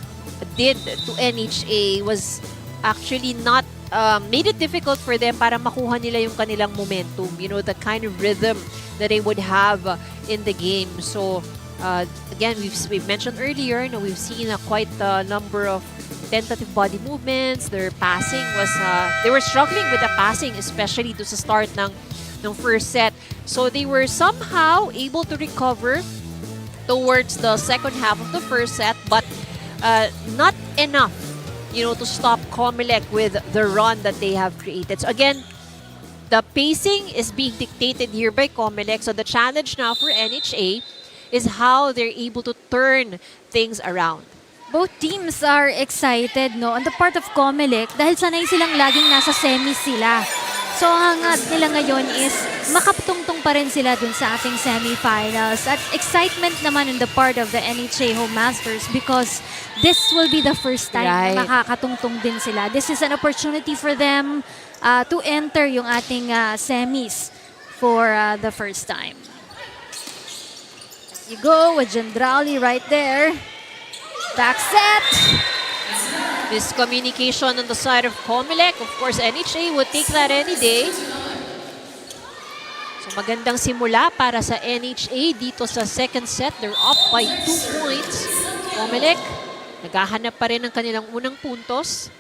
did to NHA was actually not made it difficult for them para makuha nila yung kanilang momentum, the kind of rhythm that they would have in the game. So again, we've mentioned earlier, we've seen quite a number of tentative body movements, their passing was, they were struggling with the passing, especially to sa start ng first set. So they were somehow able to recover towards the second half of the first set, but not enough, to stop COMELEC with the run that they have created. So again, the pacing is being dictated here by COMELEC. So the challenge now for NHA is how they're able to turn things around.
Both teams are excited, no? On the part of COMELEC, dahil sanay silang laging nasa semi sila. So, ang hangat nila ngayon is makaptungtong pa rin sila dun sa ating semifinals. At excitement naman on the part of the NHA Home Masters because this will be the first time na makakatungtong din sila. This is an opportunity for them to enter yung ating semis for the first time. You go with Gendrauli right there. Back set.
Miscommunication on the side of COMELEC. Of course, NHA would take that any day. So magandang simula para sa NHA dito sa second set. They're up by 2 points. COMELEC, naghahanap pa rin ng kanilang unang puntos.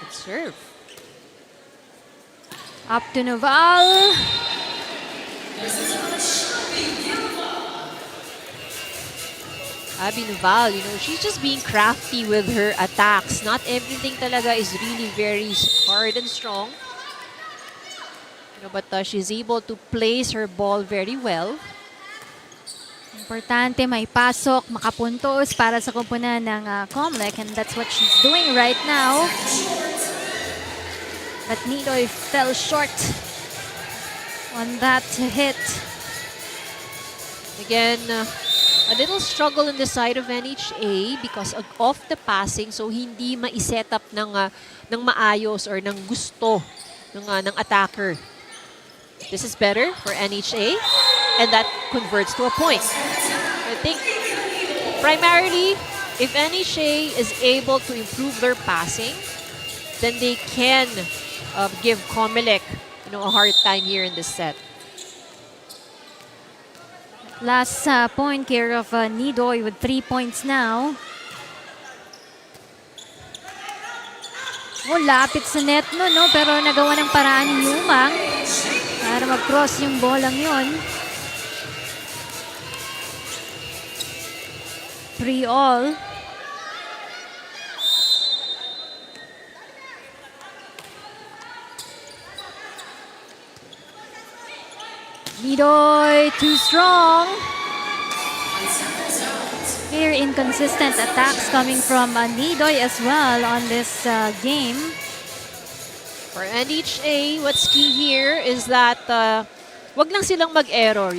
Good serve.
Up to Noval.
Abby Noval, she's just being crafty with her attacks. Not everything talaga is really very hard and strong. But she's able to place her ball very well.
Importante, may pasok, makapuntos para sa kumpunan ng COMELEC, and that's what she's doing right now. But Nidoy fell short on that hit.
Again, a little struggle on the side of NHA because of the passing, so hindi ma-set up ng maayos or ng gusto ng attacker. This is better for NHA, and that converts to a point. I think primarily, if NHA is able to improve their passing, then they can give COMELEC a hard time here in this set.
Last point here of Nidoy with 3 points now. Lapit sa net no? Pero nagawa ng paraan ni Yumang para mag-cross yung bolang yun. 3-all. Nidoy, too strong. Very inconsistent attacks coming from Nidoy as well on this game.
For NHA, what's key here is that wag lang silang mag-error,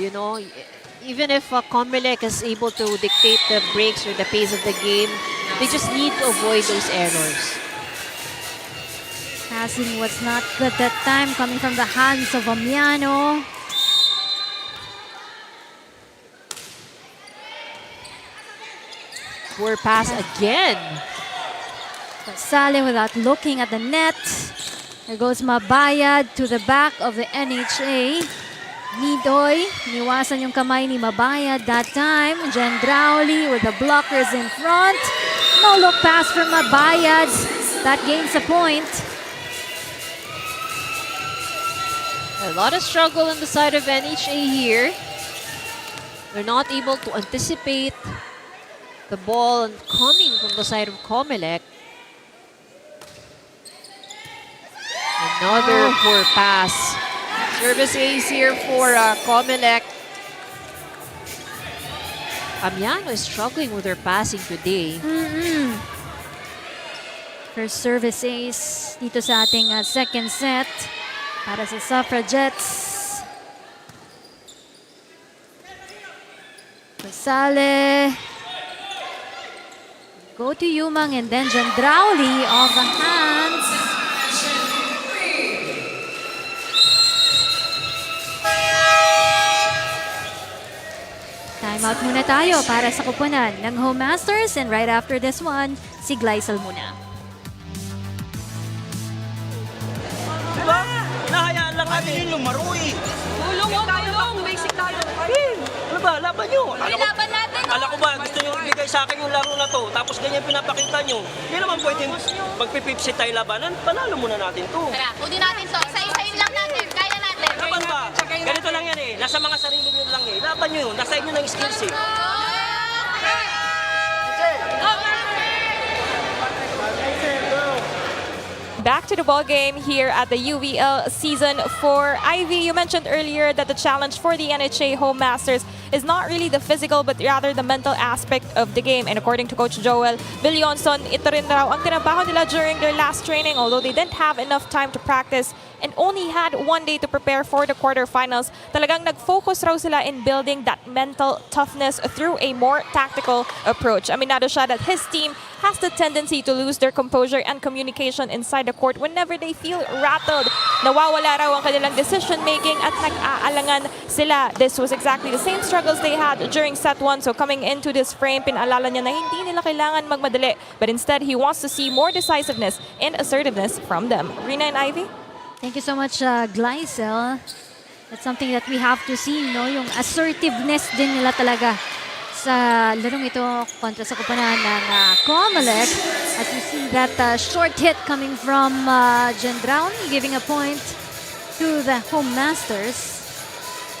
Even if COMELEC is able to dictate the breaks or the pace of the game, they just need to avoid those errors.
Passing was not good that time coming from the hands of Amiano.
Poor pass again.
Sale without looking at the net. There goes Mabayad to the back of the NHA. Nidoy, niwasan yung kamay ni Mabayad that time. Gendrauli with the blockers in front. No look pass from Mabayad. That gains a point.
A lot of struggle on the side of NHA here. They're not able to anticipate the ball coming from the side of COMELEC. Another poor pass. Service ace here for COMELEC. Amiano is struggling with her passing today.
First service ace dito sa ating second set para sa Suffragettes. Pasale. Go to Yumang and then Gendrauli off the hands. Time out muna tayo para sa kupunan ng Home Masters, and right after this one, si Gleisel muna.
Diba? Nahayaan lang natin yung lumaro eh.
Tulong! Basic tayo!
Ano ba? Laban nyo!
Laban natin!
Kala ko ba, gusto nyo ibigay sa akin yung laro na to, tapos ganyan pinapakita nyo. Hindi naman pwede magpipipsi tayo labanan, panalo muna natin to.
Tara, kunin natin to. Sayin lang natin. Kaya natin.
Laban ba? Ganito lang yan eh, nasa mga sarili nyo lang eh. Laban nyo yun, nasa inyo ng skills eh.
Back to the ball game here at the UVL Season 4. Ivy, you mentioned earlier that the challenge for the NHA Home Masters is not really the physical but rather the mental aspect of the game. And according to Coach Joel Villonson, ito rin raw ang tinabaho nila during their last training. Although they didn't have enough time to practice and only had 1 day to prepare for the quarterfinals, talagang nag-focus raw sila in building that mental toughness through a more tactical approach. Aminado siya that his team has the tendency to lose their composure and communication inside the court whenever they feel rattled. Nawawala raw ang kanilang decision-making at nag-aalangan sila. This was exactly the same struggles they had during set 1. So coming into this frame, pinaalala niya na hindi nila kailangan magmadali. But instead, he wants to see more decisiveness and assertiveness from them. Rina and Ivy?
Thank you so much, Glycel. That's something that we have to see, no? Yung assertiveness din nila talaga sa larong ito kontra sa koponan ng COMELEC. As you see that short hit coming from Gendraun, giving a point to the Home Masters.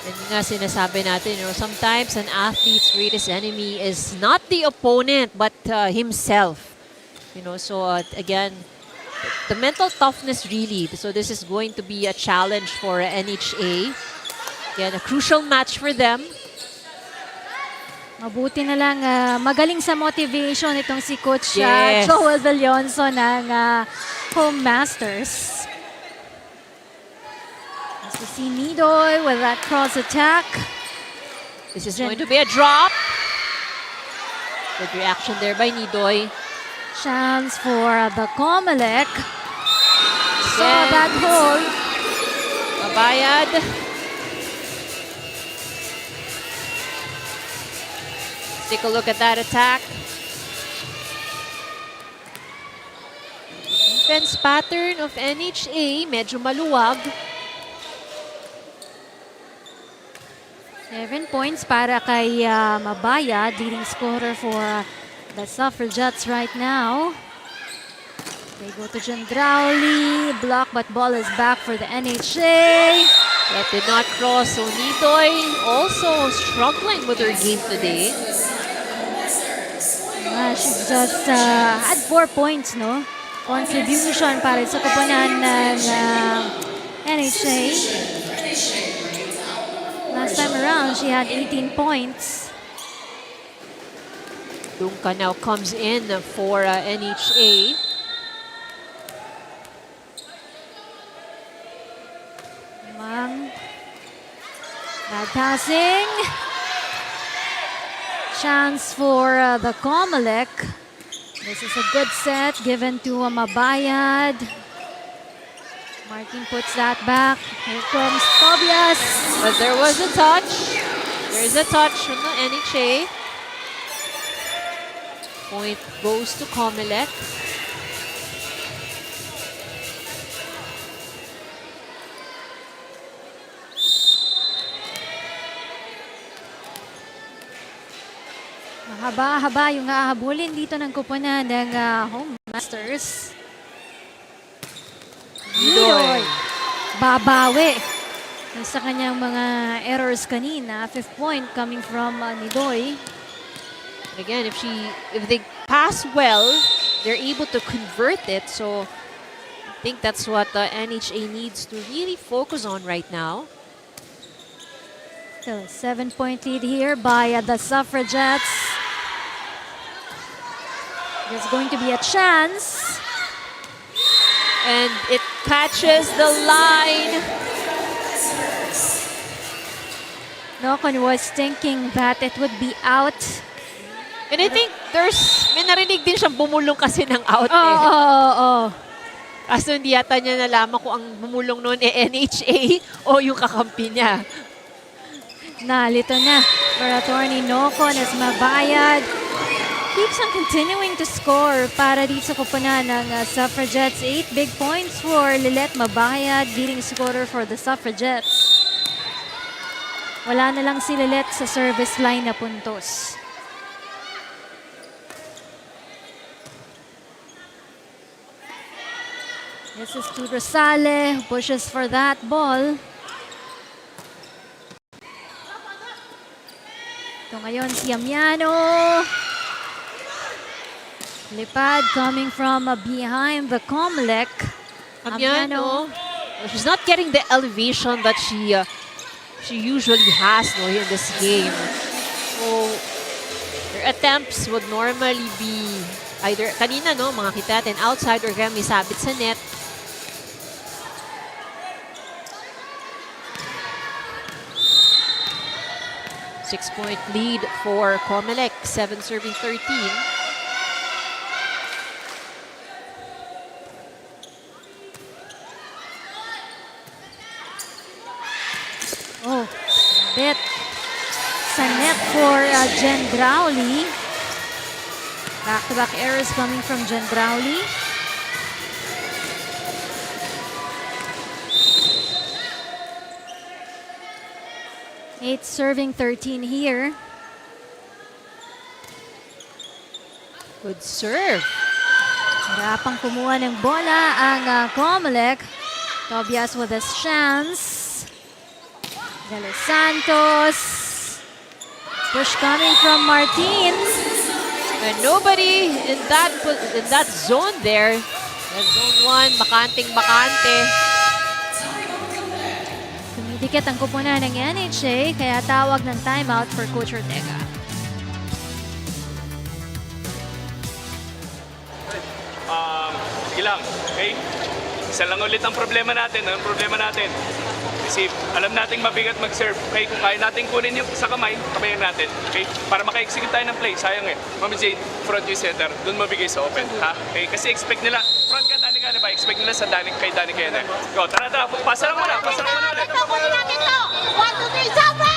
And nga sinasabi natin, you know, sometimes an athlete's greatest enemy is not the opponent, but himself. You know, so again, the mental toughness really. So this is going to be a challenge for NHA. Again, a crucial match for them.
Mabuti na lang, magaling sa motivation itong si Coach
Yes.
Joel Villonson ng Home Masters. As we see Nidoy with that cross attack.
This is going to be a drop. Good reaction there by Nidoy.
Chance for the COMELEC. Saw
Again.
that hole.
Mabayad. Take a look at that attack. Defense pattern of NHA, medyo maluwag.
7 points para kay Mabayad, leading scorer for the Suffragettes right now. They go to Gendrauli, block but ball is back for the NHA.
That did not cross. So Nidoy also struggling with her game today.
She's just had 4 points, no? Contribution para sa koponan ng NHA. Last time around, she had 18 points.
Duncan now comes in for NHA.
Mang. Bad passing. Chance for the COMELEC. This is a good set given to Mabayad. Martin puts that back. Here comes Tobias.
But there was a touch. There's a touch from the NHA. Point goes to COMELEC.
Mahaba-haba yung hahabulin dito ng koponan ng Home Masters. Nidoy. Babawi sa kanyang mga errors kanina. 5th point coming from Nidoy.
Again, if they pass well, they're able to convert it. So I think that's what the NHA needs to really focus on right now.
Still a 7-point lead here by the Suffragettes. There's going to be a chance.
And it catches the line.
Nokon was thinking that it would be out.
And I think may narinig din siyang bumulong kasi ng out
Oo.
Kaso hindi yata niya nalaman kung ang bumulong noon NHA o yung kakampi niya.
Nalito na for attorney Nokon as Mabayad keeps on continuing to score para dito sa koponan ng Suffragettes. 8 big points for Lilet Mabayad, leading scorer for the Suffragettes. Wala na lang si Lilet sa service line na puntos. This is to Rosale, who pushes for that ball. Ito ngayon si Amiano. Lipad coming from behind the COMELEC.
Amiano, she's not getting the elevation that she usually has in this game. So her attempts would normally be either kanina mga kita natin outside or kaya may sabit sa net. Six-point lead for COMELEC, 7 serving 13.
Oh, bit sa net for Jen Drowley. Back-to-back errors coming from Jen Drowley. Eight serving 13 here.
Good serve.
Harapang kumuha ng bola ang COMELEC. Tobias with his chance. De Los Santos. Push coming from Martins.
And nobody in that zone there. That zone 1, bakanting-bakante.
Dumidikit ang kupunan ng NHA, kaya tawag ng timeout for Coach Ortega.
Sige lang, okay? Isa lang ulit ang problema natin. Kasi alam nating mabigat mag-serve. Okay? Kung kaya natin kunin yung sa kamay, kamayan natin. Okay? Para maka-execute tayo ng play. Sayang Mami Jane, front yung center. Doon mabigay sa open. Ha? Okay? Kasi expect nila, front ka Dani ba? Expect nila sa kay Dani Kene. Go, tara. Pasa lang muna ulit.
Kunin natin to! 1, 2, 3, sobra!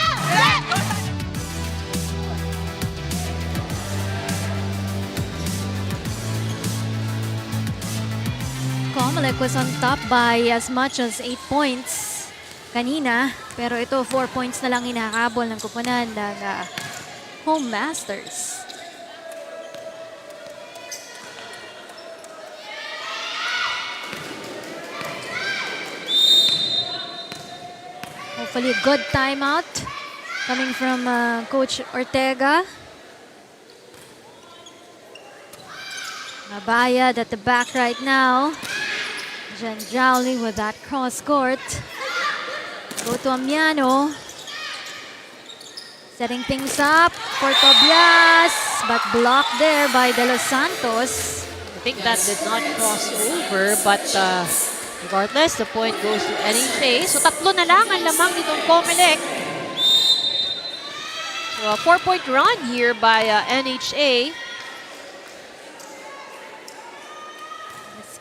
COMELEC was on top by as much as 8 points kanina. Pero ito, 4 points na lang hinahabol ng kupunan ng Home Masters. Hopefully a good timeout coming from Coach Ortega. Mabayad at the back right now. Jen Drowley with that cross court. Go to Amiano. Setting things up for Tobias, but blocked there by De Los Santos.
I think that did not cross over, but regardless, the point goes to NHA. So tatlo na lang ang lamang nitong COMELEC. So a 4-point run here by NHA.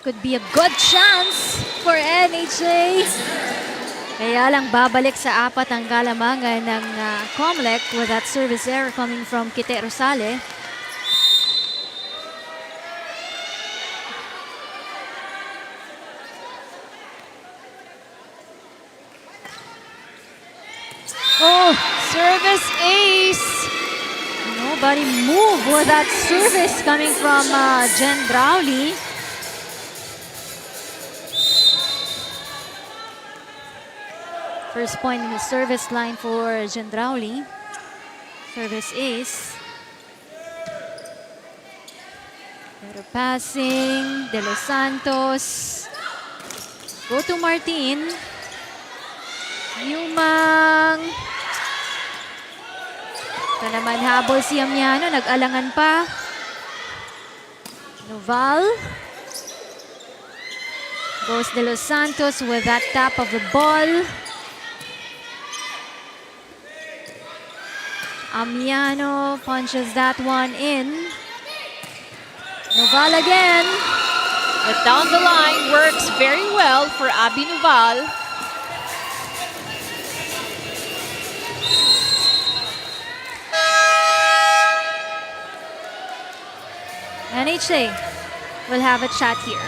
Could be a good chance for NHA. Kaya lang babalik sa apat ang kalamangan ng COMELEC with that service error coming from Kite Rosale.
Oh, service ace.
Nobody move with that service coming from Jen Drowley. First point in the service line for Jen Drowley. Service ace. Pero passing, De Los Santos. Go to Martin. Yumang. Ito naman habol si Amiano, nag-alangan pa. Noval. Goes De Los Santos with that tap of the ball. Amiano punches that one in. Noval again.
But down the line works very well for Abby Noval.
NHA will have a chat here.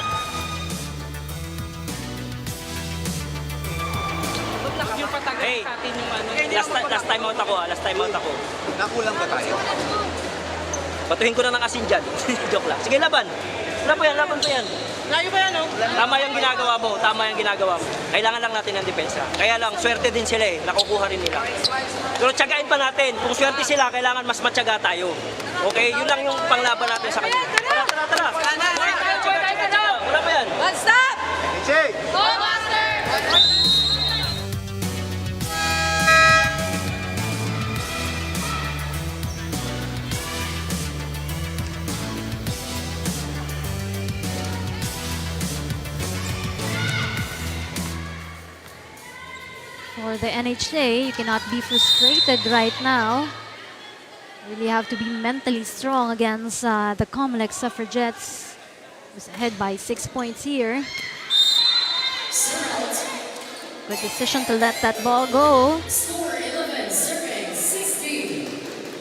Hey, last time out ako.
Nakulang ba tayo?
Batuhin ko na ng asin dyan. Joke lang. Sige, laban. Laban po yan. Layo ba yan, no? Tama yung ginagawa mo. Tama yung ginagawa mo. Kailangan lang natin ng depensa. Kaya lang, swerte din sila eh. Nakukuha rin nila. Pero tiyagain pa natin. Kung swerte sila, kailangan mas matyaga tayo. Okay? Yun lang yung panglaban natin sa kanila. Tara, tara, tara. Wala pa yan.
One stop!
Go,
For the NHA, you cannot be frustrated right now. You really have to be mentally strong against the COMELEC Suffragettes, who's ahead by 6 points here. Good decision to let that ball go.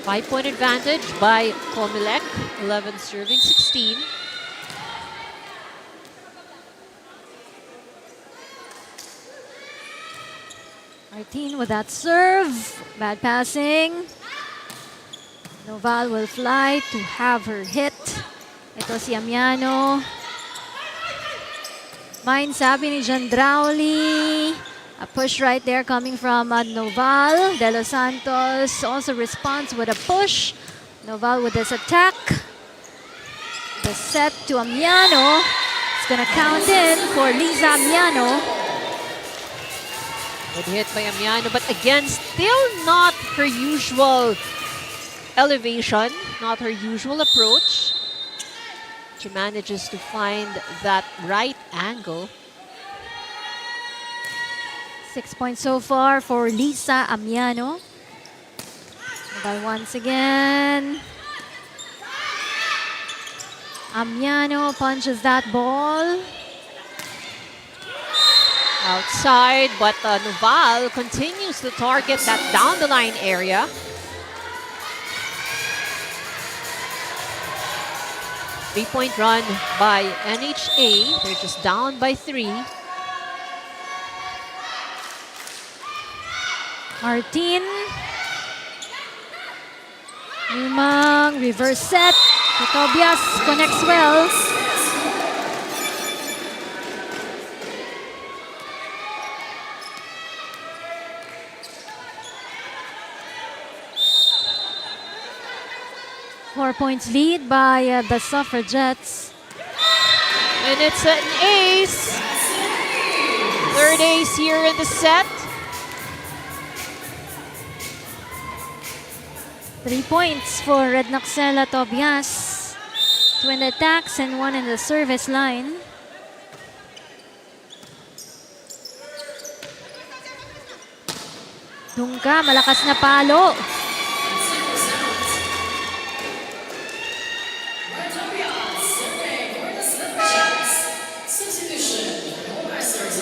5-point advantage by COMELEC, 11 serving 16.
Martin with that serve. Bad passing. Noval will fly to have her hit. Ito si Amiano. Mine sabi ni Jandrauli. A push right there coming from Noval. De Los Santos also responds with a push. Noval with this attack. The set to Amiano. It's gonna count in for Liza Amiano.
Good hit by Amiano, but again, still not her usual elevation, not her usual approach. She manages to find that right angle.
6 points so far for Lisa Amiano. By once again. Amiano punches that ball.
Outside, but Noval continues to target that down the line area. Three-point run by NHA. They're just down by 3.
Martin. Lumang reverse set. Tobias connects well. Four points lead by the Suffragettes.
And it's an ace. Third ace here in the set.
3 points for Red Noxela Tobias. 2 in the attacks and 1 in the service line. Dungka, malakas na palo.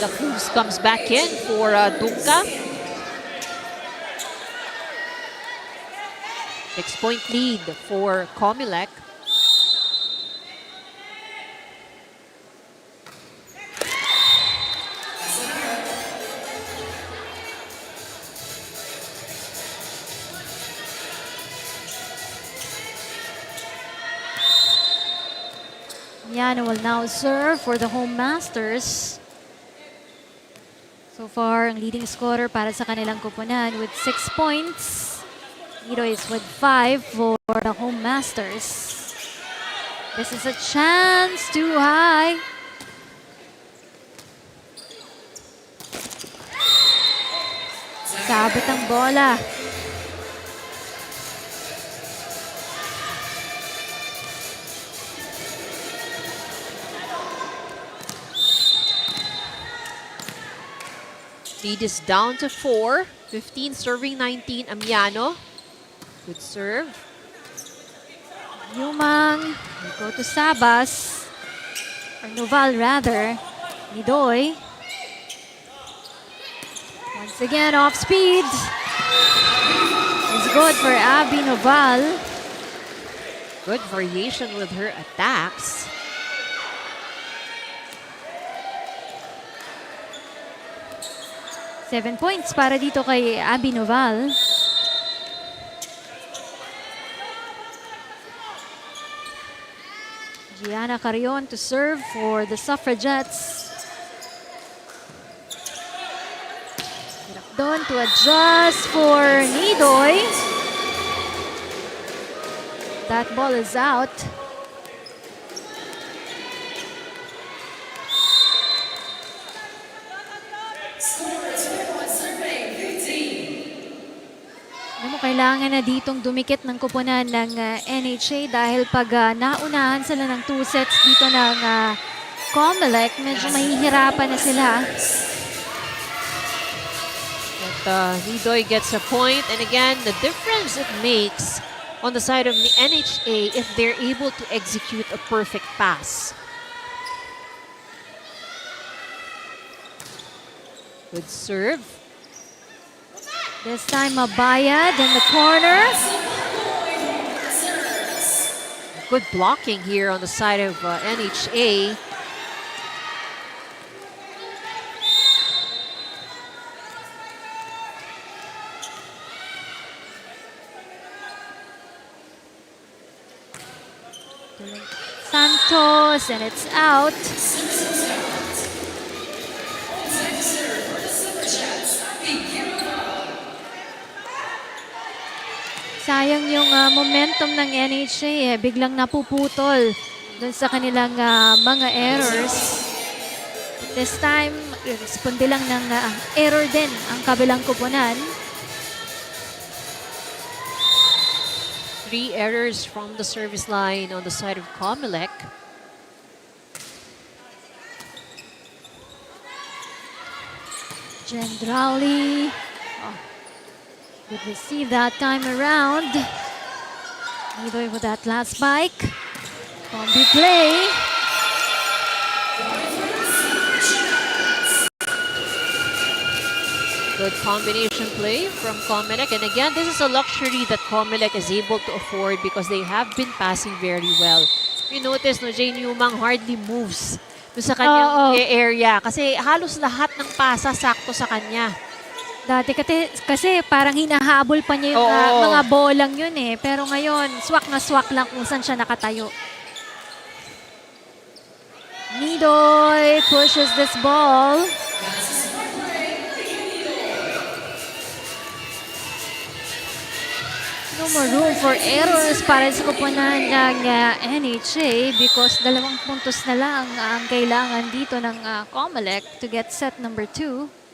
La Cruz comes back in for Dunca. 6-point lead for COMELEC.
Miano will now serve for the home masters. So far, ang leading scorer para sa kanilang koponan with 6 points. Nito is with 5 for the home masters. This is a chance too high. Sabit ang bola.
Lead is down to 4. 15 serving 19, Amiano. Good serve.
Yumang will go to Sabas. Or Noval rather. Nidoy. Once again off speed. It's good for Abby Noval.
Good variation with her attacks.
Seven points para dito kay Abby Noval. Gianna Carrion to serve for the Suffragettes. Don to adjust for Nidoy. That ball is out. Kailangan na ditong dumikit ng kupunan ng NHA dahil pag naunahan sila ng 2 sets dito ng COMELEC, medyo mahihirapan na sila.
But Nidoy gets a point, and again, the difference it makes on the side of the NHA if they're able to execute a perfect pass. Good serve.
This time, Mabayad in the corner.
Good blocking here on the side of NHA.
Santos, and it's out. Sayang yung momentum ng NHA, biglang napuputol dun sa kanilang mga errors. This time, responde lang ng error din ang kabilang kupunan.
3 errors from the service line on the side of COMELEC.
Gendrauli. Good receive that time around. Nidoy with that last spike. Combi play.
Good combination play from COMELEC. And again, this is a luxury that COMELEC is able to afford because they have been passing very well. You notice, no, Jane Yumang hardly moves sa kanyang area kasi halos lahat ng pasa sakto sa kanya.
Dati kasi parang hinahabol pa niya yung mga bolang yun eh. Pero ngayon, swak na swak lang kung saan siya nakatayo. Nidoy pushes this ball. No more room for errors para sa kupunan ng NHA because 2 puntos na lang ang kailangan dito ng COMELEC to get set number 2.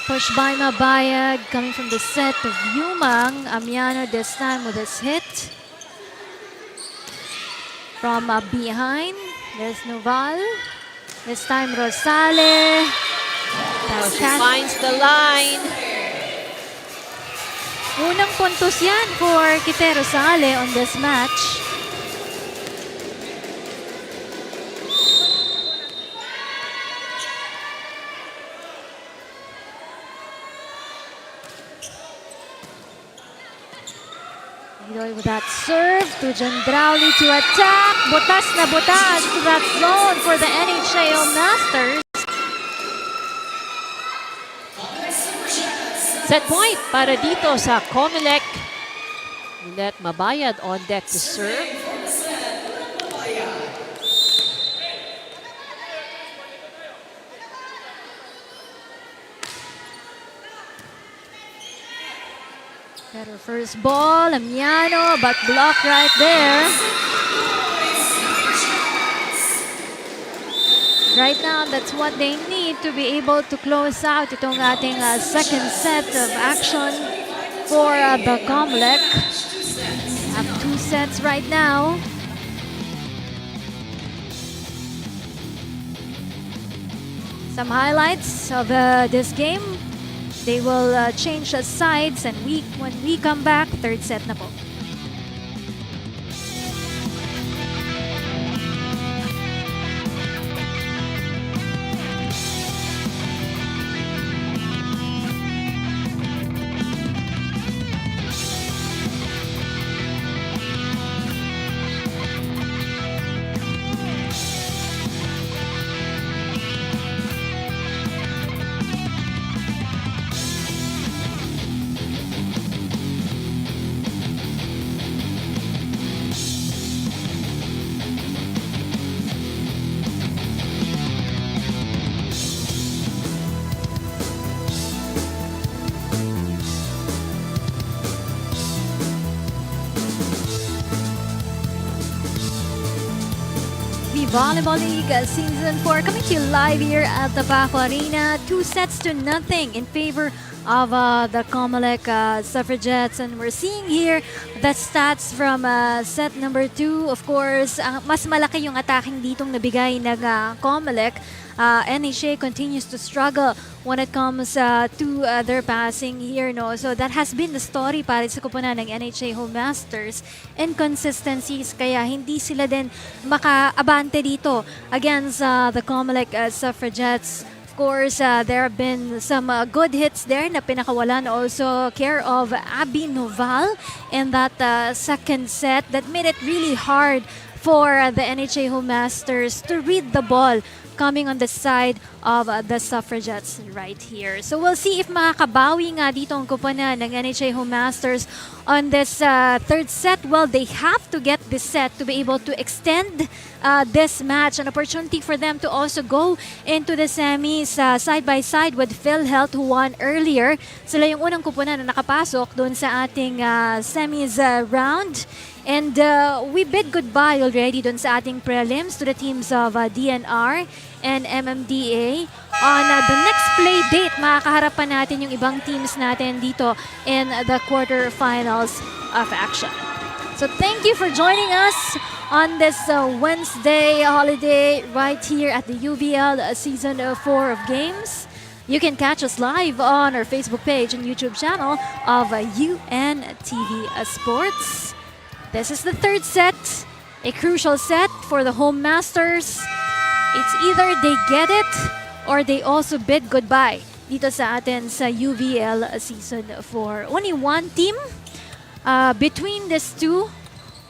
Push by Mabayad coming from the set of Yumang. Amiano this time with his hit. From behind, there's Noval. This time Rosale.
Now she finds the line.
Unang puntos yan for Kite Rosale on this match. Nidoy with that serve to Gendrauli to attack. Butas na butas to that zone for the NHAO Masters.
Set point para dito sa COMELEC. Let Mabayad on deck to serve.
Better first ball, Amiano, but block right there. Right now, that's what they need to be able to close out itong ating second set of action for the COMELEC. Have 2 sets right now. Some highlights of this game. They will change sides and when we come back, 3rd set na po. Volleyball League Season 4 coming to you live here at the Paco Arena. 2-0 in favor of the COMELEC Suffragettes. And we're seeing here the stats from set number 2. Of course, mas malaki yung attacking ditong nabigay ng COMELEC. NHA continues to struggle when it comes to their passing here, no? So that has been the story para sa kupunan ng NHA Home Masters. Inconsistencies, kaya hindi sila din makaabante dito against the COMELEC Suffragettes. Of course, there have been some good hits there na pinakawalan also care of Abby Noval in that second set that made it really hard for the NHA Home Masters to read the ball coming on the side of the Suffragettes right here. So we'll see if makakabawi nga dito ang kupunan ng NHA Home Masters on this third set. Well, they have to get this set to be able to extend this match. An opportunity for them to also go into the semis side by side with PhilHealth who won earlier. Sila yung unang kupunan na nakapasok doon sa ating semis round. And we bid goodbye already dun sa ating prelims to the teams of DNR and MMDA. On the next play date, makakaharap pa natin yung ibang teams natin dito in the quarterfinals of action. So thank you for joining us on this Wednesday holiday right here at the UVL Season 4 of Games. You can catch us live on our Facebook page and YouTube channel of UNTV Sports. This is the third set, a crucial set for the Home Masters. It's either they get it or they also bid goodbye dito sa atin sa UVL Season 4. Only one team between these two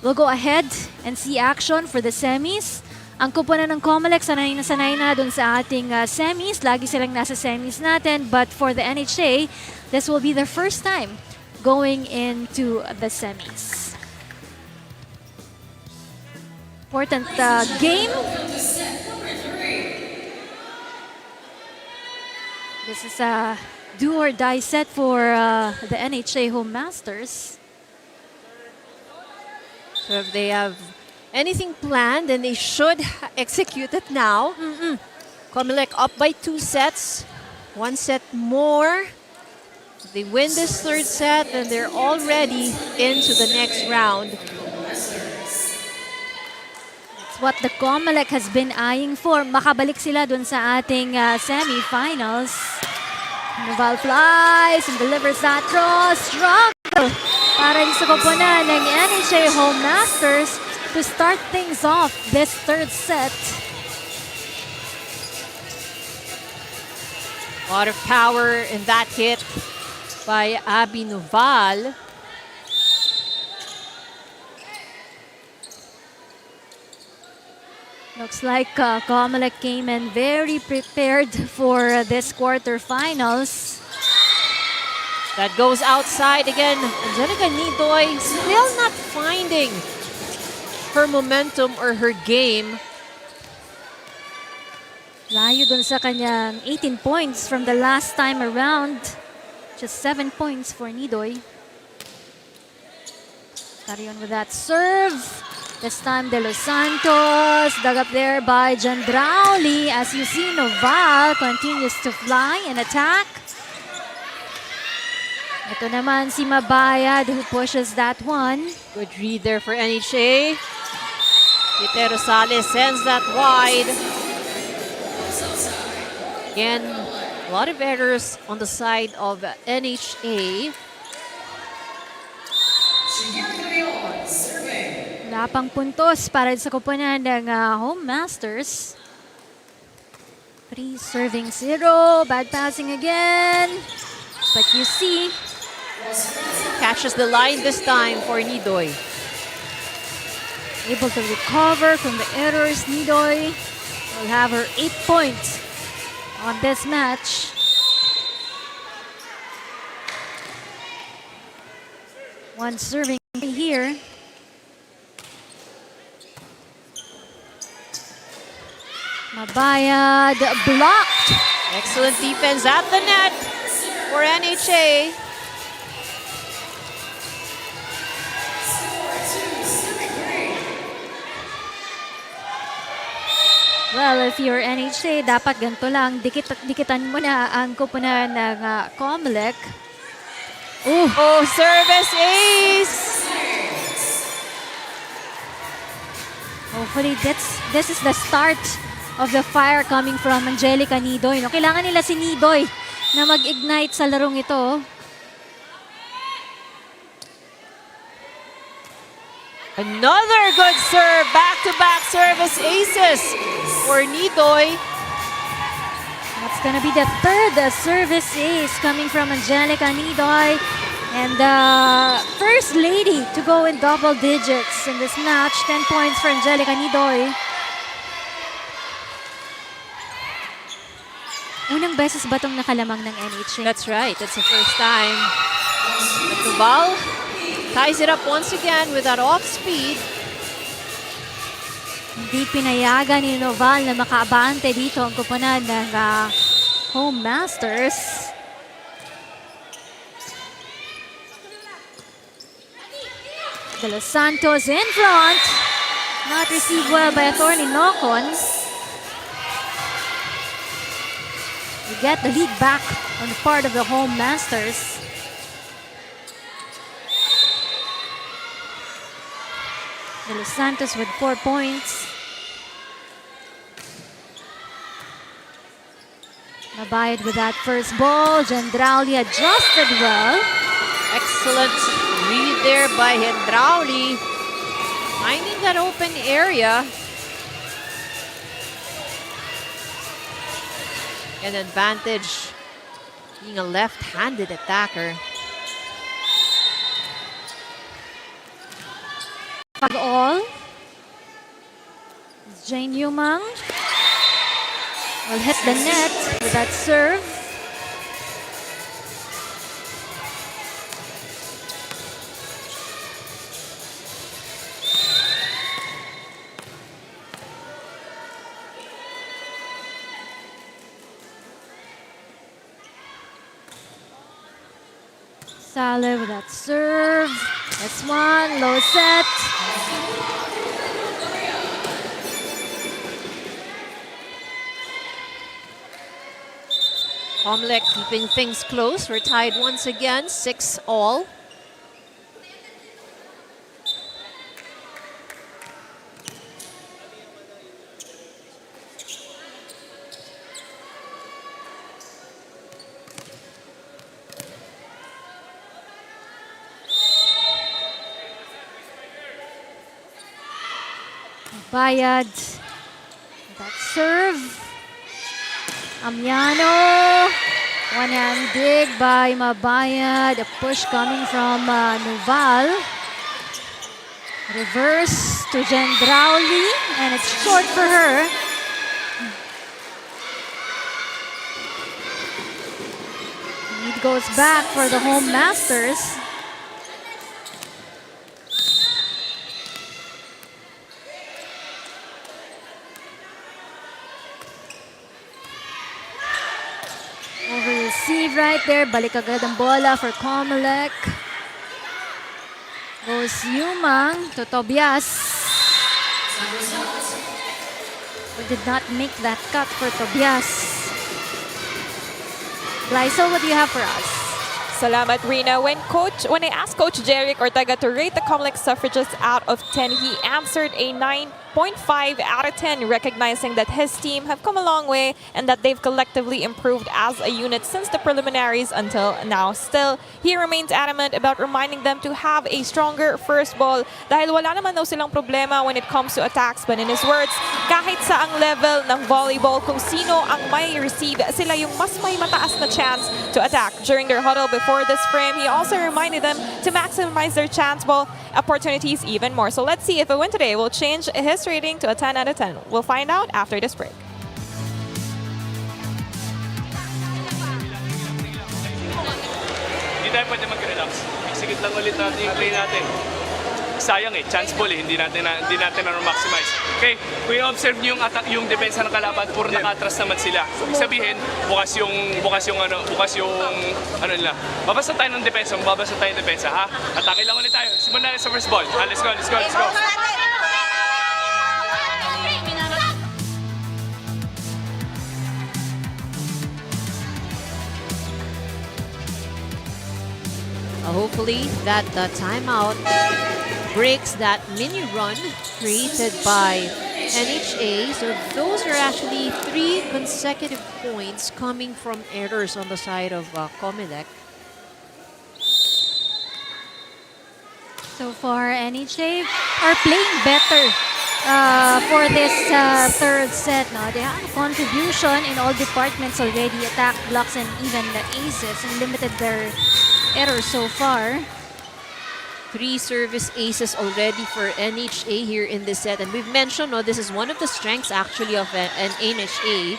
will go ahead and see action for the semis. Ang kupunan ng COMELEC, sanay na dun sa ating semis. Lagi silang nasa semis natin. But for the NHA, this will be their first time going into the semis. Important game. This is a do or die set for the NHA Home Masters.
So if they have anything planned, then they should execute it now. COMELEC up by 2 sets. 1 set more. If they win this third set, then they're already into the next round.
What the COMELEC has been eyeing for. Makabalik sila dun sa ating semi-finals. Noval flies and delivers that draw. Struggle para sa koponan ng NHA Home Masters to start things off this third set.
A lot of power in that hit by Abby Noval.
Looks like COMELEC came in very prepared for this quarterfinals.
That goes outside again. Angelica Nidoy still not finding her momentum or her game.
Layo dun sa kanyang 18 points from the last time around. Just 7 points for Nidoy. Carry on with that serve. This time, De Los Santos, dug up there by Jandrauli. As you see, Noval continues to fly and attack. Ito naman si Mabayad who pushes that one.
Good read there for NHA. Tite Rosales sends that wide. Again, a lot of errors on the side of NHA.
Wala pang puntos para sa koponan ng Home Masters. Free serving 0. Bad passing again. But you see,
Catches the line this time for Nidoy.
able to recover from the errors. Nidoy will have her 8 points on this match. One serving here. Mabayad blocked.
Excellent defense at the net for NHA.
Well, if you're NHA, dapat ganito lang. Dikitan mo na ang kupunan ng COMELEC.
Oh, service ace!
Hopefully, this is the start of the fire coming from Angelica Nidoy. No? Kailangan nila si Nidoy na mag-ignite sa larong ito.
Another good serve. Back-to-back service aces for Nidoy.
That's gonna be the third service ace coming from Angelica Nidoy. And the first lady to go in double digits in this match. 10 points for Angelica Nidoy. Unang beses ba itong nakalamang ng NHA?
That's right. That's the first time. But Noval ties it up once again with that off-speed.
Hindi pinayagan ni Noval na makaabante dito ang kupunan ng Home Masters. De Los Santos in front. Not received well by attorney Nocon. We get the lead back on the part of the Home Masters. De Los Santos with 4 points. Nabayad with that first ball. Gendrauli adjusted well.
Excellent read there by Gendrauli. Finding that open area. An advantage being a left-handed attacker.
Pag-all. Jane Yumang will hit the net with that serve. Sale with that serve. That's one, low set.
COMELEC keeping things close. We're tied once again, 6-all.
Bayad. That serve. Amiano. One-hand dig by Mabayad. A push coming from Noval. Reverse to Gendrauli. And it's short for her. Lead goes back for the Home Masters. Over-receive right there. Balik agad ang bola for COMELEC. Goes Yumang to Tobias. We did not make that cut for Tobias. Glycel, what do you have for us?
Salamat, Rina. When I asked Coach Jeric Ortega to rate the COMELEC Suffragettes out of 10, he answered a 9.5 out of 10, recognizing that his team have come a long way and that they've collectively improved as a unit since the preliminaries until now. Still, he remains adamant about reminding them to have a stronger first ball dahil wala naman daw silang problema when it comes to attacks. But in his words, kahit sa ang level ng volleyball, kung sino ang may receive, sila yung mas may mataas na chance to attack. During their huddle before this frame, he also reminded them to maximize their chance ball opportunities even more. So let's see if a win today will change his rating to a 10 out of 10. We'll find out after this break.
Hindi tayo pwede mag-relax. Execute lang ulit natin yung play natin. Sayang chance ball hindi natin na-maximize. Okay, kung i-observe niyo yung depensa ng kalaban, puro nakatras naman sila. Ibig sabihin, bukas yung nila. Babasa tayo ng depensa, ha? Atake lang ulit tayo. Simulan na sa first ball. Let's go.
Hopefully that timeout breaks that mini run created by NHA. So those are actually 3 consecutive points coming from errors on the side of COMELEC.
So far, NHA are playing better for this third set. No? They have a contribution in all departments already, attack, blocks, and even the aces, and limited their errors so far.
3 service aces already for NHA here in this set. And we've mentioned, no, this is one of the strengths actually of an NHA.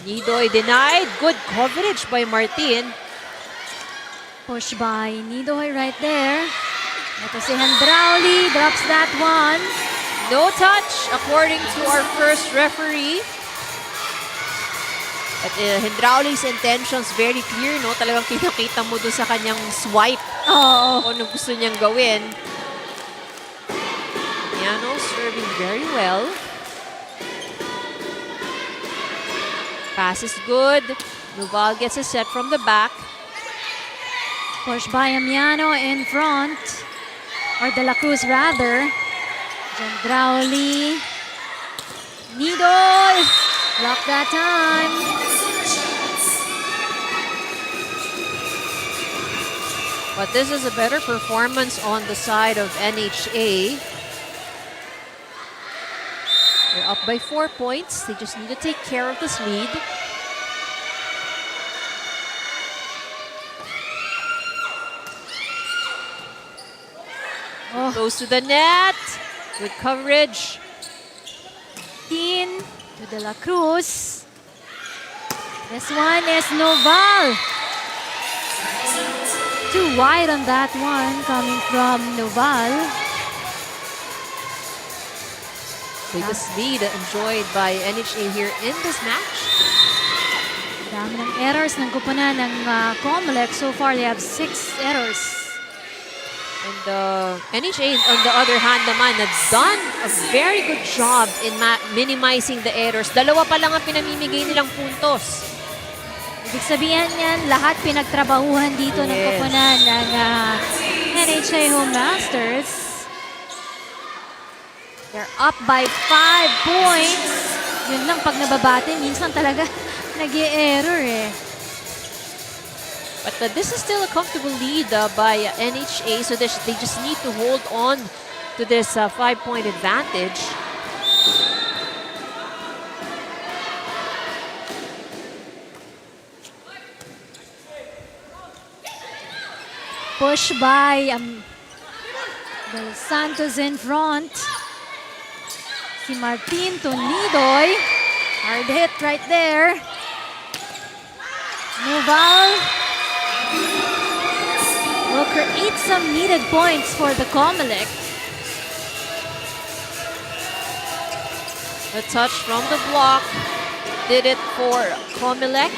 Nidoy denied. Good coverage by Martin.
Push by Nidoy right there. Ito si Hendrauli, drops that one.
No touch according to our first referee. But Hendrauli's intentions very clear, no? Talagang kita-kita mo doon sa kanyang swipe.
Oo.
Kung ano gusto niyang gawin. Yano serving very well. Pass is good. Noval gets a set from the back.
Push by Amiano in front. Or De La Cruz rather. Hendrauli. Nidoy. Block that time.
But this is a better performance on the side of NHA. They're up by 4 points. They just need to take care of this lead.
Oh,
Close to the net. Good coverage.
Tin to De La Cruz. This one is Noval. Too wide on that one coming from Noval.
Biggest lead enjoyed by NHA here in this match.
Dami ng errors ng kupunan ng COMELEC. So far, they have 6 errors.
And NHA, on the other hand naman, has done a very good job in minimizing the errors. 2 pa lang ang pinamimigay nilang puntos.
Ibig sabihin yan, lahat pinagtrabahuhan dito ng
Yes.
kupunan ng NHA Home Masters. They're up by 5 points. Yun lang pag nababate, minsan talaga nag-i-error eh.
But this is still a comfortable lead by NHA, so they just need to hold on to this 5-point advantage.
Push by Del Santos in front. Si Martin to Nidoy. Hard hit right there. Noval will create some needed points for the COMELEC.
A touch from the block did it for COMELEC.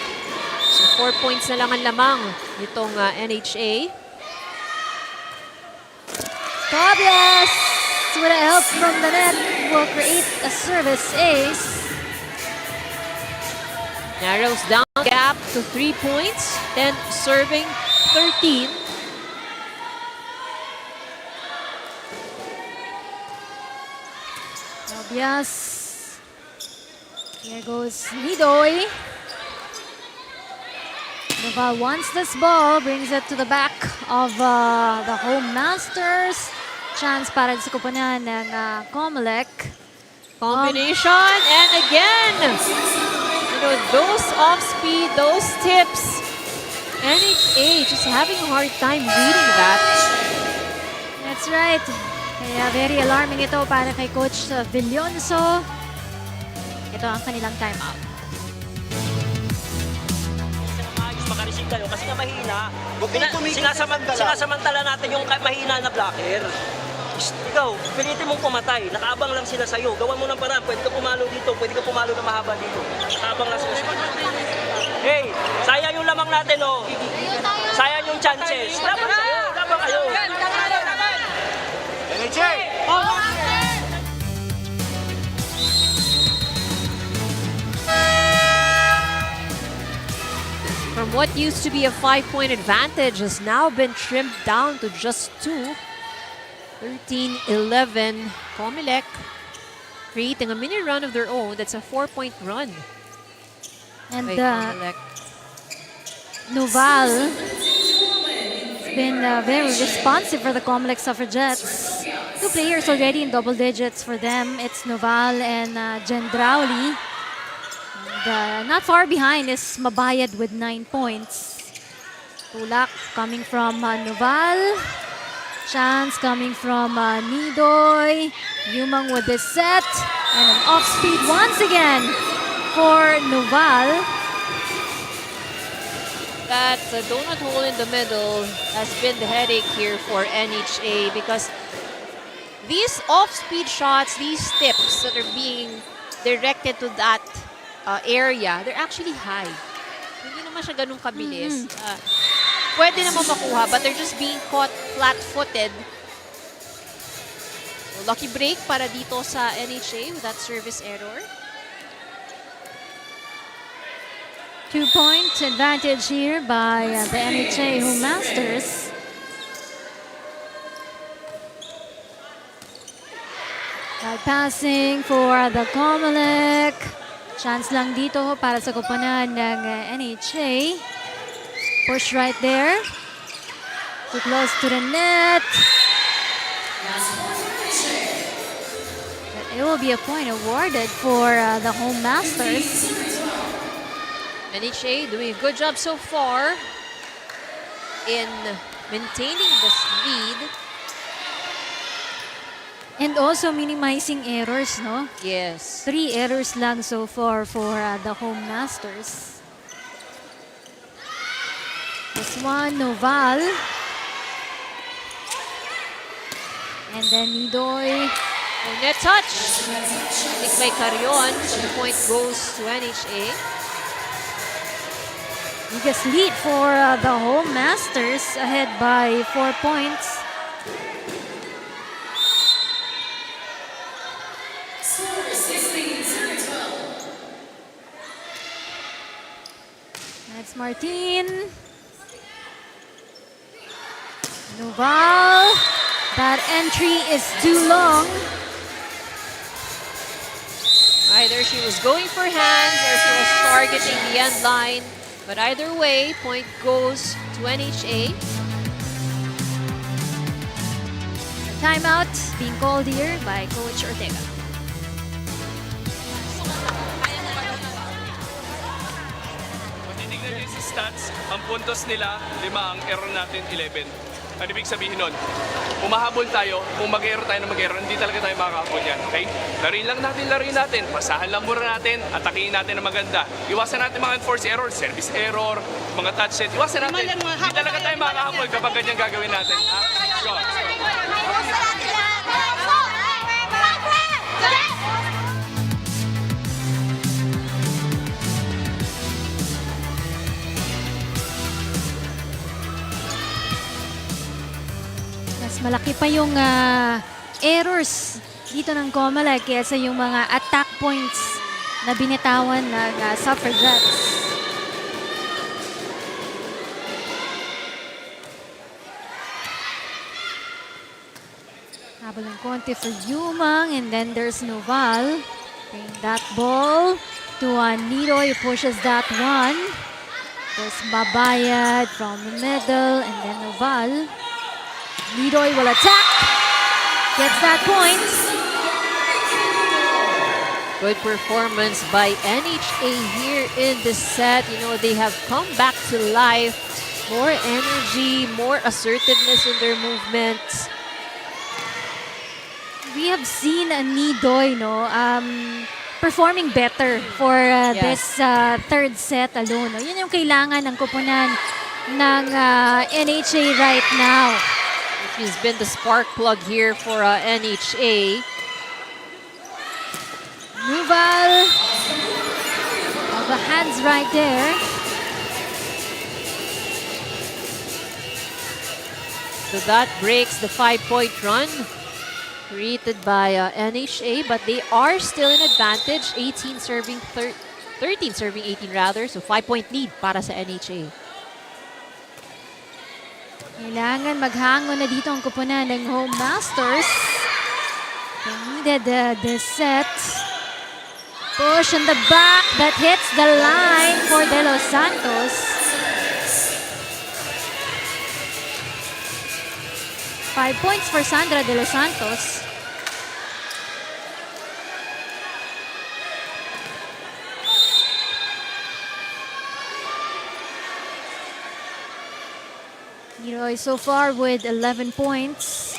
So 4 points na lang ang lamang nitong NHA.
Tobias with a help from the net will create a service ace.
Narrows down the gap to 3 points. Then serving 13.
Tobias. Here goes Nidoy. Noval wants this ball, brings it to the back of the Home Masters. Chance para sa kupunan ng COMELEC.
Combination, and again, you know, those off speed, those tips, NHA just having a hard time reading that.
That's right. Kaya very alarming ito para kay Coach Villonso. Ito ang kanilang timeout.
Maayos makareceive kayo kasi nga mahina. Sinasamantala natin yung mahina na blocker. Ikaw, pilitin mong pumatay. Nakaabang lang sila sa'yo. Gawan mo ng paraan. Pwede ka pumalo dito. Pwede ka pumalo na mahaba dito. Nakaabang lang sila sa'yo. Hey, sayang yung lamang natin, oh. Sayang yung chances. Laban sa'yo. Laban kayo.
NHA!
From what used to be a 5-point advantage has now been trimmed down to just 2. 13-11. COMELEC creating a mini run of their own. That's a 4-point run.
And
by COMELEC.
Noval has been very responsive for the COMELEC Suffragettes. 2 players already in double digits for them. It's Noval and Gendrauli. And, not far behind is Mabayad with 9 points. Tulak coming from Noval. Chance coming from Nidoy. Yumang with the set. And an off-speed once again for Noval.
That donut hole in the middle has been the headache here for NHA because these off-speed shots, these tips that are being directed to that area, they're actually high. Hindi naman siya ganun kabilis. Pwede naman makuha, but they're just being caught flat-footed. So, lucky break para dito sa NHA with that service error.
2-point advantage here by the NHA Home Masters. By passing for the COMELEC. Chance lang dito para sa koponan ng NHA. Push right there. Too close to the net. It will be a point awarded for the Home Masters.
NHA doing a good job so far in maintaining this lead.
And also minimizing errors, no?
Yes.
3 errors lang so far for the Home Masters. This one, Noval. And then Nidoy.
Oh, net touch. I think by Carrion. The point goes to NHA.
Biggest lead for the Home Masters, ahead by 4 points. That's Martin. Noval. That entry is too long.
Either she was going for hands or she was targeting the end line. But either way, point goes to NHA.
Timeout being called here by Coach Ortega.
Titignan niyo sa stats, ang puntos nila, 5, ang error natin, 11. Ano ibig sabihin nun? Umahabol tayo, kung mag-error tayo na mag-error, hindi talaga tayo makakahabol yan, okay? Laruin lang natin, laruin natin. Pasahan lang muna natin, atakihin natin na maganda. Iwasan natin mga enforced error, service error, mga touch set. Iwasan natin. Hindi talaga tayo makakahabol kapag ganyan gagawin natin. Ha? Go.
Mas malaki pa yung errors dito ng COMELEC kaysa yung mga attack points na binitawan ng Suffragettes. Habol ng konti for Yumang, and then there's Noval. Bring that ball to Nidoy, pushes that one. There's Mabayad from the middle, and then Noval. Nidoy will attack. Gets that point.
Good performance by NHA here in this set. You know, they have come back to life. More energy, more assertiveness in their movements.
We have seen Nidoy, no, performing better for this third set alone. No? Yun yung kailangan ng koponan ng NHA right now.
He's been the spark plug here for NHA.
Noval. All the hands right there.
So that breaks the 5-point run created by NHA, but they are still in advantage. 13 serving 18 rather, so 5-point lead para sa NHA.
Kailangan maghangon na dito ang kupunan ng Home Masters. They needed the set. Push on the back that hits the line for De Los Santos. Five points for Sandra De Los Santos. Leroy so far with 11 points.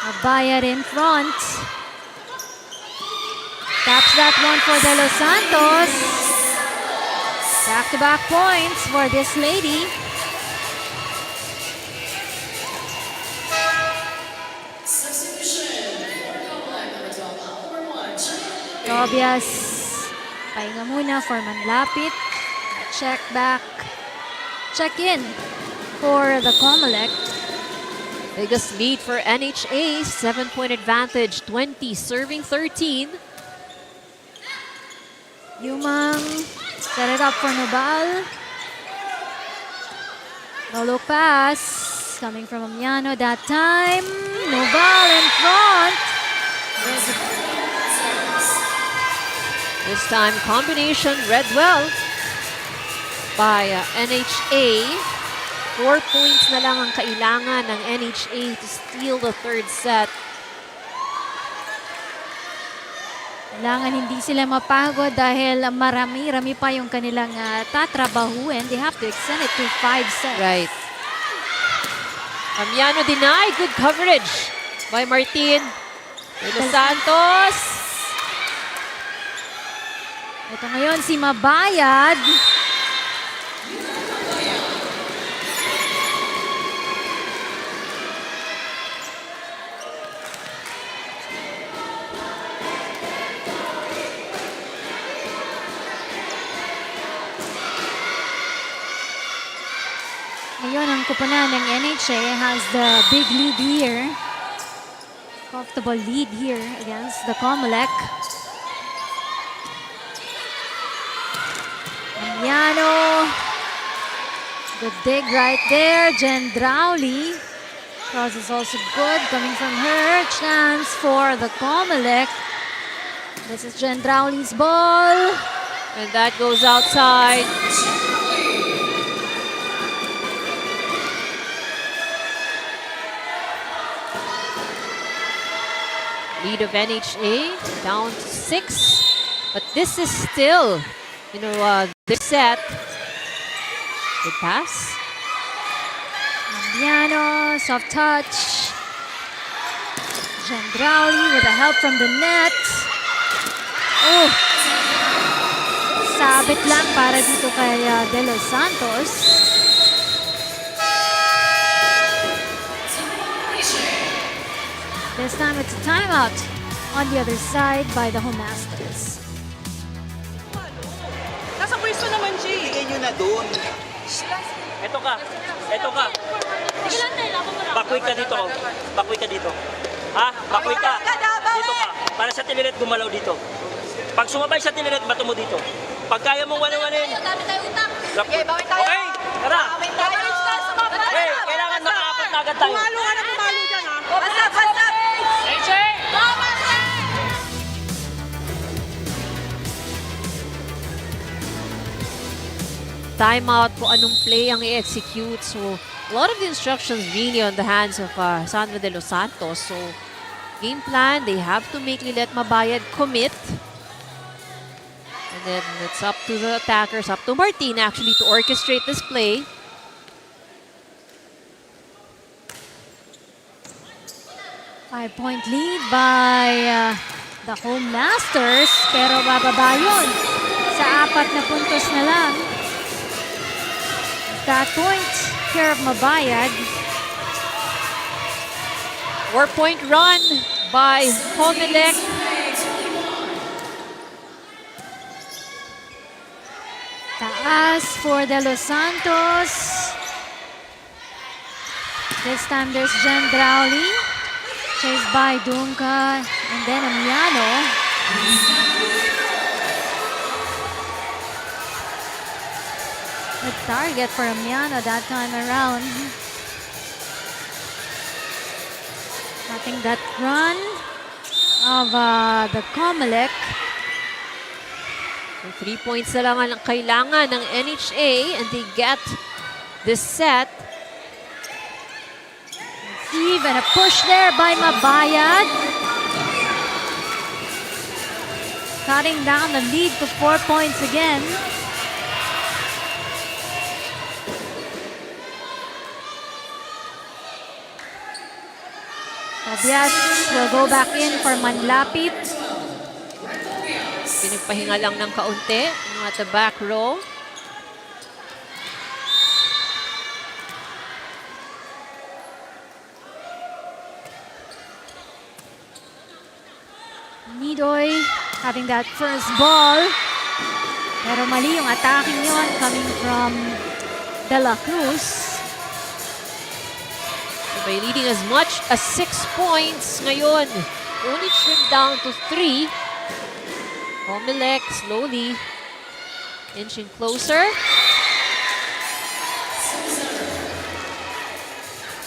Abayar in front. Taps that one for De Los Santos. Back-to-back points for this lady. Tobias, pahinga muna for Manlapit. Check back. Check in for the COMELEC.
Biggest lead for NHA, 7-point advantage, 20 serving 13.
Yumang set it up for Nobal. No look pass coming from Amiano that time. Nobal in front.
This time, combination read well by NHA. 4 points na lang ang kailangan ng NHA to steal the third set.
Kailangan hindi sila mapagod dahil marami-rami pa yung kanilang tatrabahuin. They have to extend it to 5 sets.
Right. Amiano denied. Good coverage by Martin. De Los Santos.
Ito ngayon si Mabayad. Ngayon, ang kupunan ng NHA has the big lead here. Comfortable lead here against the COMELEC. Amiano. Good dig right there. Jen Drowley. Cross is also good coming from her. Chance for the COMELEC. This is Jen Drowley's ball.
And that goes outside. Lead of NHA down to 6, but this is still, the set. Good pass.
Amiano, soft touch. Jen Drowley with the help from the net. Oh, sabit lang para dito kay De Los Santos. This time it's a timeout on the other side by the Home Masters.
Nasa pwesto naman siya.
Bigay nyo na doon.
Eto ka. Bakoy ka dito. Bakoy ka dito. Ha? Bakoy ka. Dito ka. Para sa tinilet gumalaw dito. Pag sumabay sa tinilet, bato mo dito. Pag kaya mong wani-wanin. Okay, tara. Hey, kailangan makaapat na agad tayo.
Pumalo ka na pumalo dyan, ha?
Timeout po anong play ang i-execute. So, a lot of the instructions really on the hands of Sandra De Los Santos. So, game plan, they have to make Lilet Mabayad commit. And then it's up to the attackers, up to Martin actually to orchestrate this play.
Five-point lead by the Home Masters. Pero bababa yun sa 4 na puntos na lang. That point, care of Mabayad.
4-point run by COMELEC.
Taas for De Los Santos. This time there's Jen Drowley. Chased by Dunca and then Amiano. A target for Amiano that time around. Having that run of the COMELEC.
So 3 points na lang ang kailangan ng NHA and they get this set.
Steve and a push there by Mabayad. Cutting down the lead to 4 points again. Tobias will go back in for Manlapit.
Pinagpahinga lang ng kaunti at the back row.
Nidoy having that first ball. Pero mali yung attacking yon coming from De La Cruz.
By leading as much as 6 points ngayon. Only trimmed down to 3. COMELEC slowly inching closer.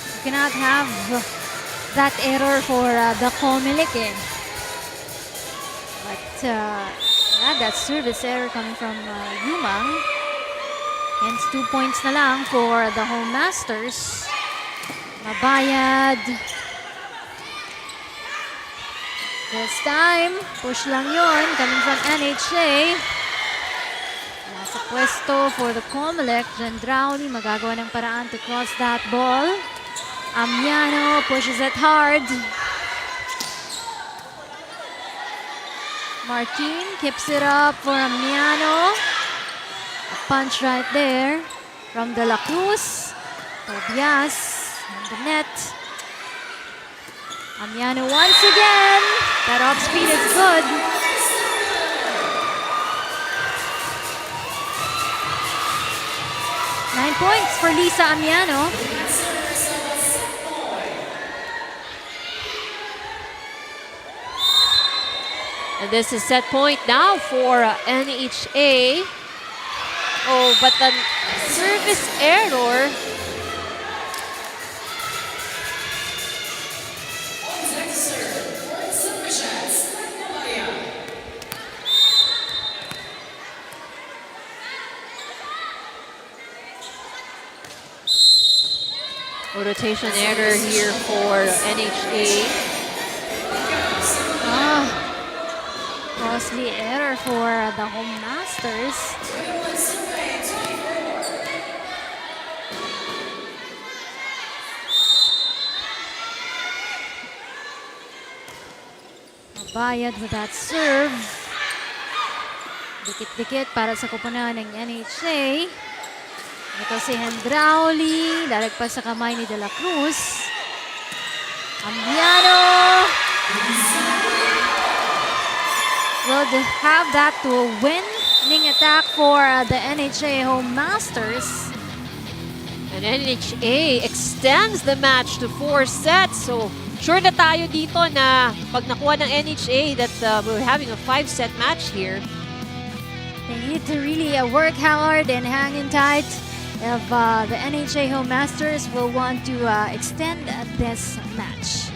You cannot have that error for the COMELEC. But yeah, that service error coming from Yumang. Hence 2 points na lang for the home masters. Mabayad. This time, push lang yun coming from NHA. Nasa pwesto for the COMELEC. Jandrauli magagawa ng paraan to cross that ball. Amiano pushes it hard. Martin keeps it up for Amiano. A punch right there from De La Cruz. Tobias on the net. Amiano once again. That off speed is good. Nine points for Lisa Amiano.
And this is set point now for NHA. Oh, but the service error. Rotation error here for NHA.
Costly error for the home masters. Mabayad with that serve. Dikit-dikit para sa kupunan ng NHA. Ito si Hendrauli, lalagpas sa kamay ni De La Cruz. Amiano will have that to a winning attack for the NHA home masters.
And NHA extends the match to 4 sets. So sure na tayo dito na pag nakuha ng NHA that we're having a 5-set match here.
They need to really work hard and hang in tight if the NHA home masters will want to extend this match.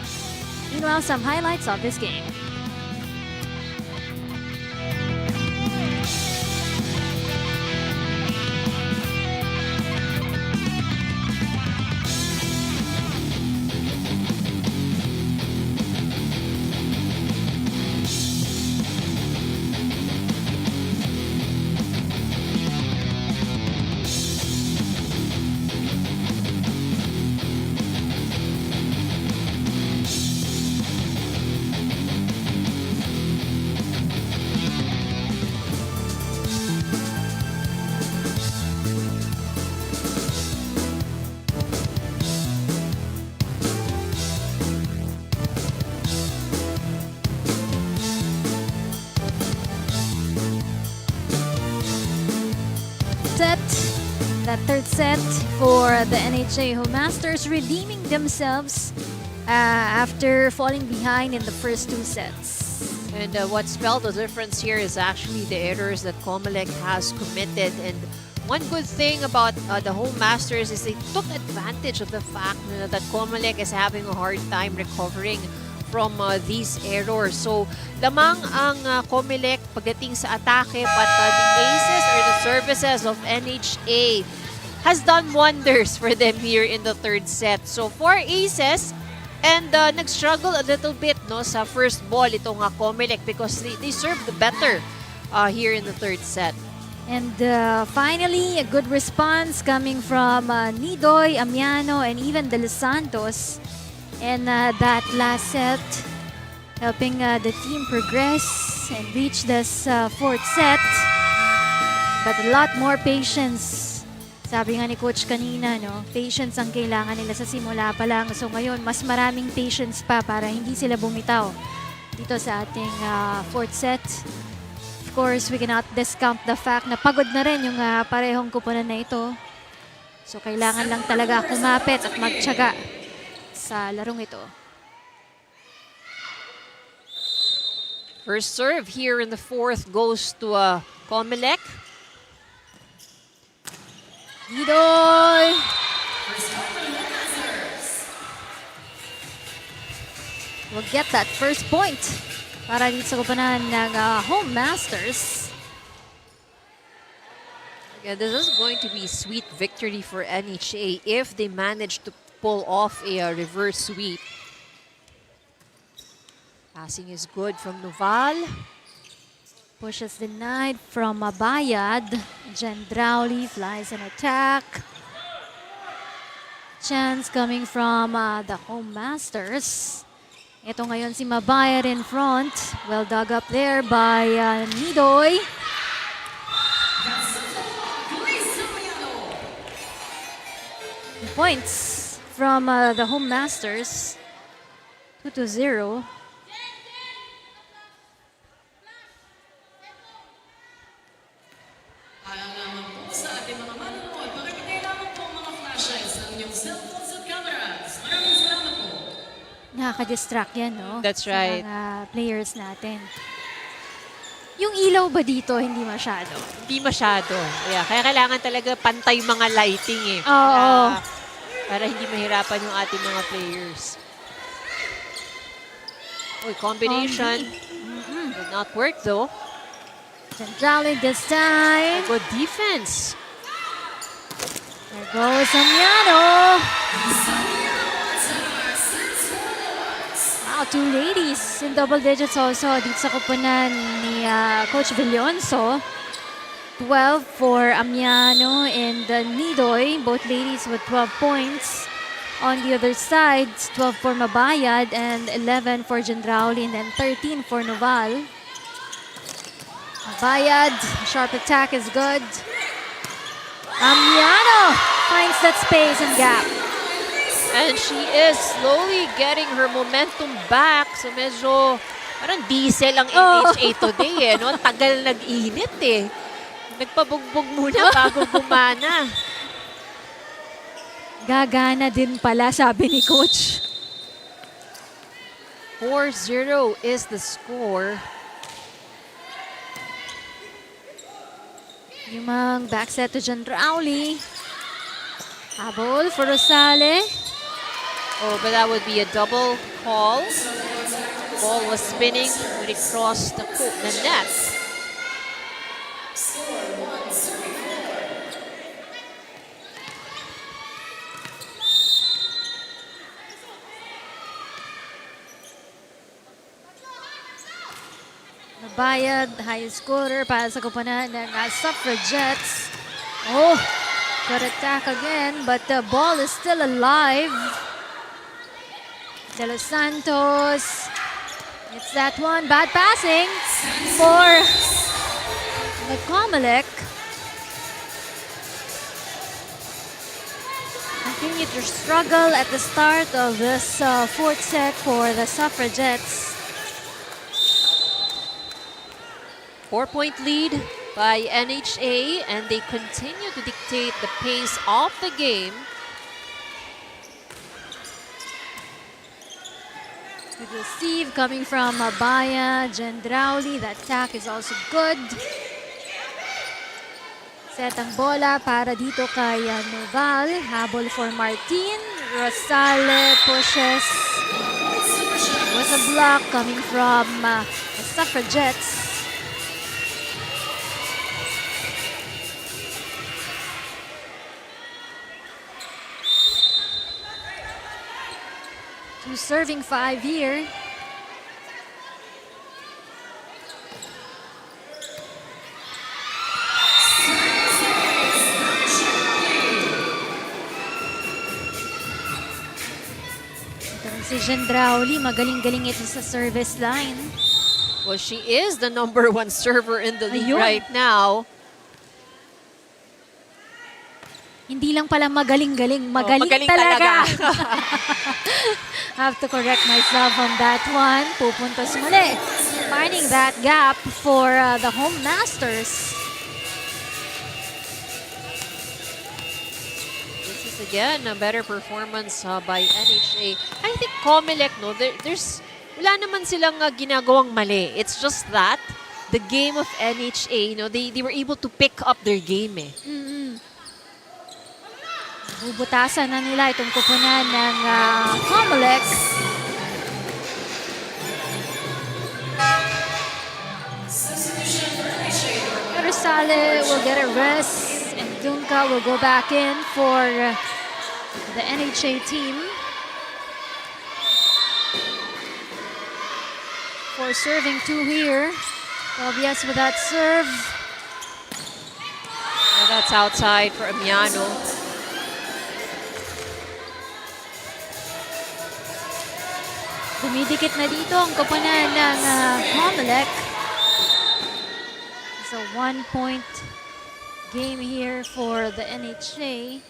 Meanwhile, some highlights of this game. That third set for the NHA home masters, redeeming themselves after falling behind in the first 2 sets.
And what spelled the difference here is actually the errors that COMELEC has committed. And One good thing about the home Masters is they took advantage of the fact that COMELEC is having a hard time recovering from these errors. So, lamang ang COMELEC pagdating sa atake, but the aces or the services of NHA has done wonders for them here in the third set. So, 4 aces, and nag-struggle a little bit no sa first ball itong COMELEC because they served better here in the third set.
And finally, a good response coming from Nidoy, Amiano, and even De Los Santos. And that last set, helping the team progress and reach this fourth set. But a lot more patience. Sabi nga ni Coach kanina, no? Patience ang kailangan nila sa simula pa lang. So ngayon, mas maraming patience pa para hindi sila bumitaw dito sa ating fourth set. Of course, we cannot discount the fact na pagod na rin yung parehong kupunan na ito. So, kailangan lang talaga kumapit at magtiyaga sa larong ito.
First serve here in the fourth goes to COMELEC.
Nidoy! Will get that first point para dito sa kupunan ng home Masters.
Yeah, this is going to be a sweet victory for NHA if they manage to pull off a reverse sweep. Passing is good from Noval.
Push is denied from Bayad. Gendrauli flies an attack. Chance coming from the home Masters. Ito ngayon si Mabayad in front. Well dug up there by Nidoy. Points from the home Masters. 2-0. Nakaka-distract yan, no?
That's
Sa
right.
mga players natin. Yung ilaw ba dito, hindi masyado?
Hindi masyado. Yeah, kaya kailangan talaga pantay mga lighting eh.
Oo.
Para hindi mahirapan yung ating mga players. Uy, combination. Did not work though.
Gendrauli this time.
Good defense.
There goes Amiano. Wow, 2 ladies in double digits also dito sa kupunan ni Coach Villonso. 12 for Amiano and Nidoy, both ladies with 12 points. On the other side, 12 for Mabayad and 11 for Gendrauli and then 13 for Noval. Mabayad, sharp attack is good. Amiano finds that space and gap.
And she is slowly getting her momentum back. So medyo parang diesel ang NHA today eh. No? Tagal nag-init eh. Nagpabugbog muna bago gumana.
Gagana din pala, sabi ni Coach.
4-0 is the score.
Yung mga back set to Gendrauli. Habol for Rosale.
Oh, but that would be a double call. Ball was spinning when it crossed the net.
Nabayad, high scorer para sa kupunan ng Suffragettes. Oh, good attack again, but the ball is still alive. De Los Santos. It's that one. Bad passing for the COMELEC. Continue to struggle at the start of this fourth set for the Suffragettes.
4-point lead by NHA, and they continue to dictate the pace of the game.
Good receive coming from Abaya, Gendrauli. That attack is also good. Set ang bola para dito kay Noval. Habol for Martin. Rosale pushes. Was a block coming from the Suffragettes. Two serving 5 here. Si Gendrauli, magaling-galing ito sa service line.
Well, she is the #1 server in the league
Ayun.
right now.
Hindi lang pala magaling-galing, magaling,
magaling
talaga.
talaga.
Have to correct myself on that one. Pupuntos muli. Finding that gap for the home masters.
This is again a better performance by NHA. I think COMELEC, no, wala naman silang ginagawang mali. It's just that the game of NHA, they were able to pick up their game eh.
Bubutasan na nila itong kupunan ng COMELEC. Rosale will get a rest and Dunca will go back in for the NHA team. For serving 2 here. Tobias with that serve.
Well, that's outside for Amiano.
Dumidikit na dito ang koponan ng COMELEC. It's a 1-point game here for the NHA.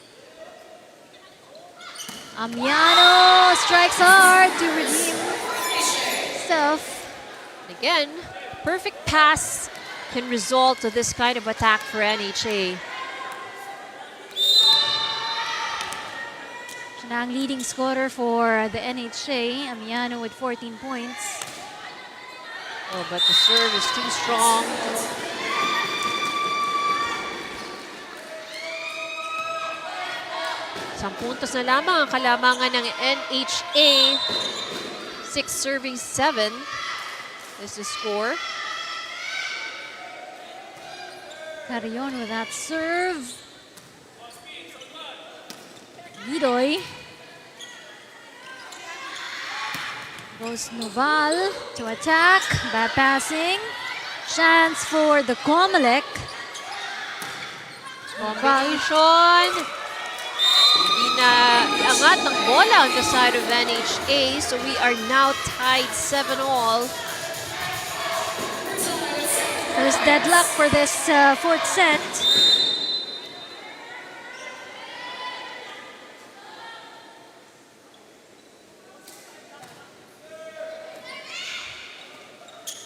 Amiano strikes hard to redeem himself.
Again, perfect pass can result to this kind of attack for NHA.
Siya na ang leading scorer for the NHA. Amiano with 14 points.
Oh, but the serve is too strong. Isang puntos na lamang ang kalamangan ng NHA. 6 serving 7 is the score.
Carrion with that serve. Gidoy. Goes Noval to attack. Bad passing. Chance for the COMELEC.
Combination. Hindi na iangat ng bola on the side of NHA. So we are now tied 7-all.
First deadlock for this 4th set.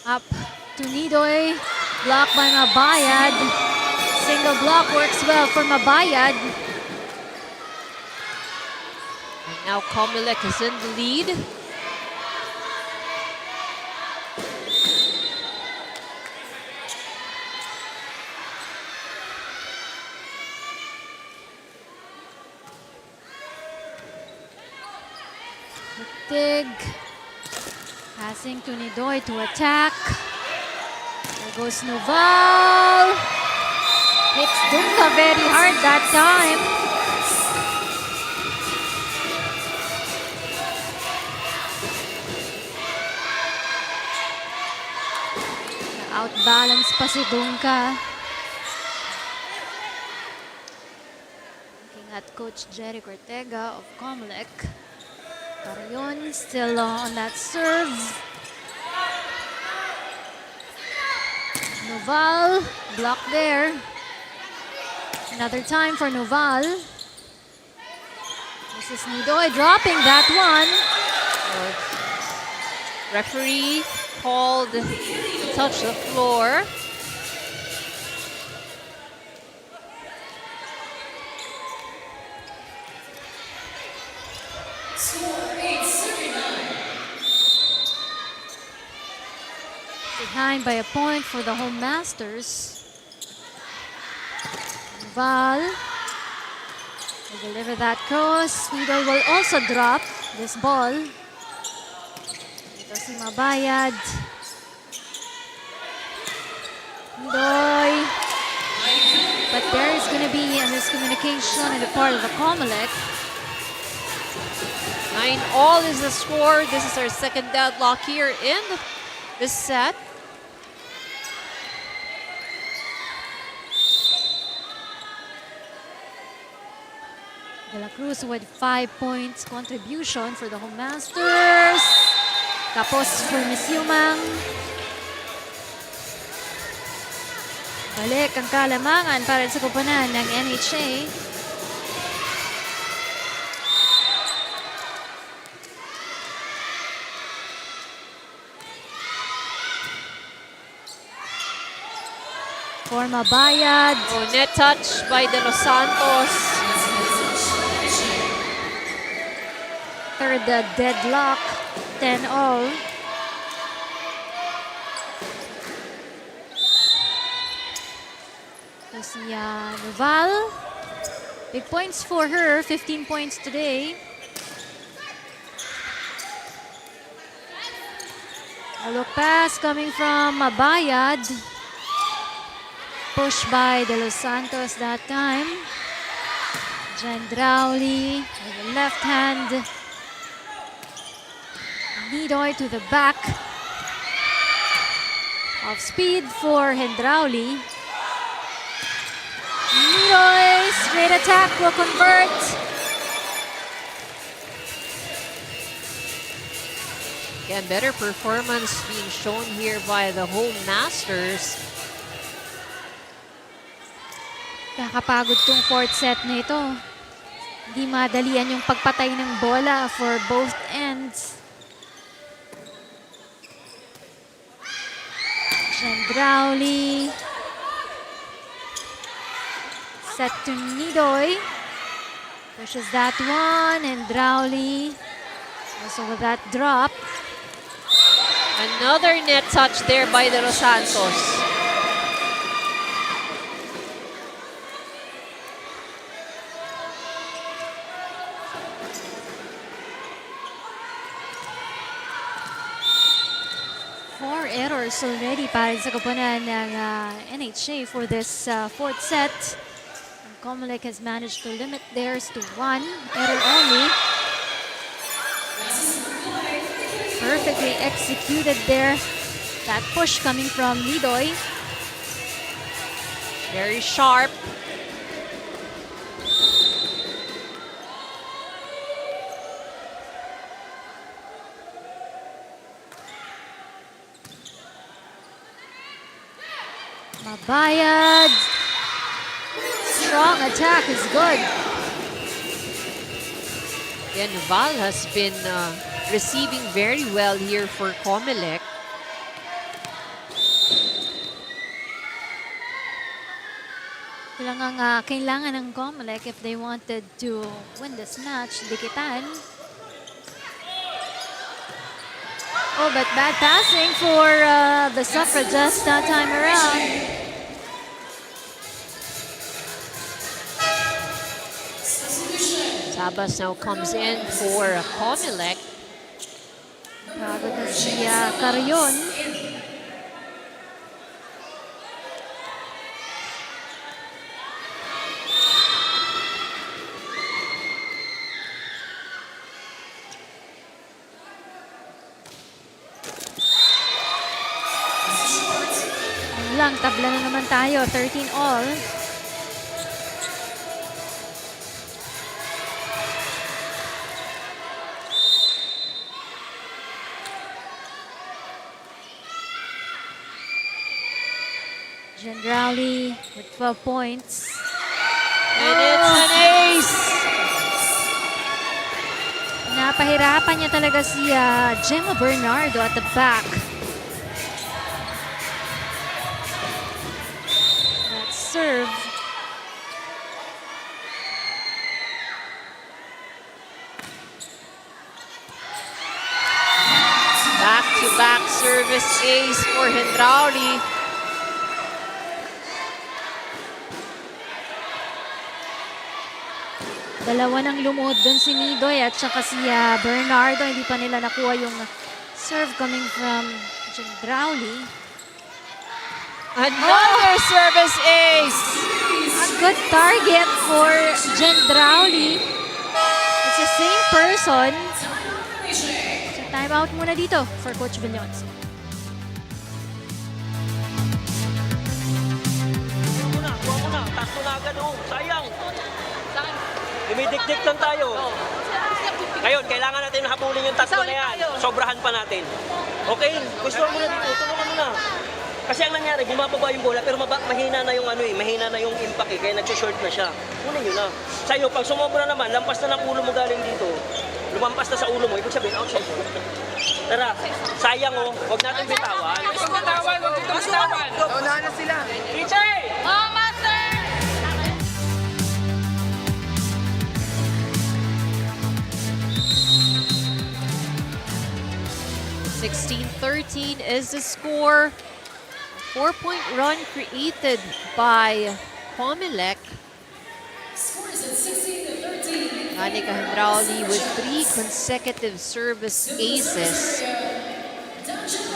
Up to Nidoy. Block by Mabayad. Single block works well for Mabayad.
And now COMELEC is in the lead.
Tig. Passing to Nidoy to attack. There goes Noval. Hits Dunga very hard that time. Outbalance pa si Dunga. Looking at Coach Jeric Ortega of COMELEC. Carrion still on that serve. Noval, block there. Another time for Noval. This is Nidoy dropping that one.
Referee called to touch the floor.
Behind by a point for the home masters. Val will deliver that cross. Middle will also drop this ball. Ito si Mabayad. Midoy. But there is going to be a miscommunication on the part of the COMELEC.
9-all is the score. This is our second deadlock here in this set.
De La Cruz with 5 points contribution for the home masters. Tapos for Miss Yumang. Balik ang kalamangan para sa koponan ng NHA. For Mabayad.
Oh, net touch by De Los Santos.
Third deadlock, 10-all. So si Noval, big points for her, 15 points today. A look pass coming from Mabayad. Pushed by De Los Santos that time. Gendrauli with the left hand. Nidoy to the back. Off speed for Hendrauli. Nidoy, straight attack will convert.
Again, better performance being shown here by the home masters.
Kakapagod tong fourth set na ito. Hindi madalian yung pagpatay ng bola for both ends. Gendrauli. Set to Nidoy. Pushes that one. And Drauli also with that drop.
Another net touch there by De Los Santos.
Four errors already para sa koponan ng NHA for this fourth set. And COMELEC has managed to limit theirs to 1 error only. Perfectly executed there. That push coming from Nidoy.
Very sharp.
Mabayad. Strong attack is good.
Yeah, Noval has been receiving very well here for COMELEC.
Kailangan ng COMELEC if they wanted to win this match, dikitan. Oh, but bad passing for the Suffragettes that time around.
Sabas now comes in for COMELEC.
Pagod na si Carrion. Lang, tabla na naman tayo. 13-all. Gendrauli with 12 points.
And it's an ace!
Napahirapan niya talaga si Gemma Bernardo at the back. That serve.
Back-to-back service ace for Hendrauli.
Dalawa nang lumuhod doon si Nidoy at saka si Bernardo. Hindi pa nila nakuha yung serve coming from Gendrauli.
Another service ace!
A good target for Gendrauli. It's the same person. So timeout muna dito for Coach Villons.
Kuha mo na. Taas mo na agad, oh. Sayang. Dumidikdik lang tayo. Ngayon, kailangan natin habulin yung tatlo na yan. Sobrahan pa natin. Okay? Gusto mo na dito. Tulungan mo na. Kasi ang nangyari, bumababa yung bola pero mahina na yung mahina na yung impact kaya nagsushort na siya. Kunin nyo na. Sa'yo, pag sumobra naman, lampas na ng ulo mo galing dito. Lumampas na sa ulo mo, ibig sabihin, outside. Tara, sayang oh, huwag natin bitawan.
Huwag itong bitawan. Naunahan na sila.
Teacher!
Oh, master!
16-13 is the score. A 4-point run created by COMELEC. Danica Hendrauli with 3 consecutive service aces.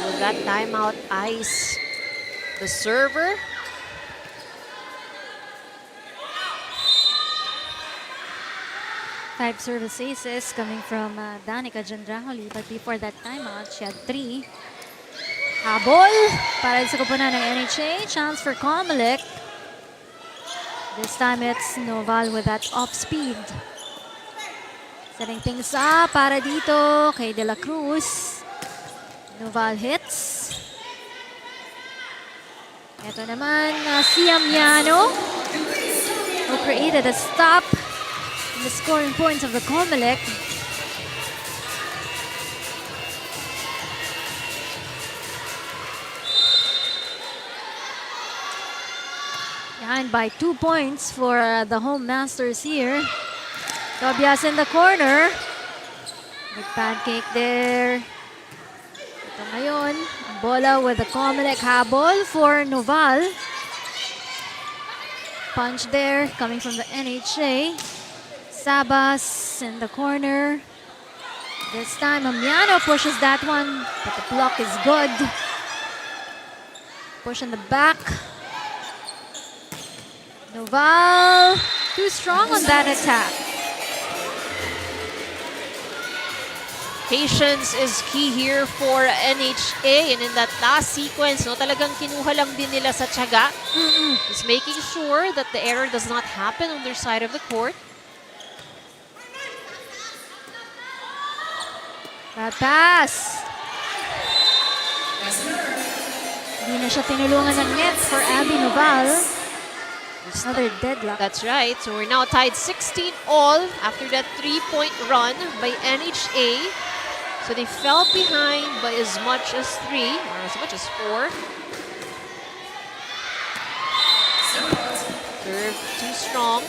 Will that timeout ice the server?
Five service aces coming from Danica Gendrauli. But before that timeout, she had 3. Habol para sa koponan ng NHA. Chance for COMELEC. This time it's Noval with that off speed. Setting things up para dito kay De La Cruz. Noval hits. Ito naman si Amiano who created a stop in the scoring points of the COMELEC. Behind by 2 points for the home masters here. Tobias in the corner. Big pancake there. Ito ngayon, bola with the COMELEC habol for Noval. Punch there coming from the NHA. Sabas in the corner. This time, Amiano pushes that one, but the block is good. Push in the back. Noval, too strong on that attack.
Patience is key here for NHA, and in that last sequence, no, talagang kinuha lang din nila sa tiyaga. Just making sure that the error does not happen on their side of the court.
That pass. Hindi na siya tinulungan ng net for Abby Noval. Another deadlock.
That's right. So we're now tied 16 all after that 3-point run by NHA. So they fell behind by as much as 3 or as much as 4. Serve too strong.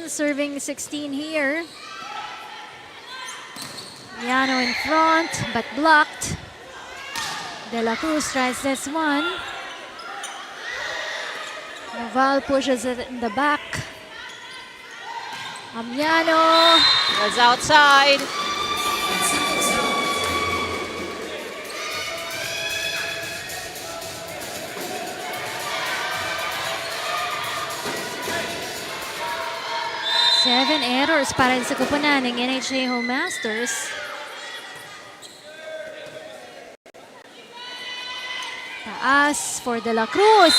Serving 16 here. Miano in front, but blocked. De La Cruz tries this one. Noval pushes it in the back. Amiano
Was outside.
Seven errors para sa koponan ng NHA Home Masters. Taas for De La Cruz.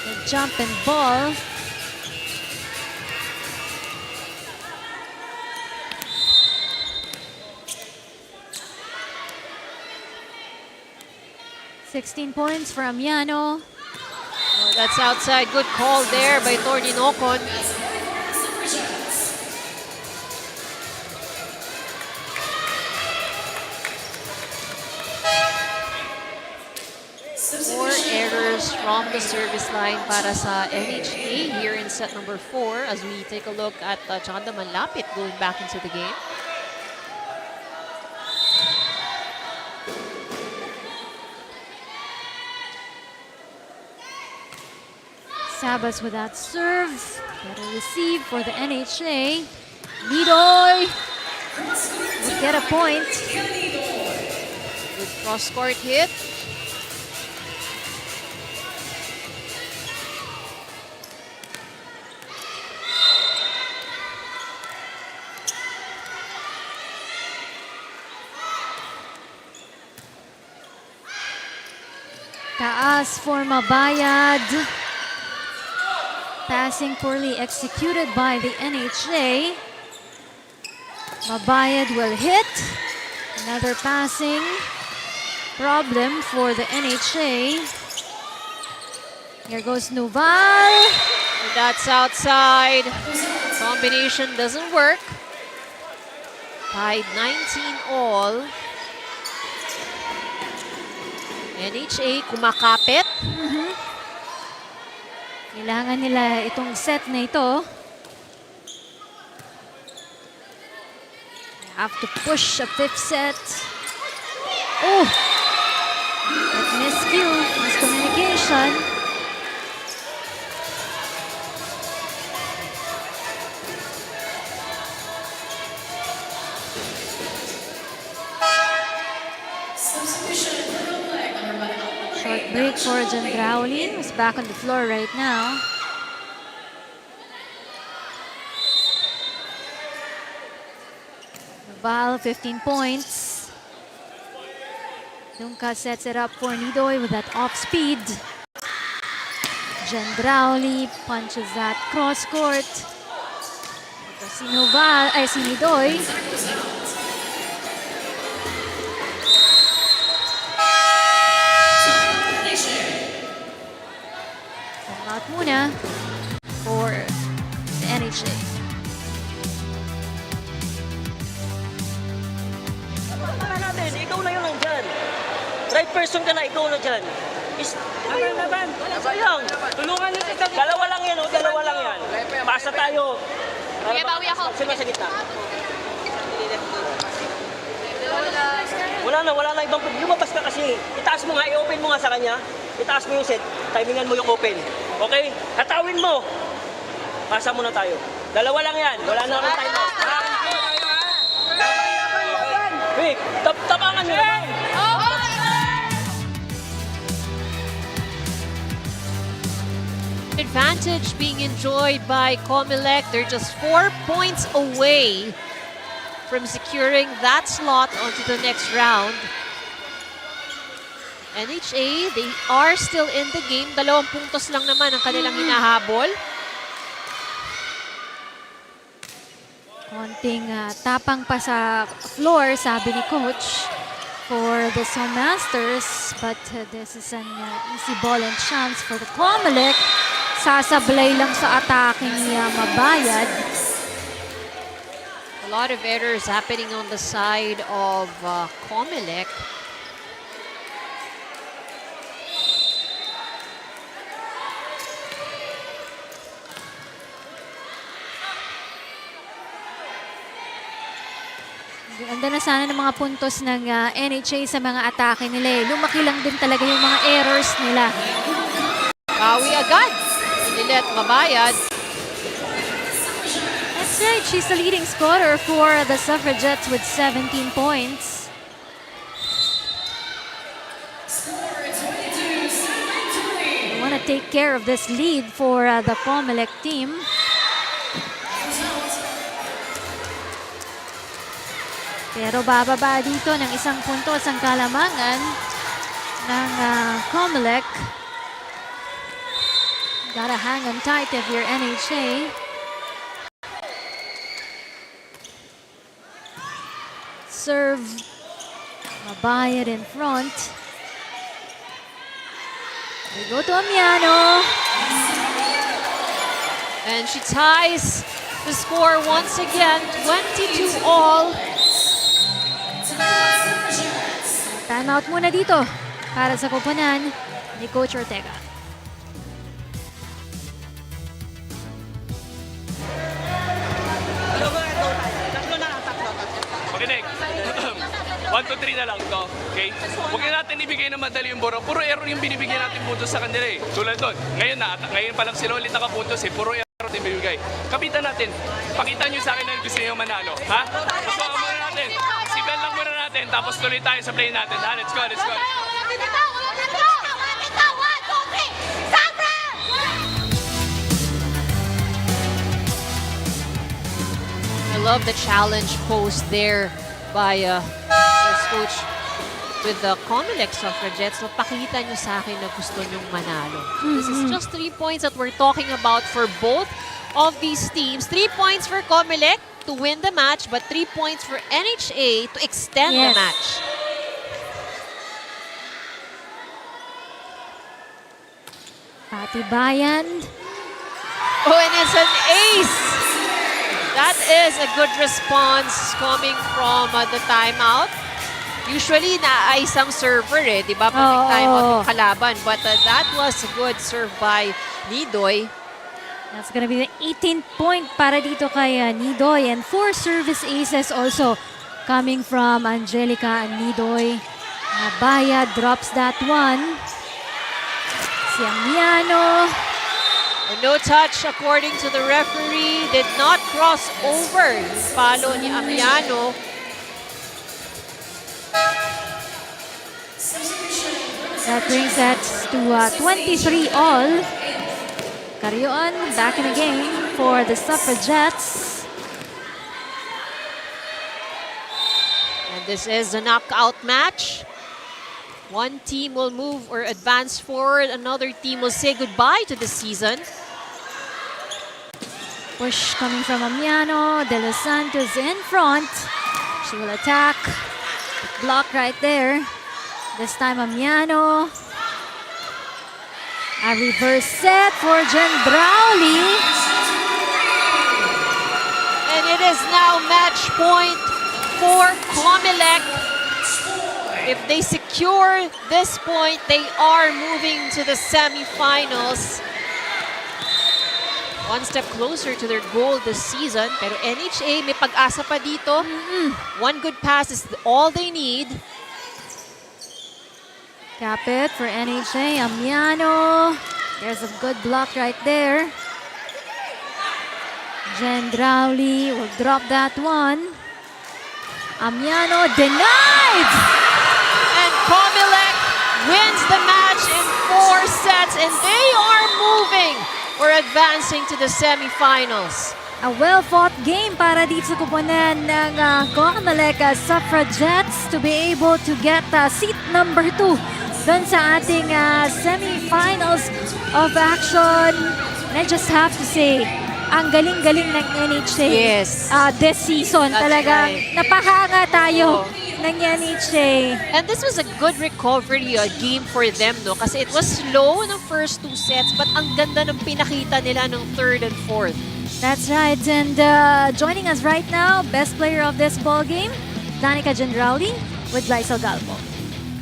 The jump and ball. $16 points for Amiano.
Oh, that's outside. Good call there by Torninocon. Four errors
errors from the service line para sa NHA here in set number 4 as we take a look at Chanda Manlapit going back into the game.
Sabas with that serve. Better receive for the NHA. Lidoy would get a point.
Good cross-court hit.
Taas for Mabayad. Passing poorly executed by the NHA. Mabayad will hit. Another passing problem for the NHA. Here goes Nuval.
And that's outside. Combination doesn't work. Tied 19 all. NHA kumakapit.
Kailangan nila itong set na ito. They have to push a fifth set. Oh! That miscue, miscommunication. Short break for Jandrauli, who's back on the floor right now. Val, 15 points. Dunca sets it up for Nidoy with that off speed. Jandrauli punches that cross court. Si Noval, ay si Nidoy. Out muna for the NHA.
Natin, ikaw na yun nandyan. Right person ka na, ikaw na dyan. Laban. Sayang. Tulungan nyo sa dalawa lang yan, oh. Dalawa lang yan. Pasa tayo. Kaya bawi ako. Sino sa gitna? Wala na ibang problem. Lumabas ka kasi. Itaas mo nga, i-open mo nga sa kanya. Itaas mo yung set. Timingan mo yung open. Okay? Hatawin mo. Pasa muna tayo. Dalawa lang yan. Wala na akong time out. Wait, tapangan nyo naman.
Advantage being enjoyed by COMELEC. They're just 4 points away from securing that slot onto the next round. NHA, they are still in the game. 2 puntos lang naman ang kanilang hinahabol.
Konting tapang pa sa floor, sabi ni Coach, for the Masters. But this is an easy ball and chance for the COMELEC. Sasablay lang sa atake ni Mabayad.
A lot of errors happening on the side of COMELEC.
Ganda na sana ng mga puntos ng NHA sa mga atake nila. Lumaki lang din talaga yung mga errors nila.
Bawi agad. Nilet Mabayad.
That's right. She's the leading scorer for the Suffragettes with 17 points. They want to take care of this lead for the COMELEC team. Pero bababa dito ng 1 puntos ang kalamangan ng COMELEC. Gotta hang on tight if you're NHA. Serve. Mabayad in front. We go to Amiano.
And she ties the score once again, 22 all.
Time out muna dito para sa koponan ni Coach Ortega.
Tinig. 1, 2, 3 na lang to. Okay? Huwag na natin ibigay na madali yung buro. Puro error yung binibigyan natin puntos sa kanila eh. Tulad doon. Ngayon pa lang sila ulit nakapuntos eh. Puro error din binibigay. Kapitan natin. Pakita nyo sa akin na gusto nyo manalo. Ha? So, muna natin. Sigal lang muna natin. Tapos tuloy tayo sa play natin. Ha? Let's go, let's go.
I love the challenge posed there by first coach with the COMELEC Suffragettes. So pakita nyo sa akin na gusto nyong manalo. This is just 3 points that we're talking about for both of these teams. 3 points for COMELEC to win the match, but 3 points for NHA to extend the
Yes.
match.
Patibayan.
Oh, and it's an ace! That is a good response coming from the timeout. Usually, na-ice ang server eh, di ba? Pag timeout yung kalaban. But that was a good serve by Nidoy.
That's gonna be the 18th point para dito kay Nidoy. And 4 service aces also coming from Angelica and Nidoy. Abaya drops that one. Si Amiano.
A no touch according to the referee. Did not cross over. Palo ni Amiano.
That brings us to 23 all. Carrion back in the game for the Suffragettes.
And this is a knockout match. One team will move or advance forward. Another team will say goodbye to the season.
Push coming from Amiano. De Los Santos in front. She will attack. Block right there. This time Amiano. A reverse set for Gendrauli.
And it is now match point for COMELEC. If they secure this point, they are moving to the semifinals. One step closer to their goal this season. Pero NHA may pag-asa pa dito. One good pass is all they need.
Capit for NHA. Amiano. There's a good block right there. Gendrauli will drop that one. Amiano denied!
And COMELEC wins the match in 4 sets, and they are moving or advancing to the semifinals.
A well-fought game para dito sa kuponan ng COMELEC Suffragettes to be able to get seat number 2 dun sa ating semifinals of action. And I just have to say, ang galing-galing ng NHA
Yes.
this season.
That's
Talagang
right.
napahanga tayo ng NHA.
And this was a good recovery game for them, no? Kasi it was slow ng first 2 sets, but ang ganda ng pinakita nila ng 3rd and 4th.
That's right. And joining us right now, best player of this ball game, Danica Gendrauli with Lysel Galpo.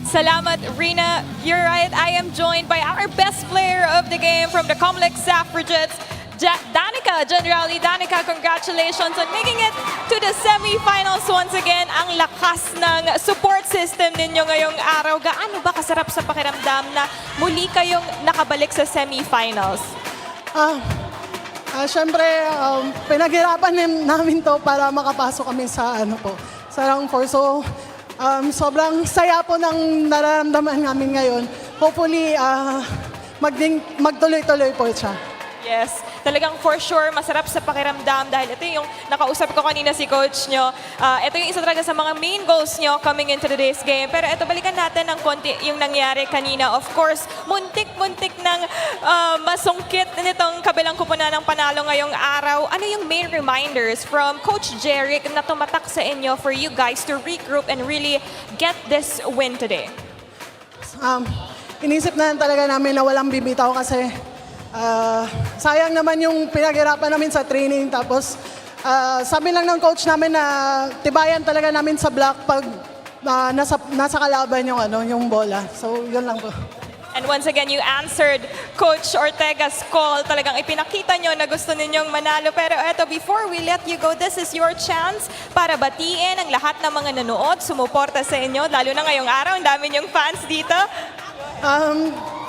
Salamat, Rina. You're right. I am joined by our best player of the game from the COMELEC Suffragettes, Danica Gendrauli. Danica, congratulations on making it to the semifinals once again. Ang lakas ng support system ninyo ngayong araw. Gaano ba kasarap sa pakiramdam na muli kayong nakabalik sa semifinals?
Siyempre, pinaghirapan namin to para makapasok kami sa sa round 4. So, sobrang saya po ng nararamdaman namin ngayon. Hopefully, magtuloy-tuloy po siya.
Yes, talagang for sure masarap sa pakiramdam dahil ito yung nakausap ko kanina si coach nyo. Ito yung isa talaga sa mga main goals nyo coming into today's game. Pero ito, balikan natin ng konti yung nangyari kanina. Of course, muntik-muntik ng masungkit nitong kabilang kupunan ng panalo ngayong araw. Ano yung main reminders from Coach Jeric na tumatak sa inyo for you guys to regroup and really get this win today?
Inisip na talaga namin na walang bibitaw kasi sayang naman yung pinaghirapan namin sa training. Tapos sabi lang ng coach namin na tibayan talaga namin sa block pag nasa kalaban yung bola. So yun lang po.
And once again, you answered Coach Ortega's call. Talagang ipinakita nyo na gusto ninyong manalo. Pero eto, before we let you go, this is your chance para batiin ang lahat ng mga nanood, sumuporta sa inyo. Lalo na ngayong araw, ang dami nyong fans dito.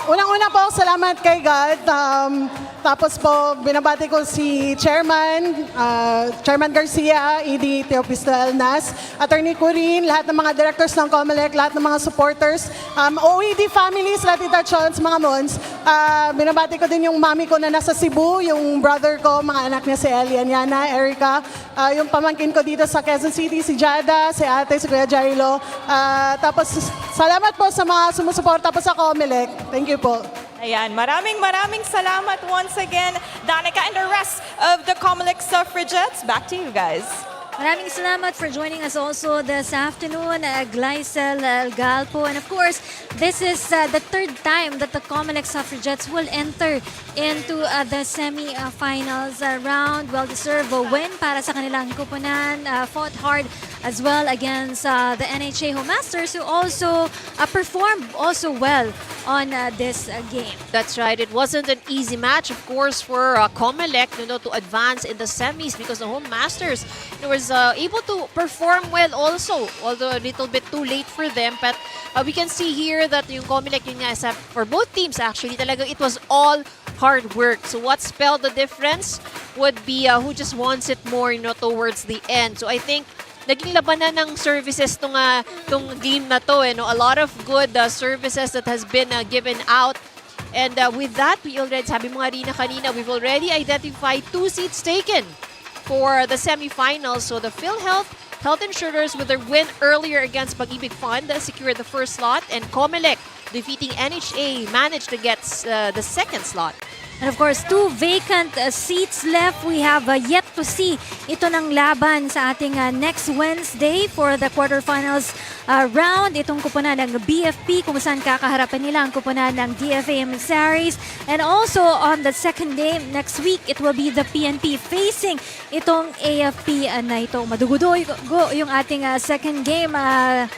Unang-una po, salamat kay God. Tapos po, binabati ko si Chairman Garcia, ED Teopisto Alnas, Attorney Corin, lahat ng mga directors ng COMELEC, lahat ng mga supporters, OED families, lahat Tita Chons, mga Mons. Binabati ko din yung mami ko na nasa Cebu, yung brother ko, mga anak niya si Elian, Yana, Erica, yung pamangkin ko dito sa Quezon City, si Jada, si ate, si Kuya Jailo. Tapos, salamat po sa mga sumusuporta po sa COMELEC. Thank you po.
Ayan, maraming salamat once again, Danica and the rest of the COMELEC Suffragettes. Back to you guys.
Maraming salamat for joining us also this afternoon, Glycel Galpo. And of course, this is the third time that the COMELEC Suffragettes will enter into the semi-finals round. Well-deserved win para sa kanilang kupunan. Fought hard as well against the NHA Home Masters, who also performed also well on this game.
That's right. It wasn't an easy match, of course, for COMELEC to advance in the semis because the Home Masters was able to perform well also, although a little bit too late for them. But we can see here that yung COMELEC, yun nga, for both teams actually, talaga it was all hard work. So what spelled the difference would be who just wants it more towards the end. So I think naging labanan ng services tong game na to. A lot of good services that has been given out. And with that, we already, sabi mo nga Rina kanina, we've already identified 2 seats taken for the semifinals. So the PhilHealth, Health Insurers with their win earlier against Pag-IBIG Fund secured the first slot, and COMELEC defeating NHA managed to get the second slot.
And of course, 2 vacant seats left. We have yet to see ito ng laban sa ating next Wednesday for the quarterfinals round. Itong kupunan ng BFP kung saan kakaharapin nila ang kupunan ng DFA Emissaries. And also on the second game next week, it will be the PNP facing itong AFP na ito. Madugudo yung ating second game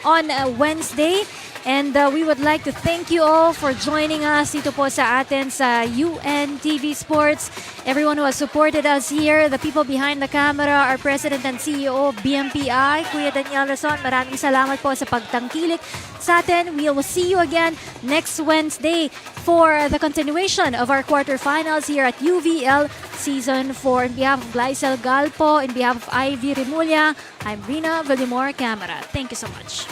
on Wednesday. And we would like to thank you all for joining us dito po sa atin sa UNTV Sports. Everyone who has supported us here, the people behind the camera, our President and CEO of BMPI, Kuya Daniel Rason, maraming salamat po sa pagtangkilik sa atin. We will see you again next Wednesday for the continuation of our quarterfinals here at UVL Season 4. On behalf of Glycel Galpo, on behalf of Ivy Remulla, I'm Rina Villamor Camara. Thank you so much.